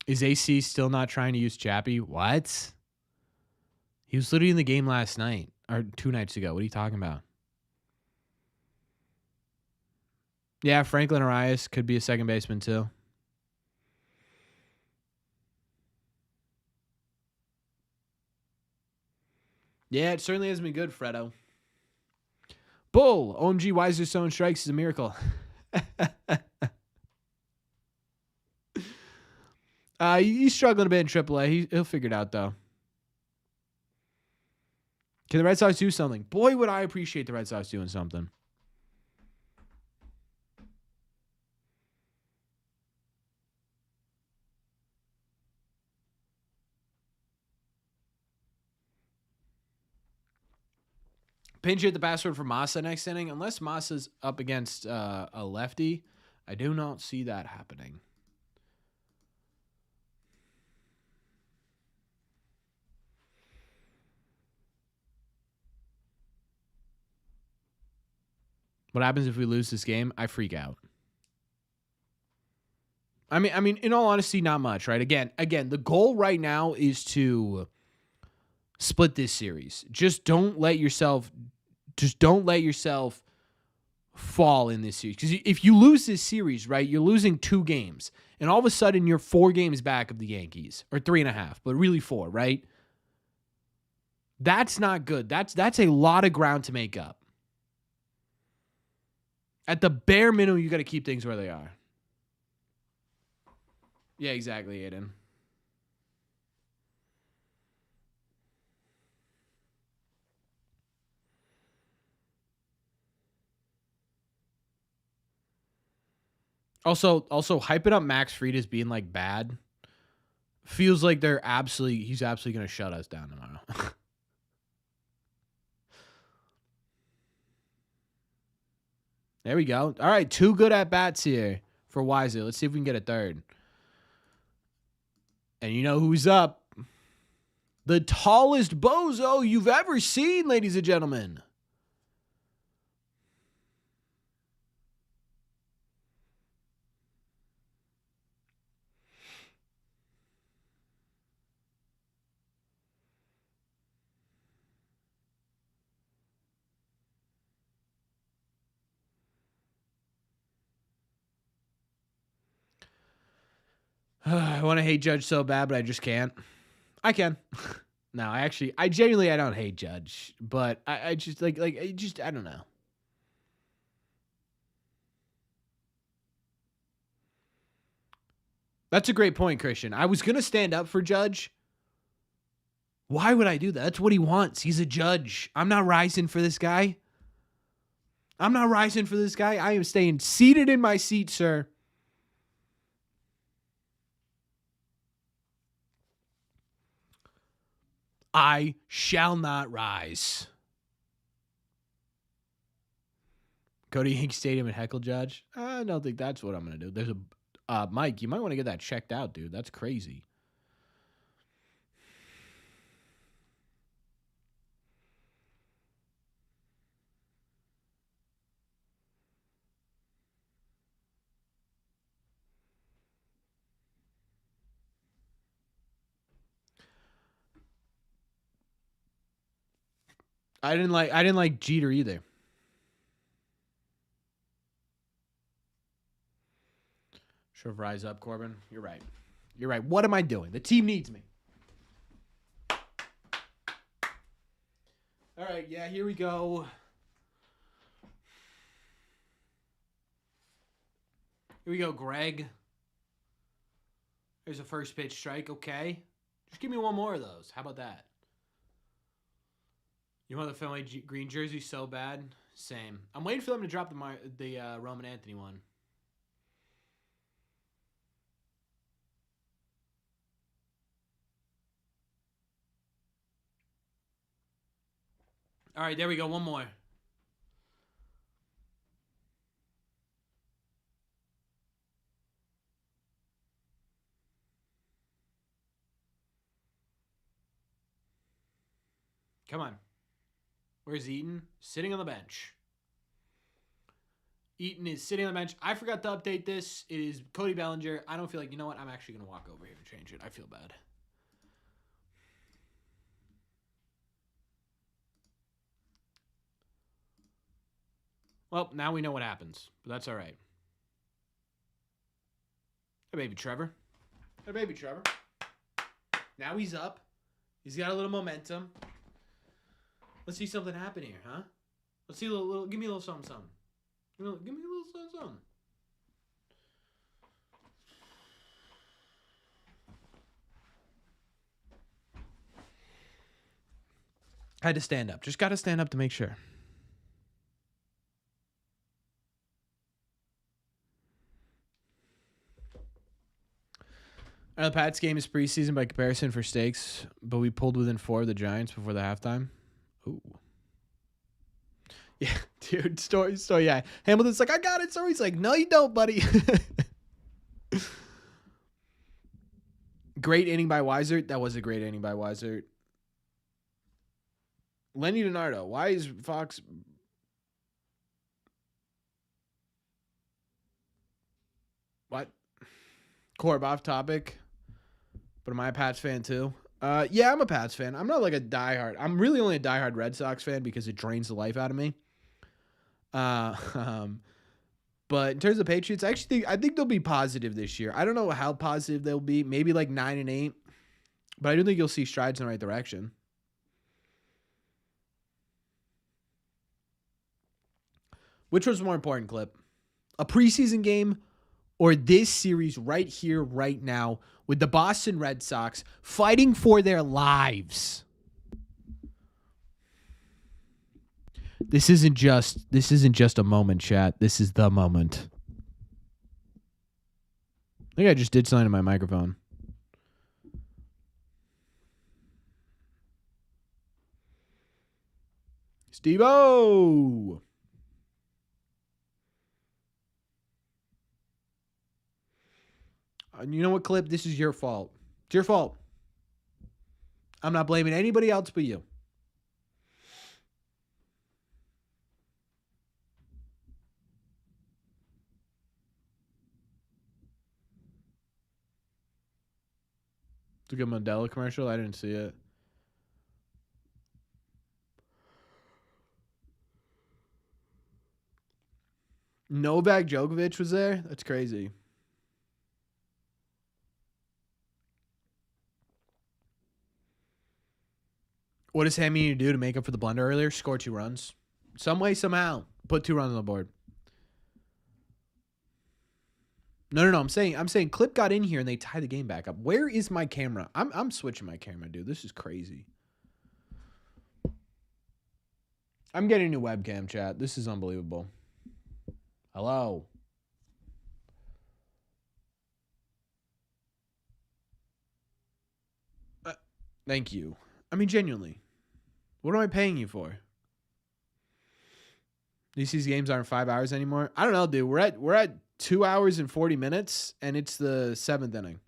Speaker 1: Is AC still not trying to use Chappie? What? He was literally in the game last night. Or 2 nights ago. What are you talking about? Yeah, Franklin Arias could be a second baseman too. Yeah, it certainly has been good, Fredo. Bull, OMG, why is there so many strikes? Is a miracle. He's struggling a bit in AAA. He'll figure it out, though. Can the Red Sox do something? Boy, would I appreciate the Red Sox doing something. Pinch hit the password for Massa next inning. Unless Massa's up against a lefty, I do not see that happening. What happens if we lose this game? I freak out. I mean, in all honesty, not much, right? Again, the goal right now is to split this series. Just don't let yourself fall in this series. Because if you lose this series, right, you're losing 2 games. And all of a sudden, you're 4 games back of the Yankees. Or 3.5, but really 4, right? That's not good. That's a lot of ground to make up. At the bare minimum, you got to keep things where they are. Yeah, exactly, Aiden. Also hyping up Max Fried as being like bad feels like he's absolutely going to shut us down tomorrow. There we go. All right, 2 good at bats here for Weiser. Let's see if we can get a third. And you know who's up? The tallest bozo you've ever seen, ladies and gentlemen. I want to hate Judge so bad, but I just can't. I can. No, I genuinely, I don't hate Judge, but I just I don't know. That's a great point, Christian. I was going to stand up for Judge. Why would I do that? That's what he wants. He's a judge. I'm not rising for this guy. I am staying seated in my seat, sir. I shall not rise. Go to Yankee Stadium and heckle Judge? I don't think that's what I'm going to do. There's a Mike, you might want to get that checked out, dude. That's crazy. I didn't like Jeter either. Should have rise up, Corbin. You're right. What am I doing? The team needs me. All right, yeah, here we go. Here we go, Greg. There's a first pitch strike. Okay. Just give me one more of those. How about that? You want the Fenway green jersey so bad? Same. I'm waiting for them to drop the Roman Anthony one. All right, there we go. One more. Come on. Where's Eaton? Sitting on the bench. Eaton is sitting on the bench. I forgot to update this. It is Cody Bellinger. I don't feel like, you know what? I'm actually going to walk over here and change it. I feel bad. Well, now we know what happens, but that's all right. Hey, baby Trevor. Now he's up. He's got a little momentum. Let's see something happen here, huh? Let's see a little give me a little something, something. Give me a little something, something. I had to stand up. Just got to stand up to make sure. The Pats game is preseason by comparison for stakes, but we pulled within 4 of the Giants before the halftime. Ooh. Yeah, dude. Story. Yeah. Hamilton's like, I got it. Story's like, no, you don't, buddy. Great inning by Weiser. That was a great inning by Weiser. Lenny DiNardo. Why is Fox... What? Corb, off topic. But am I a Pats fan too? Yeah, I'm a Pats fan. I'm not like a diehard. I'm really only a diehard Red Sox fan because it drains the life out of me. But in terms of Patriots, I think they'll be positive this year. I don't know how positive they'll be. Maybe like 9-8. But I do think you'll see strides in the right direction. Which was more important, Clip? A preseason game or this series right here, right now, with the Boston Red Sox fighting for their lives? This isn't just a moment, chat. This is the moment. I think I just did something to my microphone. Steve-O! You know what, Clip? This is your fault. It's your fault. I'm not blaming anybody else but you. It's a good Modelo commercial. I didn't see it. Novak Djokovic was there? That's crazy. What does Sammy need to do to make up for the blunder earlier? Score 2 runs. Some way, somehow. Put 2 runs on the board. No. I'm saying Clip got in here and they tied the game back up. Where is my camera? I'm switching my camera, dude. This is crazy. I'm getting a new webcam, chat. This is unbelievable. Hello. Thank you. I mean, genuinely. What am I paying you for? These games aren't 5 hours anymore. I don't know, dude. We're at 2 hours and 40 minutes, and it's the 7th inning.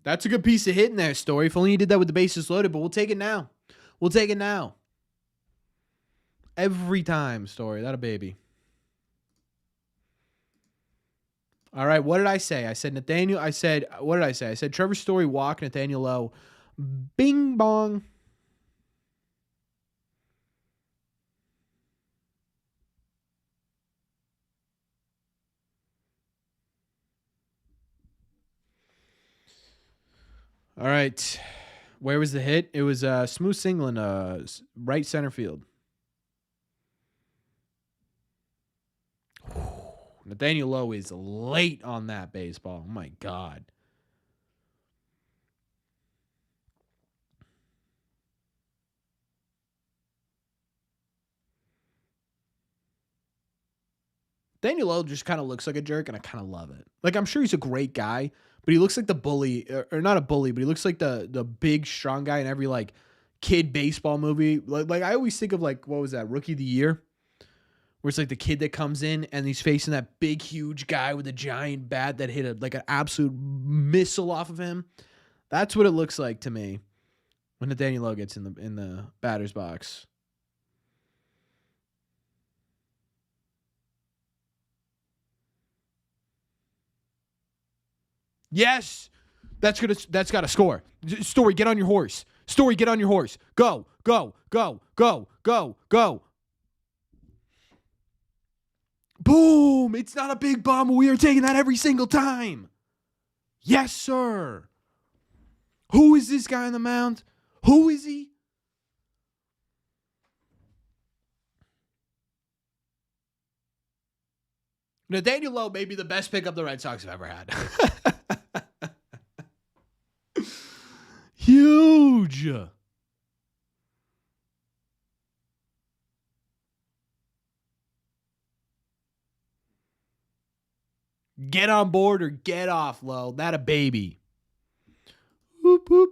Speaker 1: That's a good piece of hit in there, Story. If only you did that with the bases loaded, but we'll take it now. We'll take it now. Every time, Story. That a baby. All right, what did I say? I said Nathaniel. What did I say? I said Trevor Story walk, Nathaniel Lowe. Bing bong. All right. Where was the hit? It was Smooth Singling, right center field. Nathaniel Lowe is late on that baseball. Oh, my God. Nathaniel Lowe just kind of looks like a jerk, and I kind of love it. Like, I'm sure he's a great guy, but he looks like the bully, or not a bully, but he looks like the big, strong guy in every, like, kid baseball movie. Like I always think of, like, what was that, Rookie of the Year? Where it's like the kid that comes in and he's facing that big, huge guy with a giant bat that hit an absolute missile off of him. That's what it looks like to me when Nathaniel Lowe gets in the batter's box. Yes, that's got to score. Story, get on your horse. Story, get on your horse. Go, go, go, go, go, go. Boom! It's not a big bomb. We are taking that every single time. Yes, sir. Who is this guy on the mound? Who is he? Nathaniel Lowe may be the best pickup the Red Sox have ever had. Huge. Get on board or get off, Lowe. That a baby. Whoop, whoop.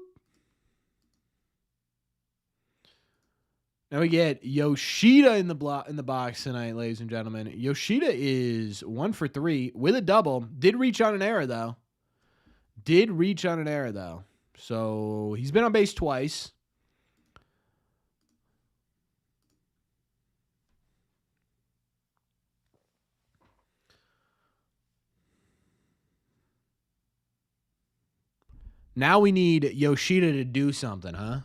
Speaker 1: Now we get Yoshida in the box tonight, ladies and gentlemen. Yoshida is 1 for 3 with a double. Did reach on an error, though. So he's been on base twice. Now we need Yoshida to do something, huh?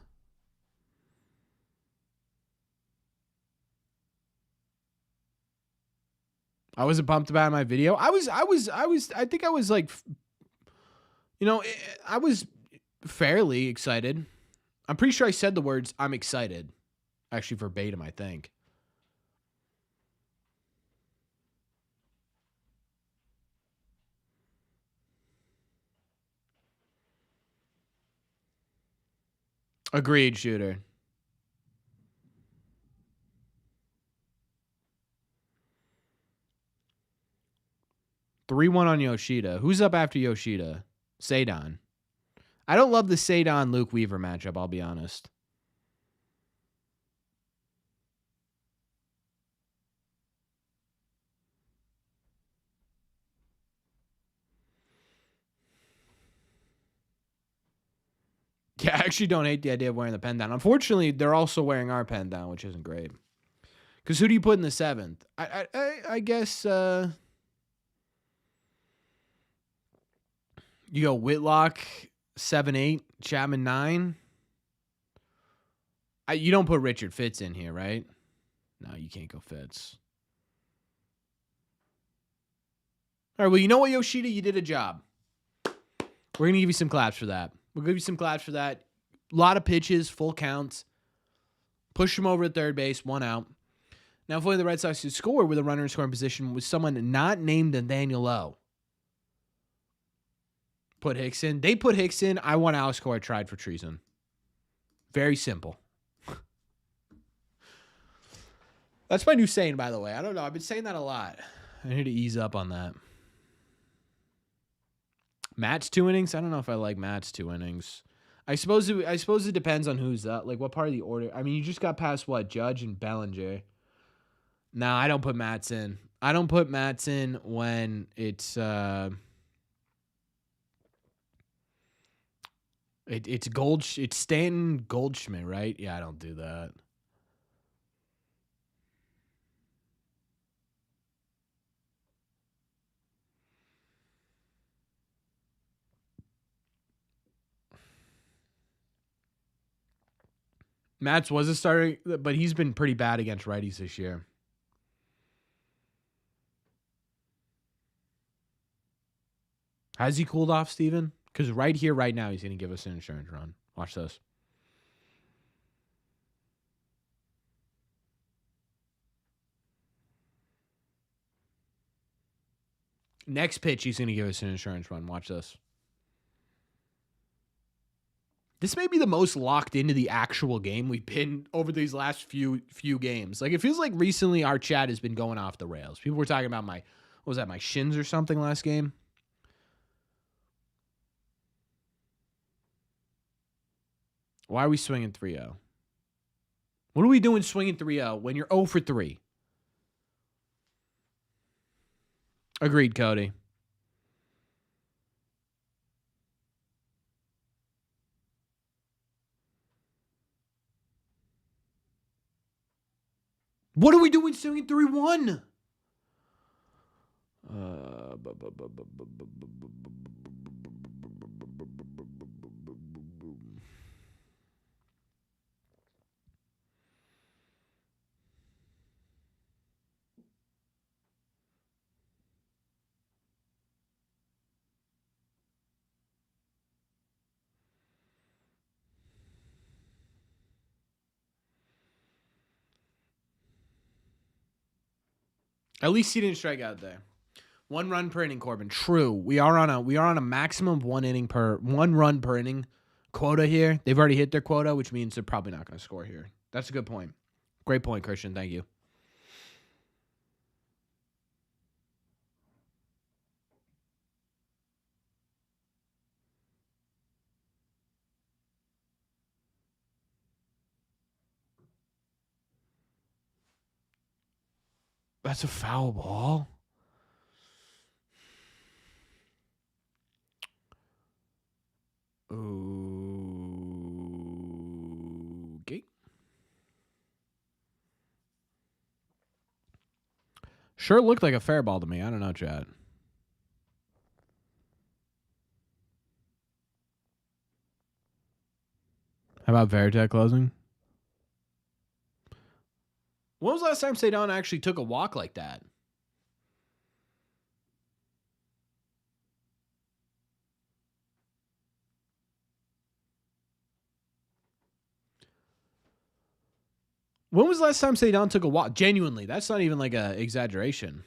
Speaker 1: I wasn't pumped about my video. I think I was like, I was fairly excited. I'm pretty sure I said the words, I'm excited. Actually, verbatim, I think. Agreed, Shooter. 3-1 on Yoshida. Who's up after Yoshida? Seidon. I don't love the Seidon-Luke Weaver matchup, I'll be honest. Yeah, I actually don't hate the idea of wearing the pen down. Unfortunately, they're also wearing our pen down, which isn't great. Because who do you put in the 7th? I guess you go Whitlock, 7-8, Chapman 9. You don't put Richard Fitz in here, right? No, you can't go Fitz. All right, well, you know what, Yoshida? You did a job. We're going to give you some claps for that. We'll give you some claps for that. A lot of pitches, full counts. Push him over to third base, 1 out. Now, if only the Red Sox could score with a runner in scoring position with someone not named Nathaniel Lowe. Put Hicks in. They put Hicks in. I want Alex Cora tried for treason. Very simple. That's my new saying, by the way. I don't know. I've been saying that a lot. I need to ease up on that. Matt's 2 innings? I don't know if I like Matt's 2 innings. I suppose it depends on who's up. Like, what part of the order? I mean, you just got past, what, Judge and Bellinger. No, I don't put Matz in. I don't put Matz in when it's it's Stanton Goldschmidt, right? Yeah, I don't do that. Matz was a starter, but he's been pretty bad against righties this year. Has he cooled off, Steven? Because right here, right now, he's going to give us an insurance run. Watch this. Next pitch, he's going to give us an insurance run. Watch this. This may be the most locked into the actual game we've been over these last few games. Like, it feels like recently our chat has been going off the rails. People were talking about my shins or something last game? Why are we swinging 3-0? What are we doing swinging 3-0 when you're 0 for 3? Agreed, Cody. What are we doing swinging 3-1? At least he didn't strike out there. 1 run per inning, Corbin. True. We are on a maximum of 1 run per inning quota here. They've already hit their quota, which means they're probably not going to score here. That's a good point. Great point, Christian. Thank you. That's a foul ball. Okay. Sure looked like a fair ball to me. I don't know, Chad. How about Veritek closing? When was the last time Seidon actually took a walk like that? When was the last time Cedon took a walk? Genuinely, that's not even like a exaggeration.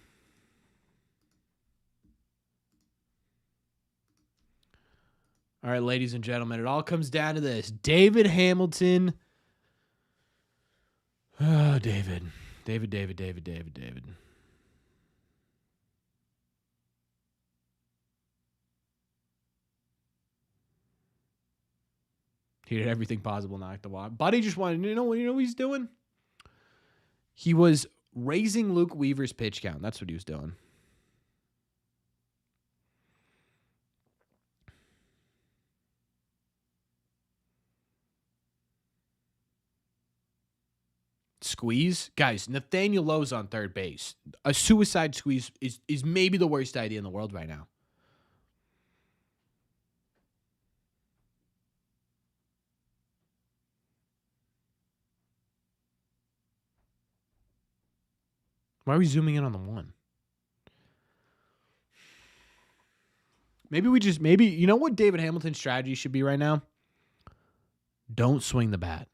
Speaker 1: All right, ladies and gentlemen, it all comes down to this. David Hamilton. Oh, David. David. He did everything possible not to walk. Buddy just wanted, you know what he's doing? He was raising Luke Weaver's pitch count. That's what he was doing. Squeeze? Guys, Nathaniel Lowe's on third base. A suicide squeeze is maybe the worst idea in the world right now. Why are we zooming in on the one? Maybe, you know what David Hamilton's strategy should be right now? Don't swing the bat.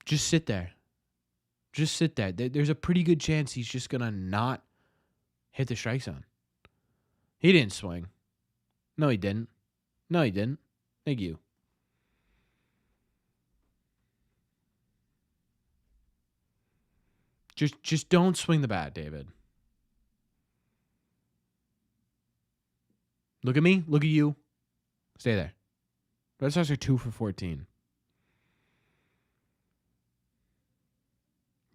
Speaker 1: Just sit there. Just sit there. There's a pretty good chance he's just going to not hit the strike zone. He didn't swing. No, he didn't. Thank you. Just don't swing the bat, David. Look at me. Look at you. Stay there. Red Sox are 2 for 14.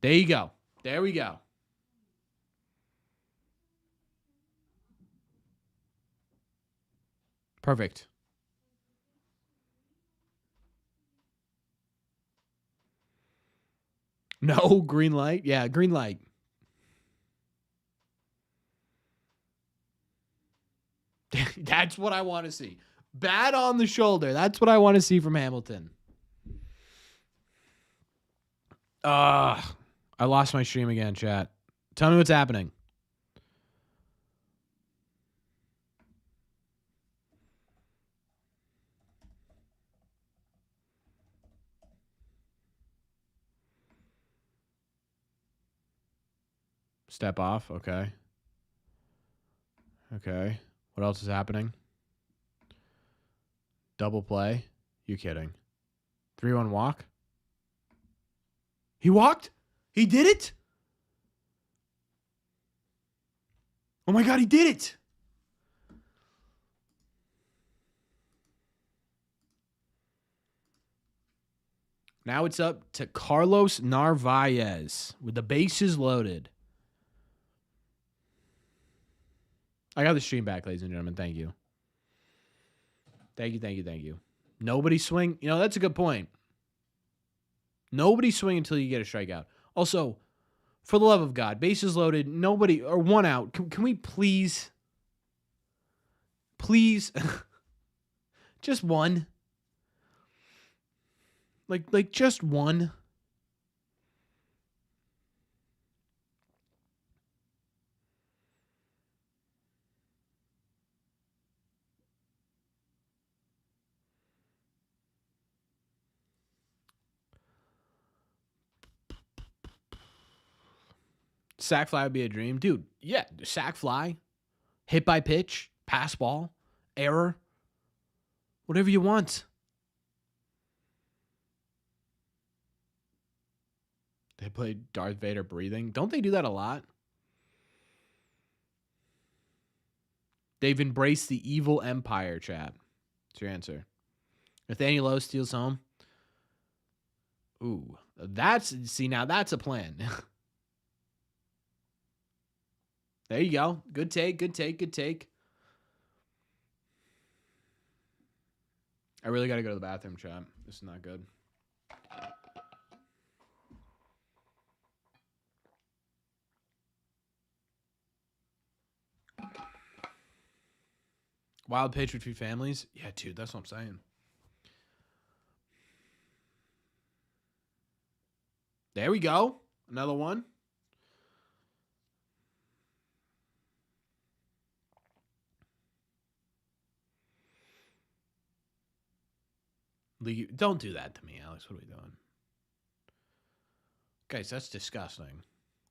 Speaker 1: There you go. There we go. Perfect. No, green light. Yeah, green light. That's what I want to see. Bat on the shoulder. That's what I want to see from Hamilton. I lost my stream again, chat. Tell me what's happening. Step off. Okay. What else is happening? Double play. You kidding. 3-1 walk. He walked? He did it? Oh my God, he did it. Now it's up to Carlos Narvaez with the bases loaded. I got the stream back, ladies and gentlemen. Thank you. Thank you. Nobody swing. You know, that's a good point. Nobody swing until you get a strikeout. Also, for the love of God, bases loaded, nobody, or one out. Can we please, just one? Like just one? Sack fly would be a dream. Dude, yeah, sack fly, hit by pitch, pass ball, error, whatever you want. They played Darth Vader breathing. Don't they do that a lot? They've embraced the evil empire, chat. That's your answer. Nathaniel Lowe steals home. Ooh, now that's a plan. There you go. Good take. I really got to go to the bathroom, chat. This is not good. Wild pitch between families? Yeah, dude, that's what I'm saying. There we go. Another one. Don't do that to me, Alex. What are we doing? Guys, that's disgusting.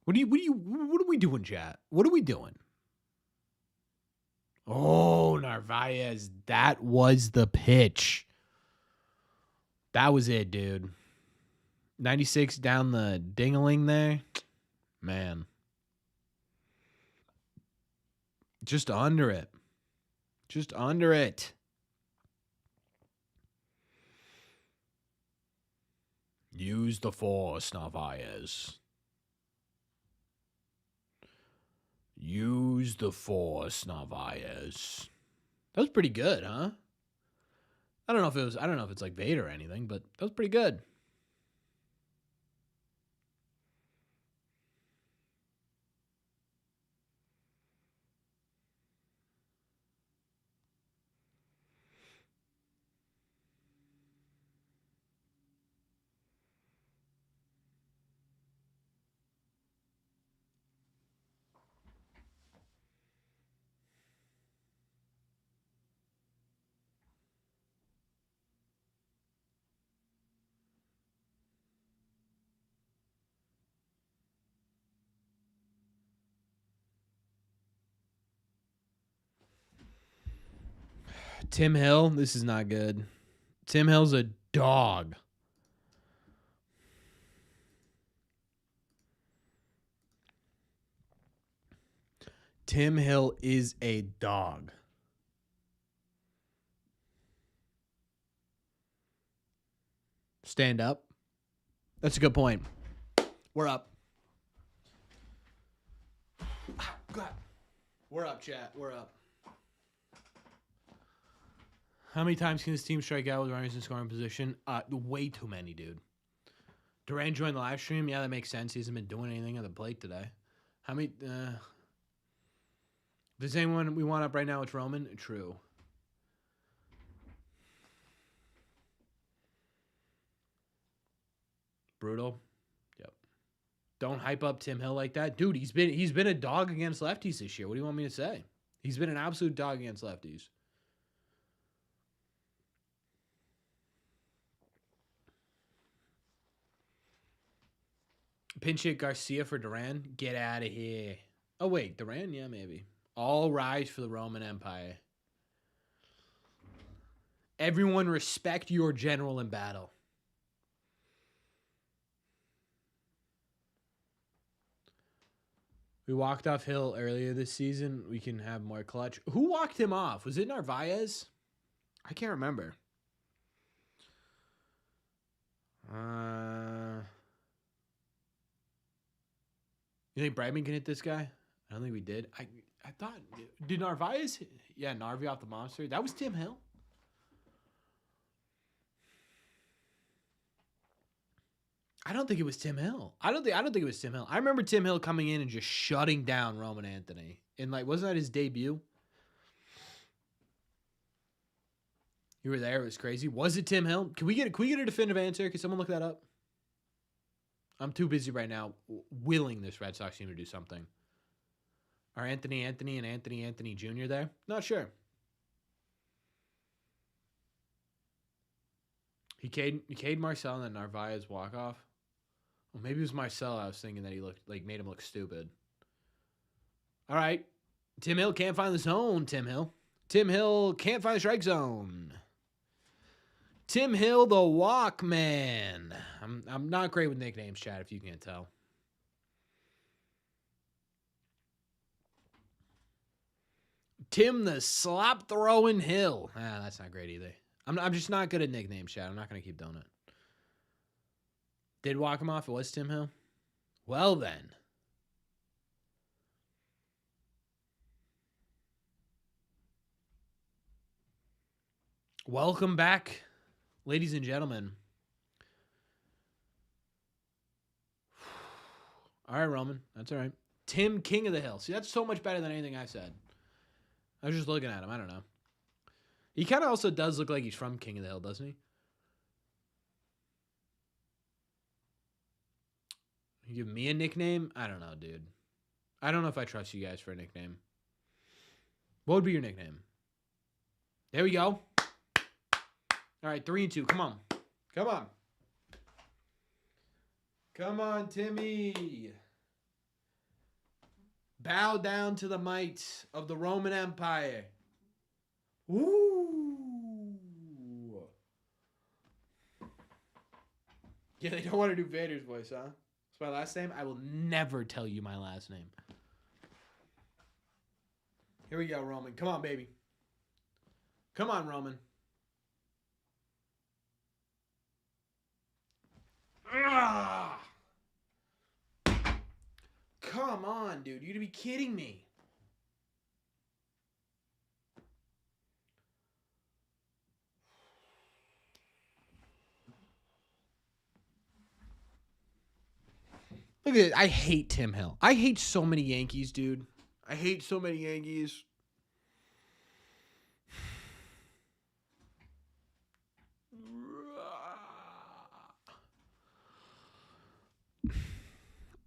Speaker 1: What are we doing, chat? What are we doing? Oh, Narvaez. That was the pitch. That was it, dude. 96 down the ding-a-ling there. Man. Just under it. Just under it. Use the force, Narvaez. Use the force, Narvaez. That was pretty good, huh? I don't know if it's like Vader or anything, but that was pretty good. Tim Hill, this is not good. Tim Hill's a dog. Tim Hill is a dog. Stand up. That's a good point. We're up. God. We're up, chat. We're up. How many times can this team strike out with runners in scoring position? Way too many, dude. Duran joined the live stream. Yeah, that makes sense. He hasn't been doing anything on the plate today. How many? The same one we want up right now, it's Roman. True. Brutal. Yep. Don't hype up Tim Hill like that, dude. He's been a dog against lefties this year. What do you want me to say? He's been an absolute dog against lefties. Pinch hit Garcia for Duran. Get out of here. Oh, wait. Duran? Yeah, maybe. All rise for the Roman Empire. Everyone respect your general in battle. We walked off Hill earlier this season. We can have more clutch. Who walked him off? Was it Narvaez? I can't remember. You think Bregman can hit this guy? I don't think we did. I thought, did Narvaez? Yeah, Narvi off the monster. That was Tim Hill. I don't think it was Tim Hill. I don't think it was Tim Hill. I remember Tim Hill coming in and just shutting down Roman Anthony. And like, wasn't that his debut? You were there. It was crazy. Was it Tim Hill? Can we get a definitive answer? Can someone look that up? I'm too busy right now willing this Red Sox team to do something. Are Anthony and Anthony Jr. there? Not sure. He Cade Marcel and then Narvaez walk off. Well, maybe it was Marcel. I was thinking that he made him look stupid. All right. Tim Hill can't find the zone, Tim Hill. Tim Hill can't find the strike zone. Tim Hill, the Walkman. I'm not great with nicknames, Chad, if you can't tell. Tim the Slop Throwing Hill. That's not great either. I'm just not good at nicknames, Chad. I'm not going to keep doing it. Did walk him off? It was Tim Hill? Well, then. Welcome back, ladies and gentlemen. All right, Roman. That's all right. Tim, King of the Hill. See, that's so much better than anything I said. I was just looking at him. I don't know. He kind of also does look like he's from King of the Hill, doesn't he? You give me a nickname? I don't know, dude. I don't know if I trust you guys for a nickname. What would be your nickname? There we go. All right, 3-2. Come on. Come on. Come on, Timmy. Bow down to the might of the Roman Empire. Ooh. Yeah, they don't want to do Vader's voice, huh? It's my last name. I will never tell you my last name. Here we go, Roman. Come on, baby. Come on, Roman. Ah! Come on, dude. You'd be kidding me. Look at it. I hate Tim Hill. I hate so many Yankees, dude. I hate so many Yankees.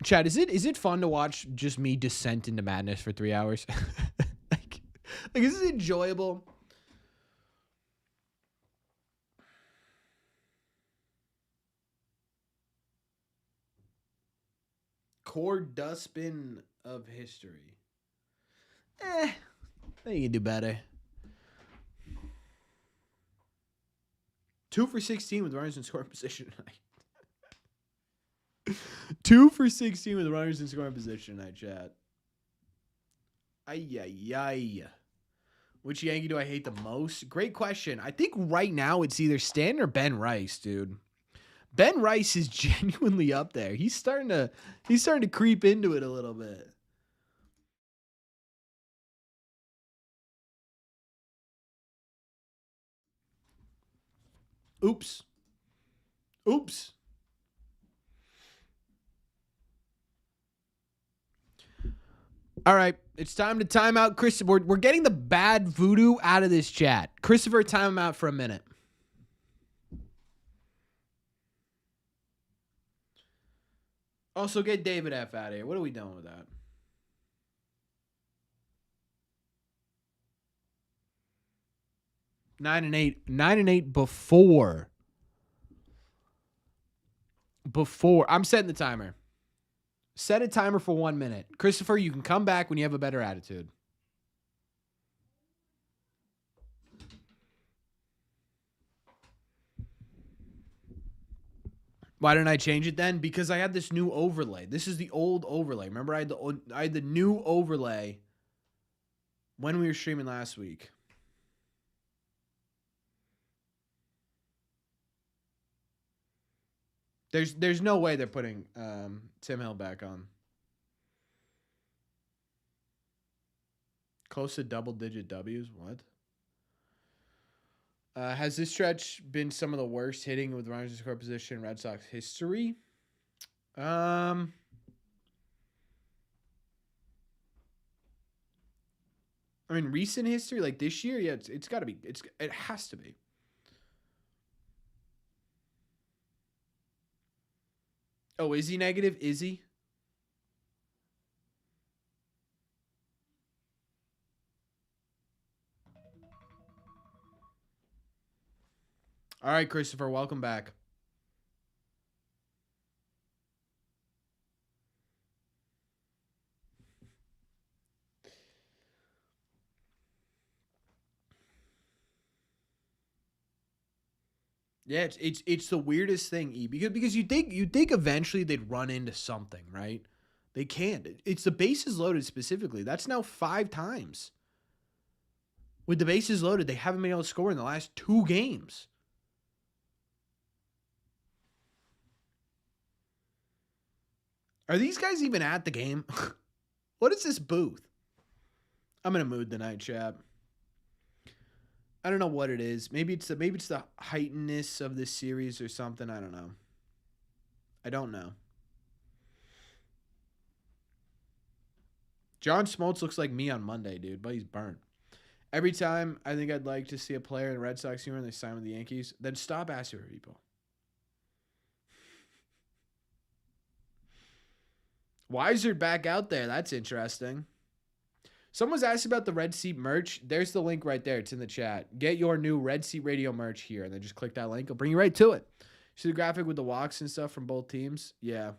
Speaker 1: Chad, is it fun to watch just me descent into madness for 3 hours? like, is it enjoyable? Core dustbin of history. I think you can do better. 2 for 16 with runners in scoring position tonight. 2 for 16 with runners in scoring position tonight, chat. Ay. Which Yankee do I hate the most? Great question. I think right now it's either Stan or Ben Rice, dude. Ben Rice is genuinely up there. He's starting to creep into it a little bit. Oops. All right, it's time to time out Christopher. We're getting the bad voodoo out of this chat. Christopher, time him out for a minute. Also, get David F out of here. What are we doing with that? Nine and eight before. I'm setting the timer. Set a timer for 1 minute. Christopher, you can come back when you have a better attitude. Why didn't I change it then? Because I had this new overlay. This is the old overlay. Remember, I had the new overlay when we were streaming last week. There's no way they're putting Tim Hill back on. Close to double-digit W's? What? Has this stretch been some of the worst hitting with runners in score position in Red Sox history? I mean, recent history, like this year, yeah, it's got to be. It has to be. Oh, is he negative? Is he? All right, Christopher, welcome back. Yeah, it's the weirdest thing, E, because you think eventually they'd run into something, right? They can't. It's the bases loaded specifically. That's now 5 times. With the bases loaded, they haven't been able to score in the last 2 games. Are these guys even at the game? What is this booth? I'm in a mood tonight, chap. I don't know what it is. Maybe it's the heightenedness of this series or something. I don't know. John Smoltz looks like me on Monday, dude, but he's burnt. Every time I think I'd like to see a player in Red Sox uniform and they sign with the Yankees, then stop asking for people. Weiser back out there. That's interesting. Someone's asked about the Red Seat merch. There's the link right there. It's in the chat. Get your new Red Seat Radio merch here. And then just click that link. It'll bring you right to it. See the graphic with the walks and stuff from both teams? Yeah.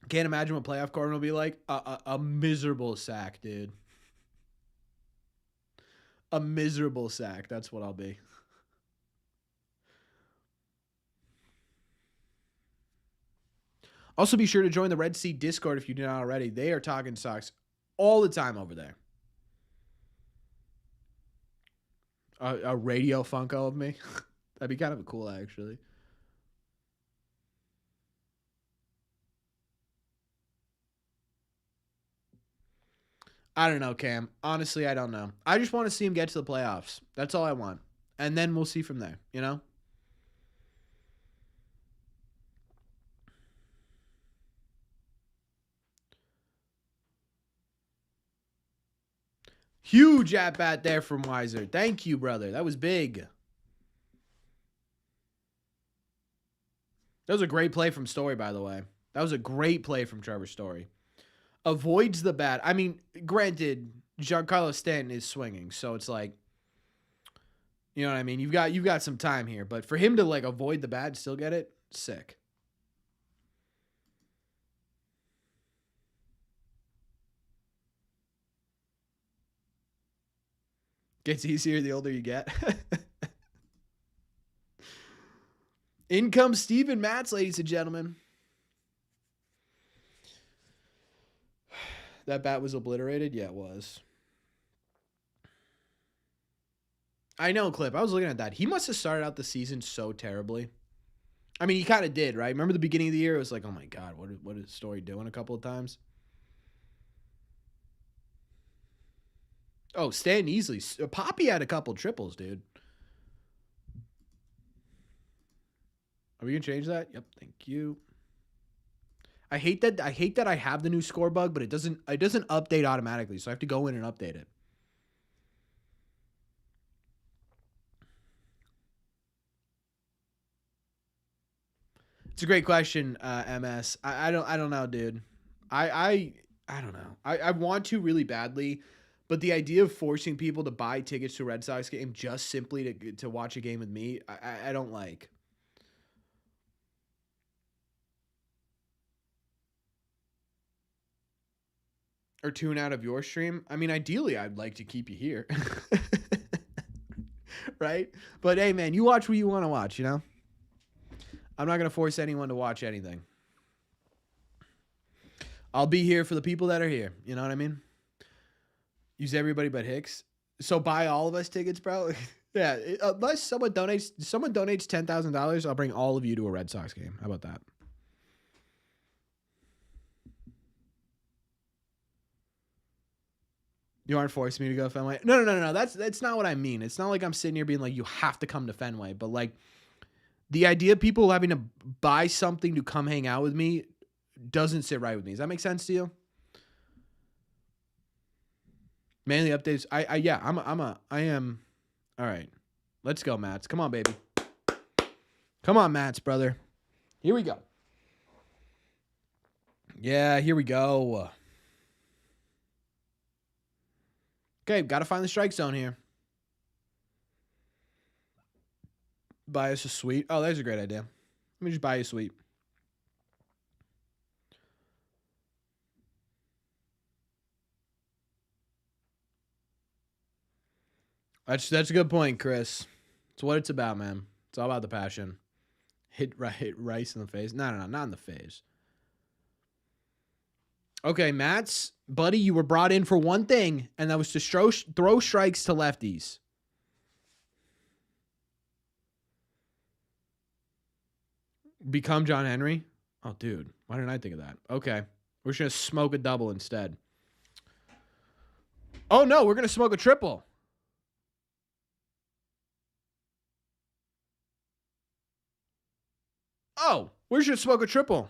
Speaker 1: Can't imagine what playoff Corbin will be like. A miserable sack, dude. A miserable sack. That's what I'll be. Also, be sure to join the Red Sea Discord if you did not already. They are talking Sox all the time over there. A radio Funko of me. That'd be kind of cool, actually. I don't know, Cam. Honestly, I don't know. I just want to see him get to the playoffs. That's all I want. And then we'll see from there, you know? Huge at-bat there from Weiser. Thank you, brother. That was big. That was a great play from Story, by the way. That was a great play from Trevor Story. Avoids the bat. I mean, granted, Giancarlo Stanton is swinging, so it's like, you know what I mean? You've got some time here, but for him to like avoid the bat and still get it, sick. Gets easier the older you get. In comes Steven Matz, ladies and gentlemen. That bat was obliterated? Yeah, it was. I know, Clip. I was looking at that. He must have started out the season so terribly. I mean, he kind of did, right? Remember the beginning of the year? It was like, oh my God, what is Story doing a couple of times? Oh, Stanton easily. Poppy had a couple triples, dude. Are we gonna change that? Yep, thank you. I hate that I have the new score bug, but it doesn't update automatically, so I have to go in and update it. It's a great question, MS. I don't know, dude. I don't know. I want to really badly, but the idea of forcing people to buy tickets to a Red Sox game just simply to watch a game with me, I don't like. Or tune out of your stream. I mean, ideally, I'd like to keep you here. Right? But hey, man, you watch what you want to watch, you know? I'm not going to force anyone to watch anything. I'll be here for the people that are here. You know what I mean? Use everybody but Hicks. So buy all of us tickets, bro. Yeah. Unless someone donates $10,000, I'll bring all of you to a Red Sox game. How about that? You aren't forcing me to go to Fenway. No. That's not what I mean. It's not like I'm sitting here being like, you have to come to Fenway. But like, the idea of people having to buy something to come hang out with me doesn't sit right with me. Does that make sense to you? Mainly updates. I am. All right. Let's go, Mats. Come on, baby. Come on, Mats, brother. Here we go. Yeah, here we go. Okay, got to find the strike zone here. Buy us a suite. Oh, that's a great idea. Let me just buy you a suite. That's a good point, Chris. It's what it's about, man. It's all about the passion. Hit Rice in the face. No, not in the face. Okay, Mats, buddy, you were brought in for one thing, and that was to throw strikes to lefties. Become John Henry? Oh, dude. Why didn't I think of that? Okay. We're just going to smoke a double instead. Oh, no. We're going to smoke a triple. Oh, we're just going to smoke a triple.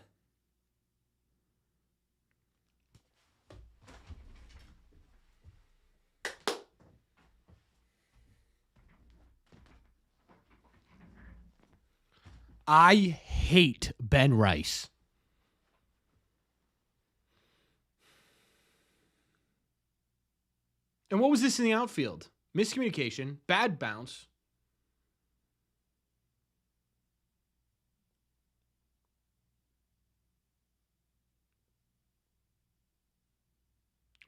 Speaker 1: I hate Ben Rice. And what was this in the outfield? Miscommunication, bad bounce.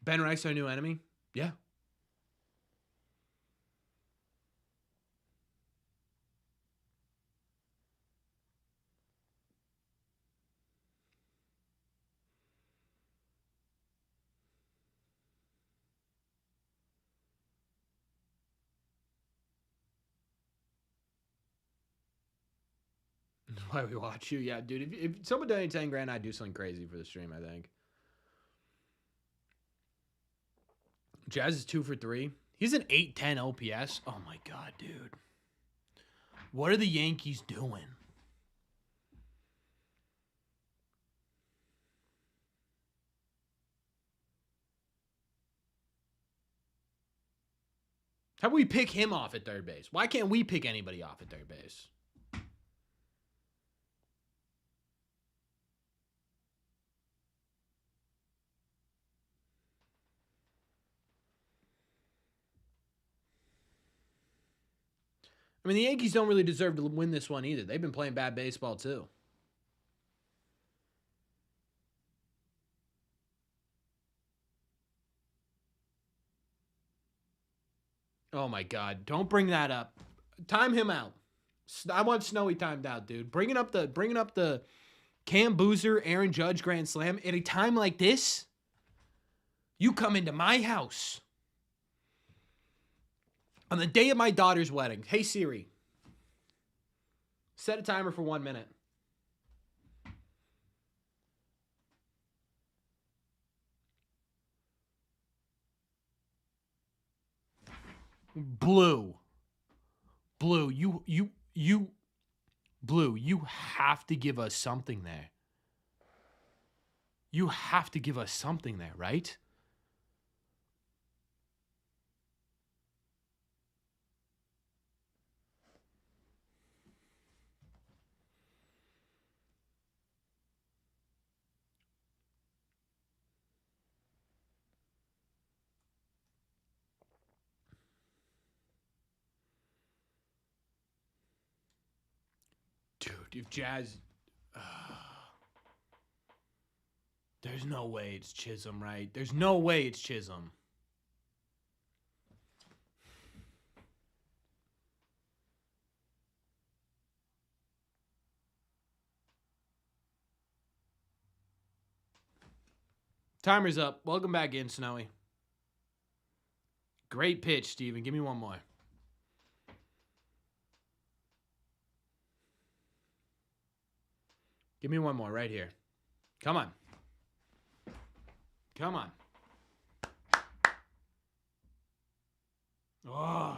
Speaker 1: Ben Rice, our new enemy? Yeah. Why we watch you? Yeah, dude. If someone donated 10 grand, I'd do something crazy for the stream, I think. Jazz is 2 for 3. He's an 810 OPS. Oh my God, dude. What are the Yankees doing? How about we pick him off at third base? Why can't we pick anybody off at third base? I mean, the Yankees don't really deserve to win this one either. They've been playing bad baseball too. Oh my God! Don't bring that up. Time him out. I want Snowy timed out, dude. Bringing up the Cam Boozer, Aaron Judge grand slam at a time like this. You come into my house on the day of my daughter's wedding. Hey Siri, set a timer for 1 minute. Blue, you have to give us something there. You have to give us something there, right? Dude, if Jazz... there's no way it's Chisholm, right? There's no way it's Chisholm. Timer's up. Welcome back in, Snowy. Great pitch, Steven. Give me one more. Give me one more right here. Come on. Come on. Oh.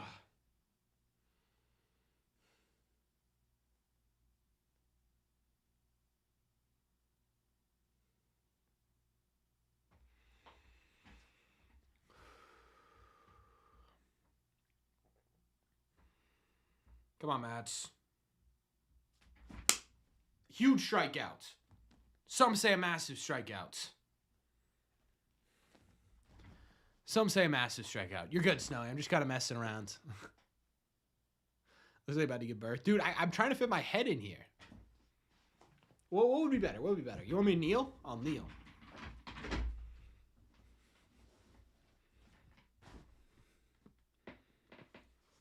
Speaker 1: Come on, Mats. Huge strikeouts. Some say a massive strikeouts. Some say a massive strikeout. You're good, Snowy. I'm just kind of messing around. Looks like about to give birth. Dude, I'm trying to fit my head in here. What would be better? What would be better? You want me to kneel? I'll kneel.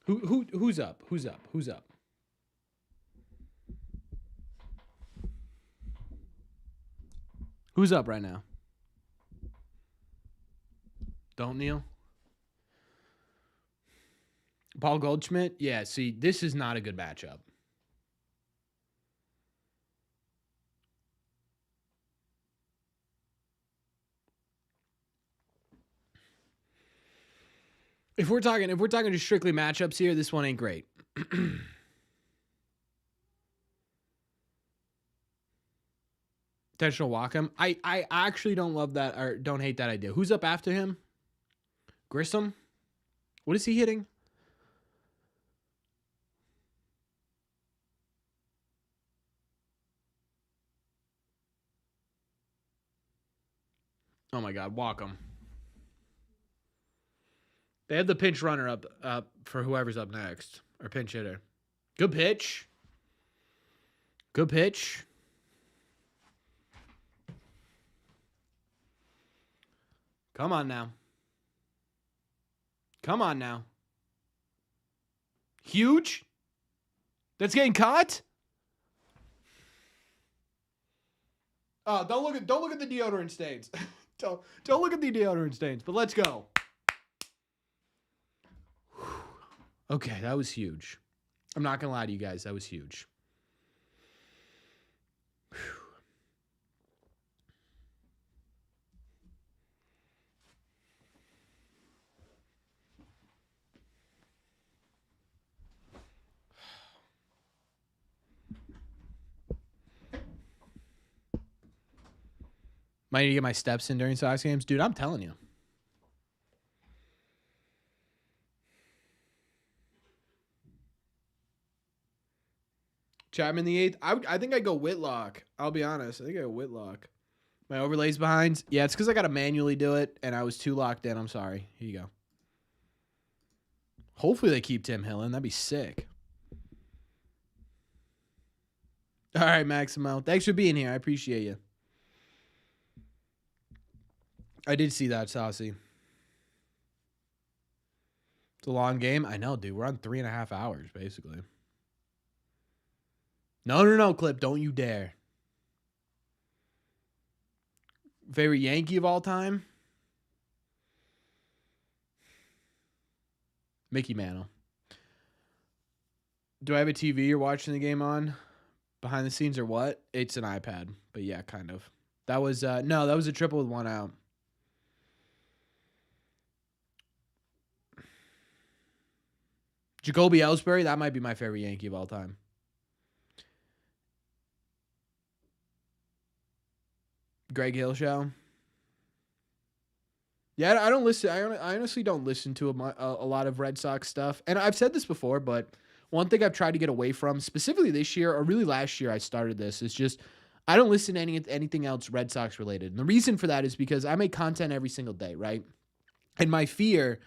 Speaker 1: Who's up? Who's up? Who's up? Who's up right now? Don't kneel. Paul Goldschmidt? Yeah, see, this is not a good matchup. If we're talking just strictly matchups here, this one ain't great. Intentional walk him. I actually don't love that or don't hate that idea. Who's up after him? Grissom? What is he hitting? Oh my God, walk him. They have the pinch runner up for whoever's up next, or pinch hitter. Good pitch. Good pitch. Come on now. Come on now. Huge. That's getting caught. Oh, don't look at the deodorant stains. don't look at the deodorant stains. But let's go. Okay, that was huge. I'm not gonna lie to you guys. That was huge. Might need to get my steps in during Sox games. Dude, I'm telling you. Chapman the 8th. I think I go Whitlock. I'll be honest. I think I go Whitlock. My overlay's behind. Yeah, it's because I got to manually do it, and I was too locked in. I'm sorry. Here you go. Hopefully they keep Tim Hill in. That'd be sick. All right, Maximo. Thanks for being here. I appreciate you. I did see that, Saucy. It's a long game. I know, dude. We're on 3.5 hours, basically. No, Clip. Don't you dare. Favorite Yankee of all time? Mickey Mantle. Do I have a TV you're watching the game on? Behind the scenes or what? It's an iPad. But yeah, kind of. That was, no, that was a triple with one out. Jacoby Ellsbury, that might be my favorite Yankee of all time. Greg Hill show. Yeah, I don't listen. I honestly don't listen to a lot of Red Sox stuff. And I've said this before, but one thing I've tried to get away from, specifically this year, or really last year I started this, is just I don't listen to anything else Red Sox related. And the reason for that is because I make content every single day, right? And my fear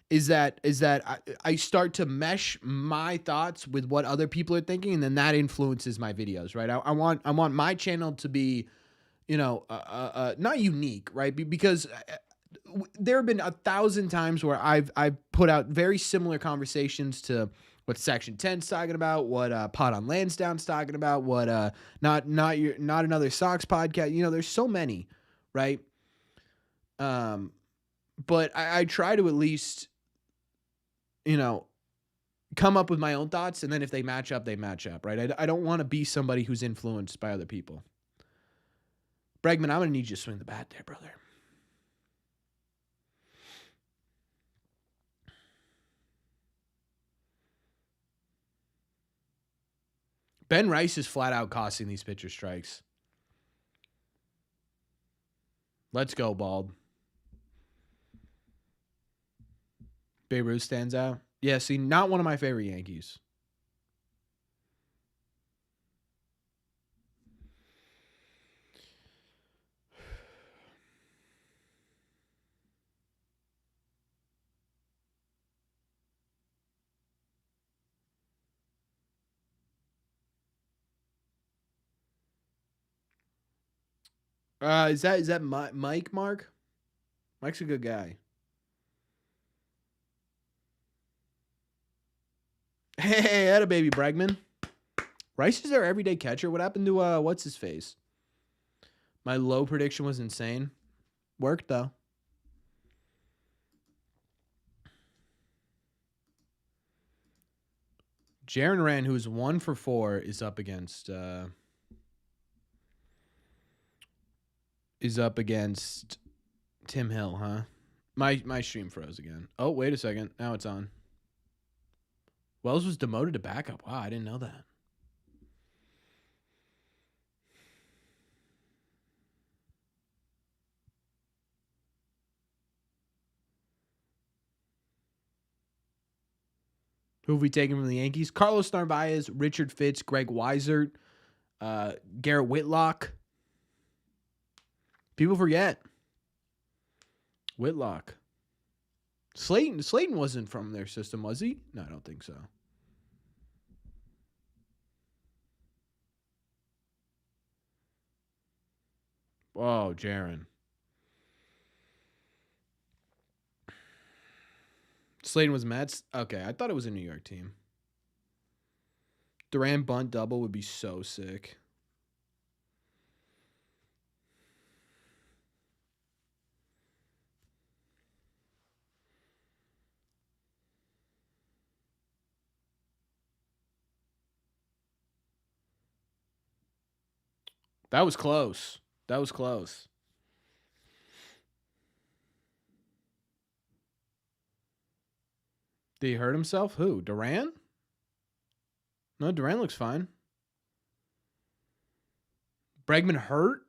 Speaker 1: is that I start to mesh my thoughts with what other people are thinking, and then that influences my videos, right? I want my channel to be, not unique, right? Because there have been 1,000 times where I've put out very similar conversations to what Section 10's talking about, what Pot on Lansdowne's talking about, what not another Sox podcast. There's so many, right? But I try to at least, come up with my own thoughts, and then if they match up, they match up, right? I don't want to be somebody who's influenced by other people. Bregman, I'm going to need you to swing the bat there, brother. Ben Rice is flat out costing these pitcher strikes. Let's go, Bald. Babe Ruth stands out. Yeah, see, not one of my favorite Yankees. Is that Mike, Mark? Mike's a good guy. Hey, that a baby Bregman. Rice is our everyday catcher. What happened to what's his face? My low prediction was insane. Worked though. Jaron Rand, who's 1 for 4, is up against Tim Hill, huh? My stream froze again. Oh, wait a second. Now it's on. Wells was demoted to backup. Wow, I didn't know that. Who have we taken from the Yankees? Carlos Narvaez, Richard Fitz, Greg Weissert, Garrett Whitlock. People forget. Whitlock. Slayton wasn't from their system, was he? No, I don't think so. Oh, Jaron. Slayton was Mets? Okay, I thought it was a New York team. Duran bunt double would be so sick. That was close. That was close. Did he hurt himself? Who? Duran? No, Duran looks fine. Bregman hurt?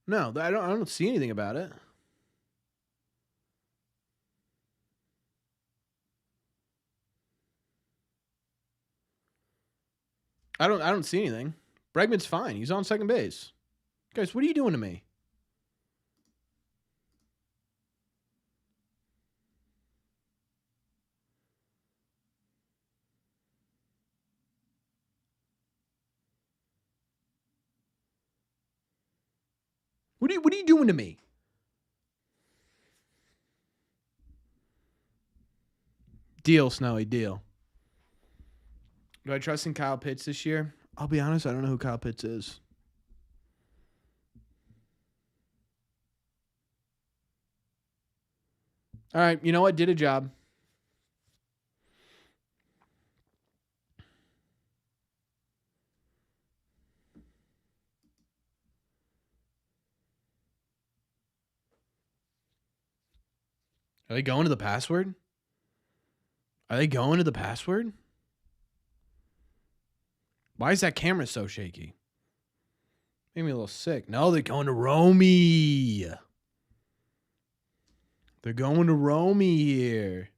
Speaker 1: No, I don't see anything about it. I don't see anything. Bregman's fine. He's on second base. Guys, what are you doing to me? What are you doing to me? Deal, Snowy, deal. Do I trust in Kyle Pitts this year? I'll be honest, I don't know who Kyle Pitts is. All right, you know what? Did a job. Are they going to the password? Are they going to the password? Why is that camera so shaky? Made me a little sick. No, they're going to Romy. They're going to Romy here.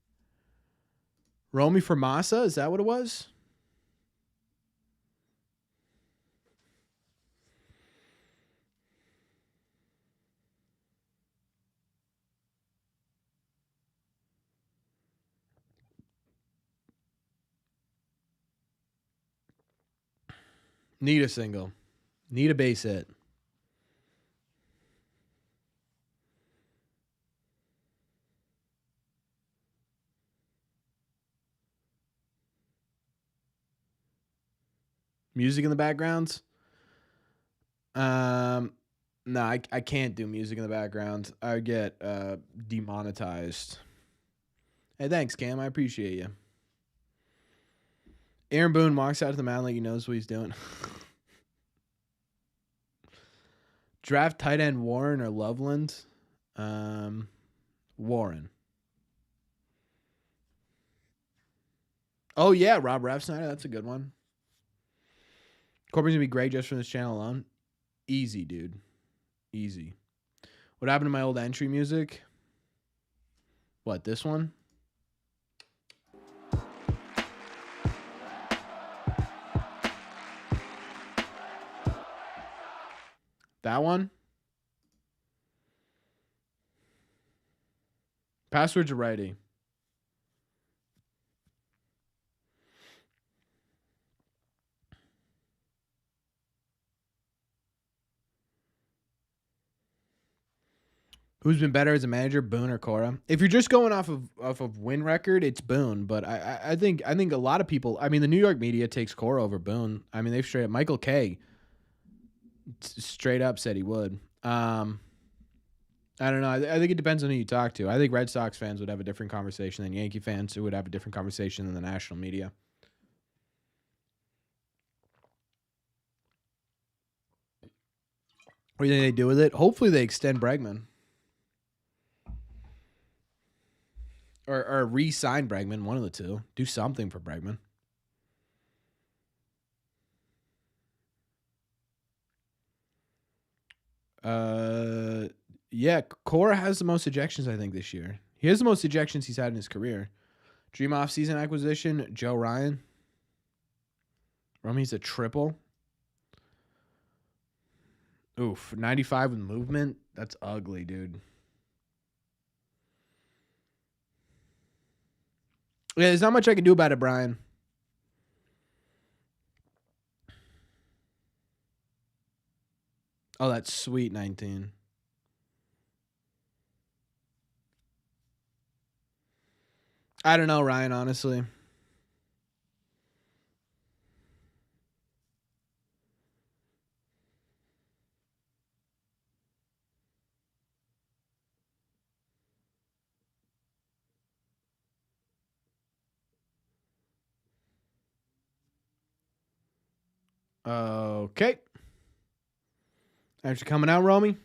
Speaker 1: Romy for Massa? Is that what it was? Need a single. Need a base hit. Music in the backgrounds? No, I can't do music in the background. I get demonetized. Hey, thanks, Cam. I appreciate you. Aaron Boone walks out to the mound like he knows what he's doing. Draft tight end Warren or Loveland? Warren. Oh, yeah, Rob Refsnyder. That's a good one. Corbin's going to be great just from this channel alone. Easy, dude. Easy. What happened to my old entry music? What, this one? That one? Password's a righty. Who's been better as a manager, Boone or Cora? If you're just going off of win record, it's Boone. But I think a lot of people. I mean, the New York media takes Cora over Boone. I mean, they've straight up. Michael Kay straight up said he would. I don't know. I think it depends on who you talk to. I think Red Sox fans would have a different conversation than Yankee fans, who would have a different conversation than the national media. What do you think they do with it? Hopefully, they extend Bregman. Or re-sign Bregman, one of the two. Do something for Bregman. Yeah, Cora has the most ejections, I think, this year. He has the most ejections he's had in his career. Dream offseason acquisition, Joe Ryan. Romy's a triple. Oof, 95 with movement. That's ugly, dude. Yeah, there's not much I can do about it, Brian. Oh, that's sweet 19. I don't know, Ryan, honestly. Okay. Thanks for coming out, Romy.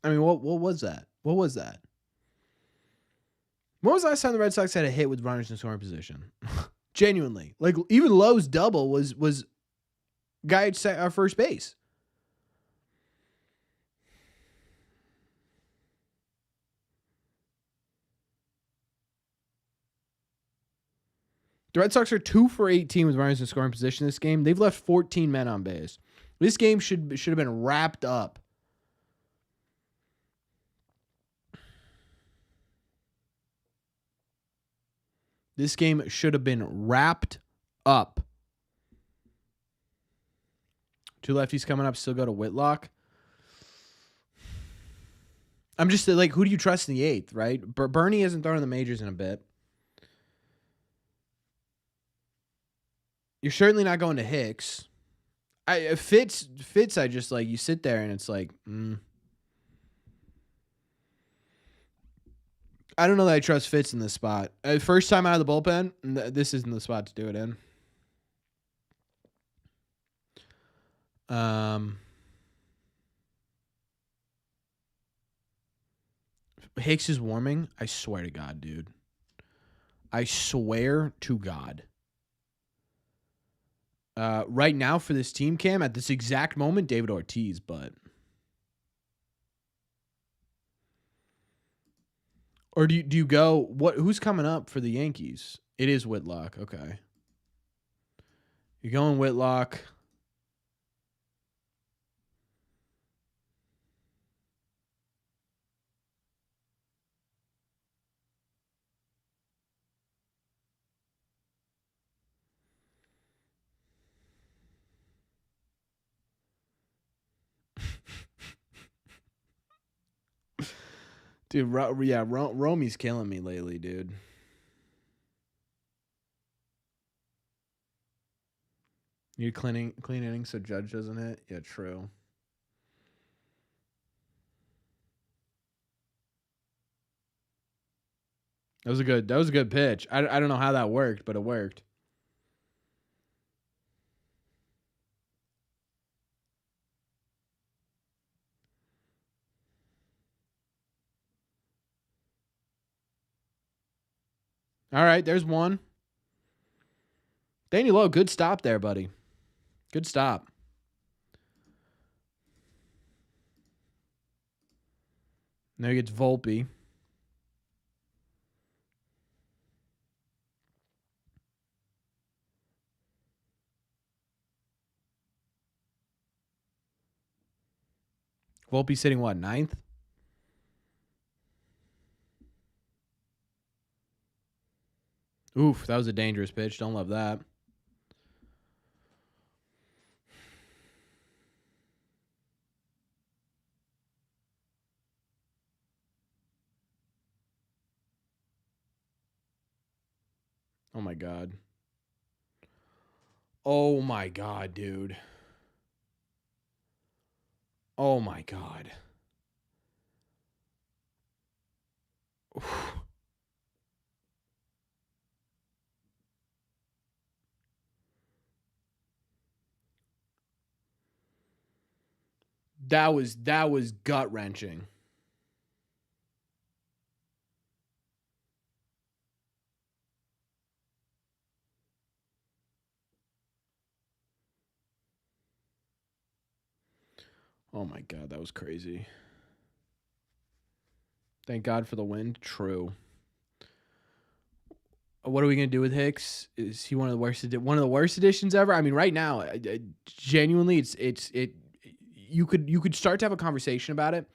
Speaker 1: I mean, what was that? What was that? When was the last time the Red Sox had a hit with runners in scoring position? Genuinely. Like, even Lowe's double was guy at first base. The Red Sox are 2 for 18 with runners in scoring position this game. They've left 14 men on base. This game should have been wrapped up. This game should have been wrapped up. 2 lefties coming up. Still go to Whitlock. I'm just like, who do you trust in the 8th, right? Bernie hasn't thrown in the majors in a bit. You're certainly not going to Hicks. Fitz, I just like, you sit there and it's like, I don't know that I trust Fitz in this spot. First time out of the bullpen, this isn't the spot to do it in. Hicks is warming. I swear to God, dude. I swear to God. Right now for this team cam, at this exact moment, David Ortiz, but. Or do you go, who's coming up for the Yankees? It is Whitlock. Okay. You're going Whitlock. Dude, Romy's killing me lately, dude. You're clean innings so Judge doesn't hit? Yeah, true. That was a good pitch. I don't know how that worked, but it worked. All right, there's one. Danny Lowe, good stop there, buddy. Good stop. Now he gets Volpe. Volpe sitting what, 9th? Oof, that was a dangerous pitch. Don't love that. Oh my God. Oh my God, dude. Oh my God. Oof. That was gut-wrenching. Oh my God, that was crazy. Thank God for the win. True. What are we gonna do with Hicks? Is he one of the worst additions ever? I mean, right now, genuinely, it. You could start to have a conversation about it.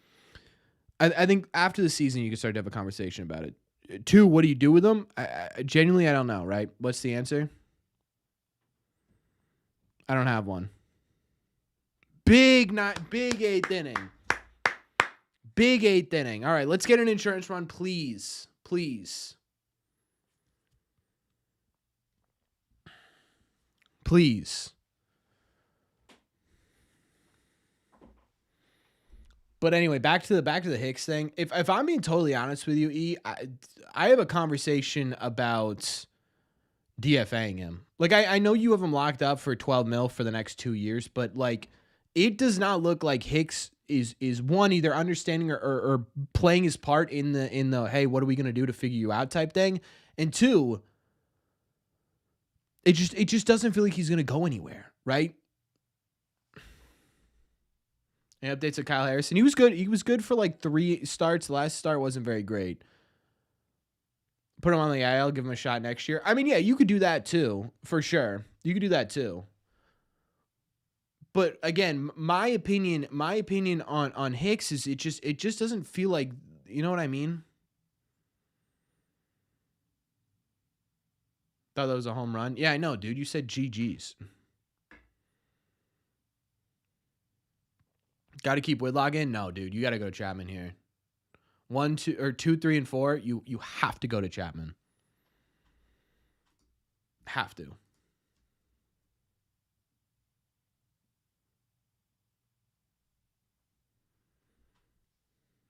Speaker 1: I think after the season, you could start to have a conversation about it. Two, what do you do with them? Genuinely, I don't know. Right? What's the answer? I don't have one. Big eighth inning. Big eighth inning. All right, let's get an insurance run, please. Please. Please. But anyway, back to the Hicks thing. If I'm being totally honest with you, E, I have a conversation about DFAing him. Like I know you have him locked up for 12 mil for the next 2 years, but like it does not look like Hicks is one, either understanding or playing his part in the hey, what are we gonna do to figure you out type thing, and two, it just doesn't feel like he's gonna go anywhere, right? And updates of Kyle Harrison. He was good. He was good for like 3 starts. The last start wasn't very great. Put him on the IL, give him a shot next year. I mean, yeah, you could do that too, for sure. You could do that too. But again, my opinion on Hicks is it just doesn't feel like, you know what I mean? Thought that was a home run. Yeah, I know, dude. You said GG's. Got to keep Whitlock in? No, dude. You got to go Chapman here. 1, 2, 3, and 4. You have to go to Chapman. Have to.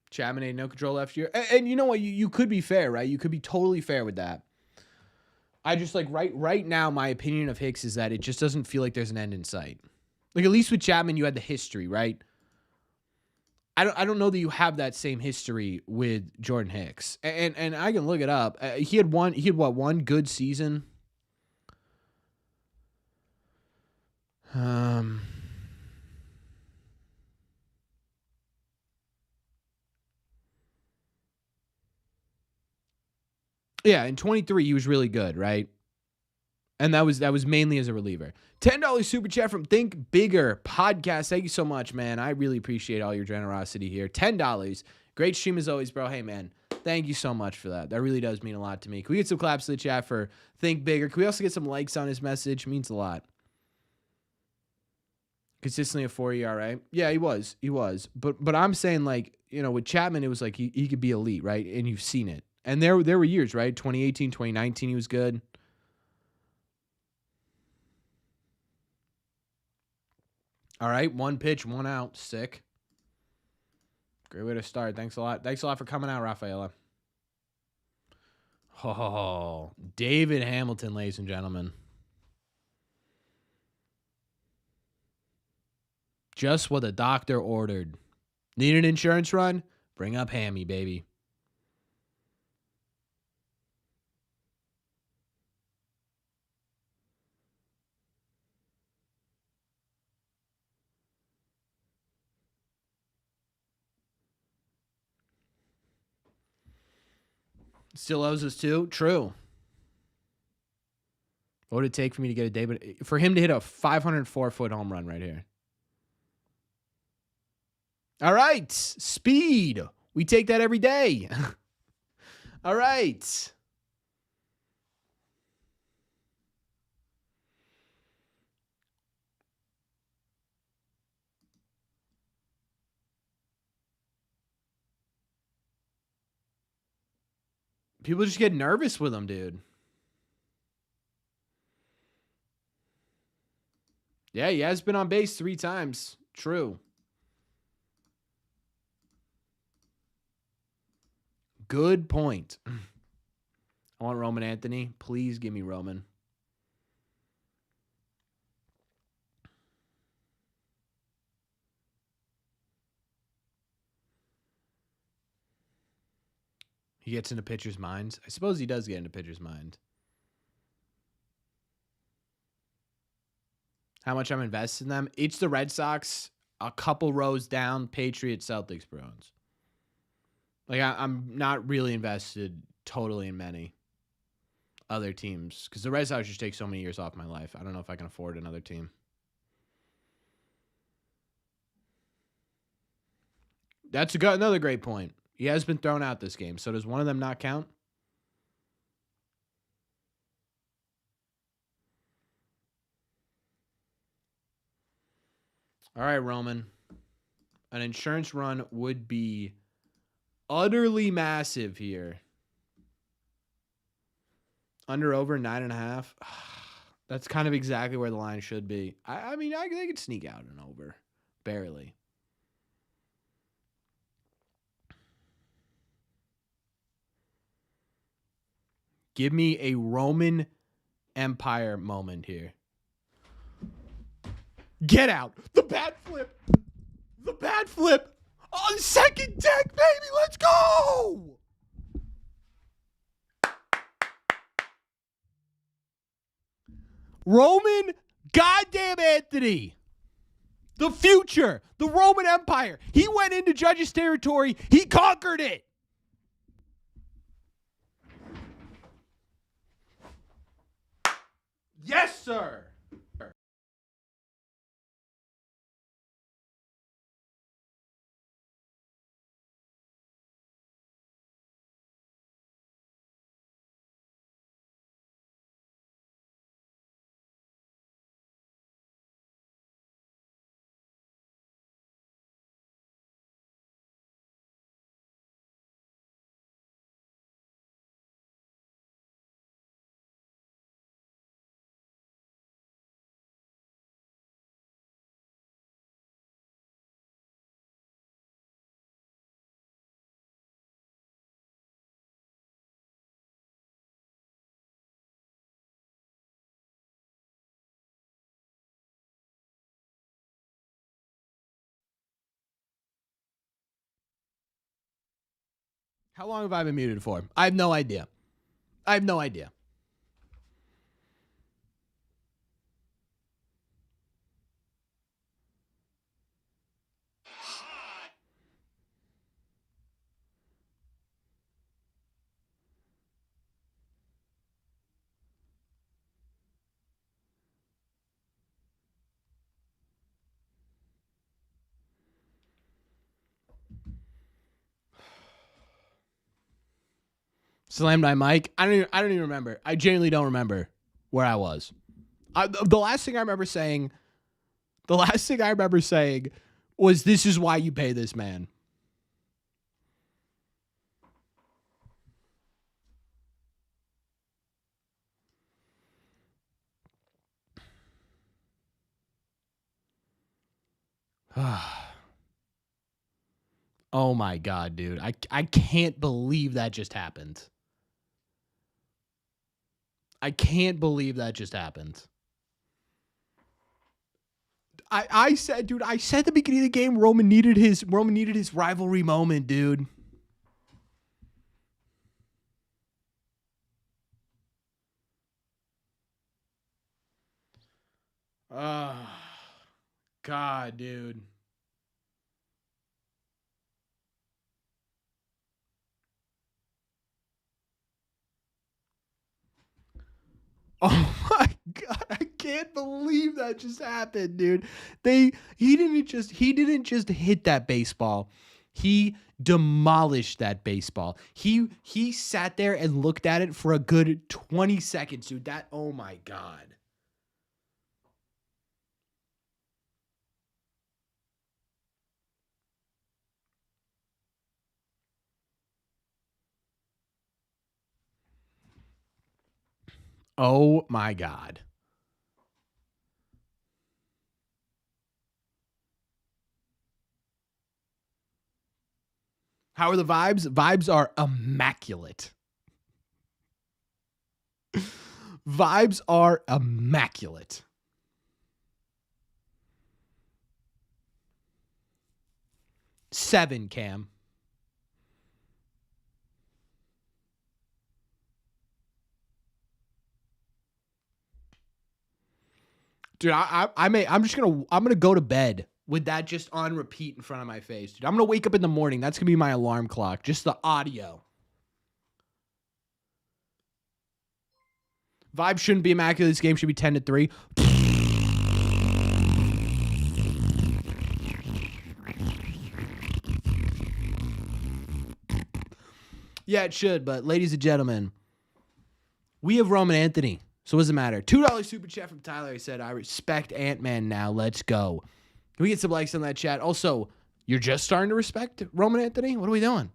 Speaker 1: Chapman ain't no control left year. And you know what? You could be fair, right? You could be totally fair with that. I just like right now, my opinion of Hicks is that it just doesn't feel like there's an end in sight. Like at least with Chapman, you had the history, right? I don't know that you have that same history with Jordan Hicks, and I can look it up. He had one good season. Yeah, in 23 he was really good, right? And that was mainly as a reliever. $10 super chat from Think Bigger Podcast. Thank you so much, man. I really appreciate all your generosity here. $10. Great stream as always, bro. Hey, man, thank you so much for that. That really does mean a lot to me. Can we get some claps to the chat for Think Bigger? Can we also get some likes on his message? It means a lot. Consistently a 4 ERA. Yeah, he was. But I'm saying, like, you know, with Chapman, it was like he could be elite, right? And you've seen it. And there were years, right? 2018, 2019, he was good. All right, 1 pitch, 1 out. Sick. Great way to start. Thanks a lot. Thanks a lot for coming out, Rafaela. Oh, David Hamilton, ladies and gentlemen. Just what the doctor ordered. Need an insurance run? Bring up Hammy, baby. Still owes us 2? True. What would it take for me to get a David? For him to hit a 504-foot home run right here. All right. Speed. We take that every day. All right. People just get nervous with him, dude. Yeah, he has been on base 3 times. True. Good point. I want Roman Anthony. Please give me Roman. He gets into pitchers' minds. I suppose he does get into pitchers' mind. How much I'm invested in them? It's the Red Sox, a couple rows down, Patriots, Celtics, Bruins. Like, I'm not really invested totally in many other teams because the Red Sox just take so many years off my life. I don't know if I can afford another team. That's another great point. He has been thrown out this game. So does one of them not count? All right, Roman. An insurance run would be utterly massive here. Under over 9.5. That's kind of exactly where the line should be. I mean, they could sneak out an over. Barely. Give me a Roman Empire moment here. Get out. The bat flip. The bat flip. On second deck, baby. Let's go. Roman goddamn Anthony. The future. The Roman Empire. He went into Judge's territory. He conquered it. Yes, sir. How long have I been muted for? I have no idea. Slammed my mic. I don't even remember. I genuinely don't remember where I was. The last thing I remember saying was, "This is why you pay this man." Oh my God, dude. I can't believe that just happened. I can't believe that just happened. I said at the beginning of the game, Roman needed his rivalry moment, dude. God, dude. Oh my God, I can't believe that just happened, dude. He didn't just hit that baseball. He demolished that baseball. He sat there and looked at it for a good 20 seconds, dude. Oh my God. Oh my God. How are the vibes? Vibes are immaculate. Vibes are immaculate. Seven, Cam. Dude, I'm gonna go to bed with that just on repeat in front of my face, dude. I'm gonna wake up in the morning. That's gonna be my alarm clock. Just the audio. Vibe shouldn't be immaculate. This game should be 10-3. Yeah, it should, but ladies and gentlemen, we have Roman Anthony. So what does it matter? $2 super chat from Tyler. He said, I respect Ant-Man now. Let's go. Can we get some likes on that chat? Also, you're just starting to respect Roman Anthony? What are we doing?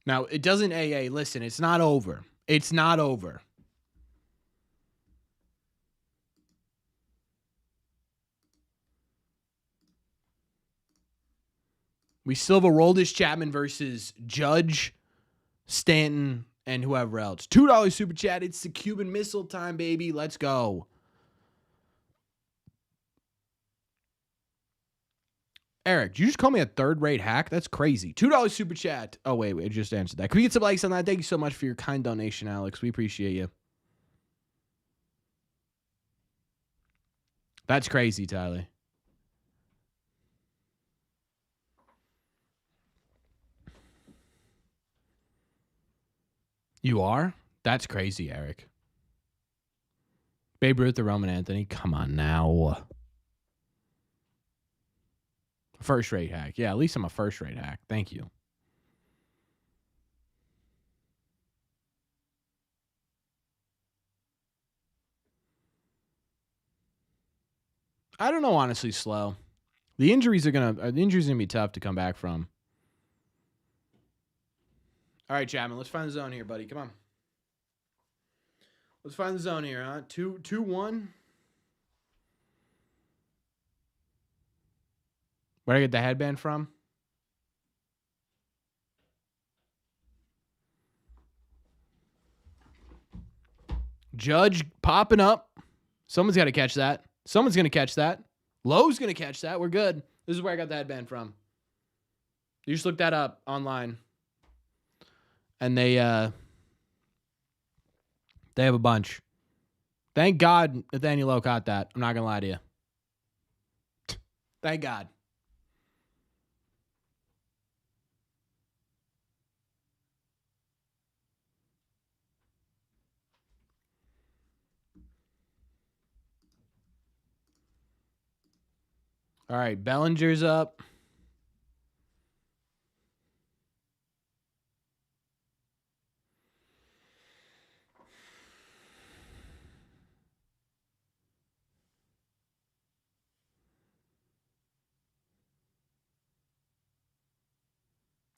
Speaker 1: Now, it doesn't, hey, listen, it's not over. It's not over. We still have a Roldis Chapman versus Judge, Stanton, and whoever else. $2 super chat. It's the Cuban Missile time, baby. Let's go. Eric, did you just call me a third-rate hack? That's crazy. $2 super chat. Oh, wait, I just answered that. Can we get some likes on that? Thank you so much for your kind donation, Alex. We appreciate you. That's crazy, Tyler. You are? That's crazy, Eric. Babe Ruth or Roman Anthony? Come on now. First-rate hack. Yeah, at least I'm a first-rate hack. Thank you. I don't know, honestly, slow. The injuries are gonna be tough to come back from. All right, Chapman, let's find the zone here, buddy. Come on. Let's find the zone here, huh? 2-1. Where'd I get the headband from? Judge popping up. Someone's got to catch that. Someone's going to catch that. Lowe's going to catch that. We're good. This is where I got the headband from. You just look that up online. And they have a bunch. Thank God Nathaniel Lowe caught that. I'm not going to lie to you. Thank God. All right, Bellinger's up.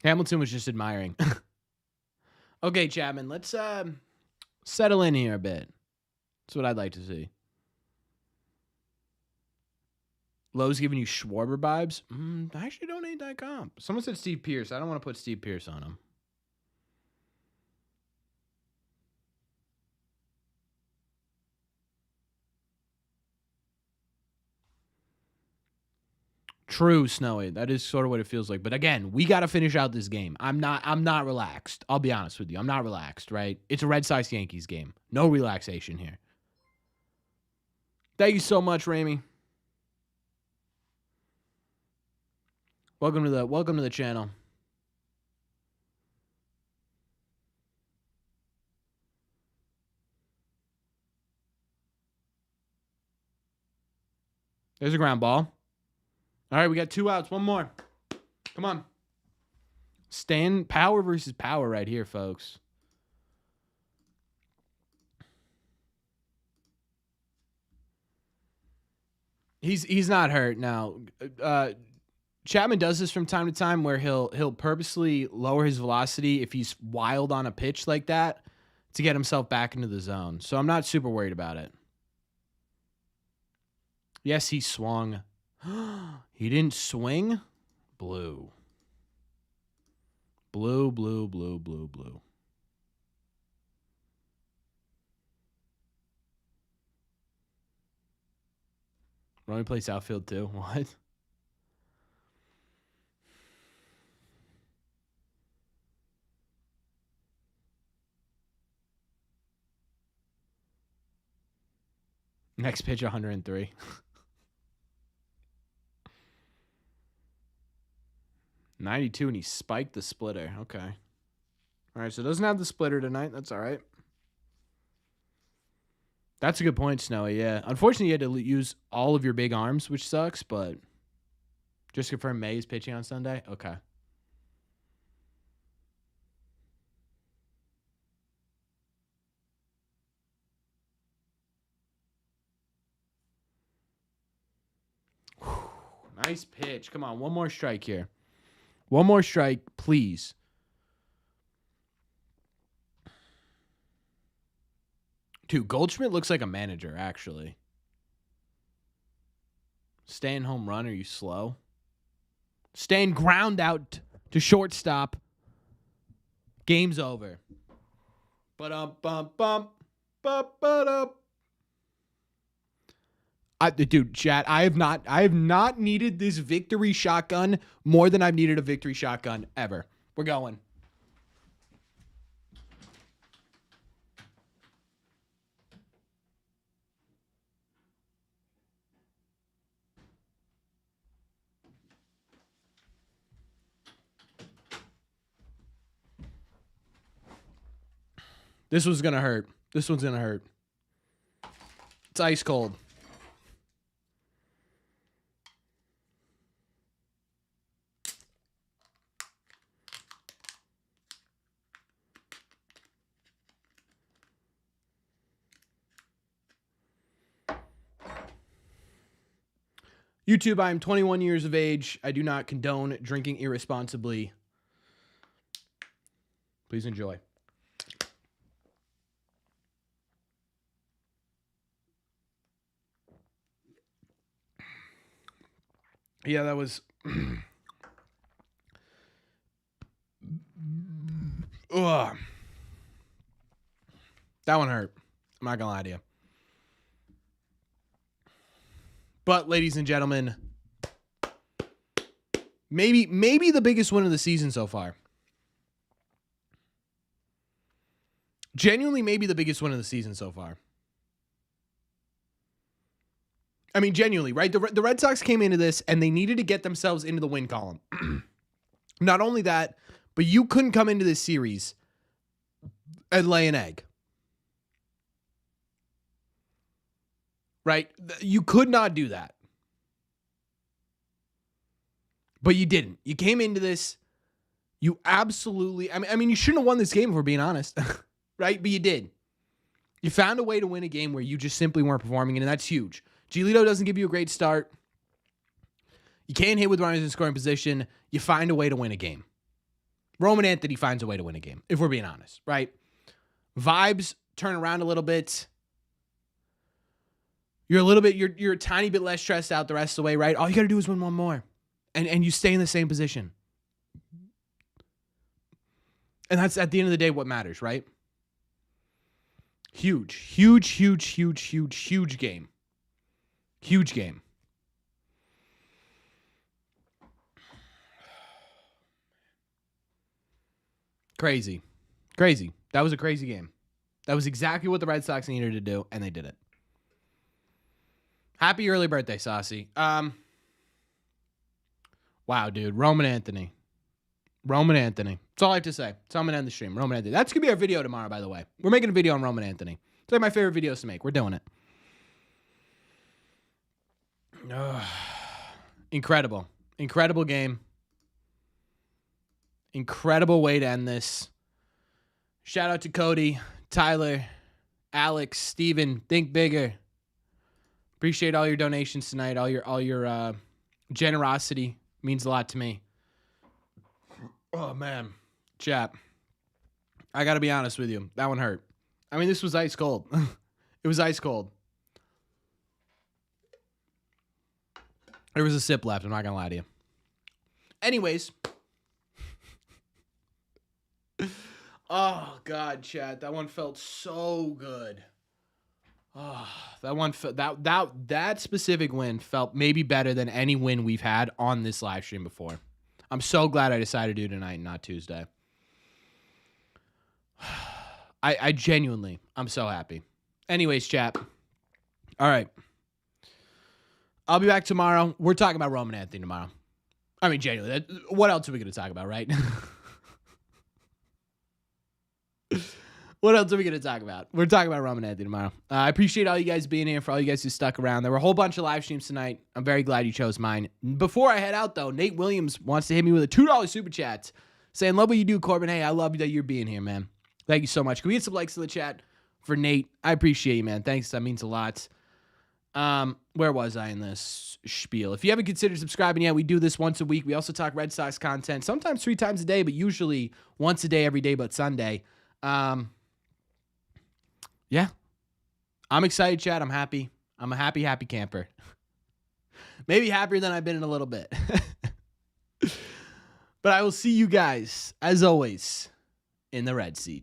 Speaker 1: Hamilton was just admiring. Okay, Chapman, let's settle in here a bit. That's what I'd like to see. Lowe's giving you Schwarber vibes? I actually don't hate that comp. Someone said Steve Pierce. I don't want to put Steve Pierce on him. True, Snowy. That is sort of what it feels like. But again, we got to finish out this game. I'm not relaxed. I'll be honest with you. I'm not relaxed, right? It's a Red Sox Yankees game. No relaxation here. Thank you so much, Ramey. Welcome to the channel. There's a ground ball. All right, we got 2 outs. One more. Come on. Stand power versus power right here, folks. He's not hurt now. Chapman does this from time to time where he'll purposely lower his velocity if he's wild on a pitch like that to get himself back into the zone. So I'm not super worried about it. Yes, he swung. He didn't swing. Blue. Blue, blue, blue, blue, blue. Ronnie plays outfield too. What? Next pitch, 103. 92, and he spiked the splitter. Okay. All right, so it doesn't have the splitter tonight. That's all right. That's a good point, Snowy. Yeah. Unfortunately, you had to use all of your big arms, which sucks, but just confirm May is pitching on Sunday. Okay. Whew. Nice pitch. Come on, one more strike here. One more strike, please. Dude, Goldschmidt looks like a manager, actually. Staying home run, are you slow? Staying ground out to shortstop. Game's over. Dude, chat, I have not needed this victory shotgun more than I've needed a victory shotgun ever. We're going. This one's going to hurt. This one's going to hurt. It's ice cold. YouTube, I am 21 years of age. I do not condone drinking irresponsibly. Please enjoy. Yeah, that was... Ugh. That one hurt. I'm not going to lie to you. But, ladies and gentlemen, maybe the biggest win of the season so far. Genuinely, maybe the biggest win of the season so far. I mean, genuinely, right? The Red Sox came into this, and they needed to get themselves into the win column. Not only that, but you couldn't come into this series and lay an egg. Right? You could not do that. But you didn't. You came into this. You absolutely... I mean, you shouldn't have won this game if we're being honest. Right? But you did. You found a way to win a game where you just simply weren't performing, and that's huge. Giolito doesn't give you a great start. You can't hit with runners in scoring position. You find a way to win a game. Roman Anthony finds a way to win a game, if we're being honest, right? Vibes turn around a little bit. You're a tiny bit less stressed out the rest of the way, right? All you got to do is win one more. And you stay in the same position. And that's, at the end of the day, what matters, right? Huge, huge, huge, huge, huge, huge game. Huge game. Crazy. Crazy. That was a crazy game. That was exactly what the Red Sox needed to do, and they did it. Happy early birthday, Saucy. Wow, dude. Roman Anthony. That's all I have to say. So I'm going to end the stream. Roman Anthony. That's going to be our video tomorrow, by the way. We're making a video on Roman Anthony. It's like my favorite videos to make. We're doing it. Incredible. Incredible game. Incredible way to end this. Shout out to Cody, Tyler, Alex, Steven. Think bigger. Appreciate all your donations tonight. All your generosity means a lot to me. Oh, man. Chat. I got to be honest with you. That one hurt. I mean, this was ice cold. It was ice cold. There was a sip left. I'm not going to lie to you. Anyways. Oh, God, chat. That one felt so good. Oh, that specific win felt maybe better than any win we've had on this live stream before. I'm so glad I decided to do tonight and not Tuesday. I genuinely, I'm so happy. Anyways, chat. All right. I'll be back tomorrow. We're talking about Roman Anthony tomorrow. I mean, genuinely, what else are we going to talk about, right? What else are we going to talk about? We're talking about Roman Anthony tomorrow. I appreciate all you guys being here, for all you guys who stuck around. There were a whole bunch of live streams tonight. I'm very glad you chose mine. Before I head out, though, Nate Williams wants to hit me with a $2 super chat saying, love what you do, Corbin. Hey, I love that you're being here, man. Thank you so much. Can we get some likes in the chat for Nate? I appreciate you, man. Thanks. That means a lot. Where was I in this spiel? If you haven't considered subscribing yet, we do this once a week. We also talk Red Sox content, sometimes 3 times a day, but usually once a day, every day but Sunday. Yeah. I'm excited, Chad. I'm happy. I'm a happy camper. Maybe happier than I've been in a little bit. But I will see you guys, as always, in the red seat.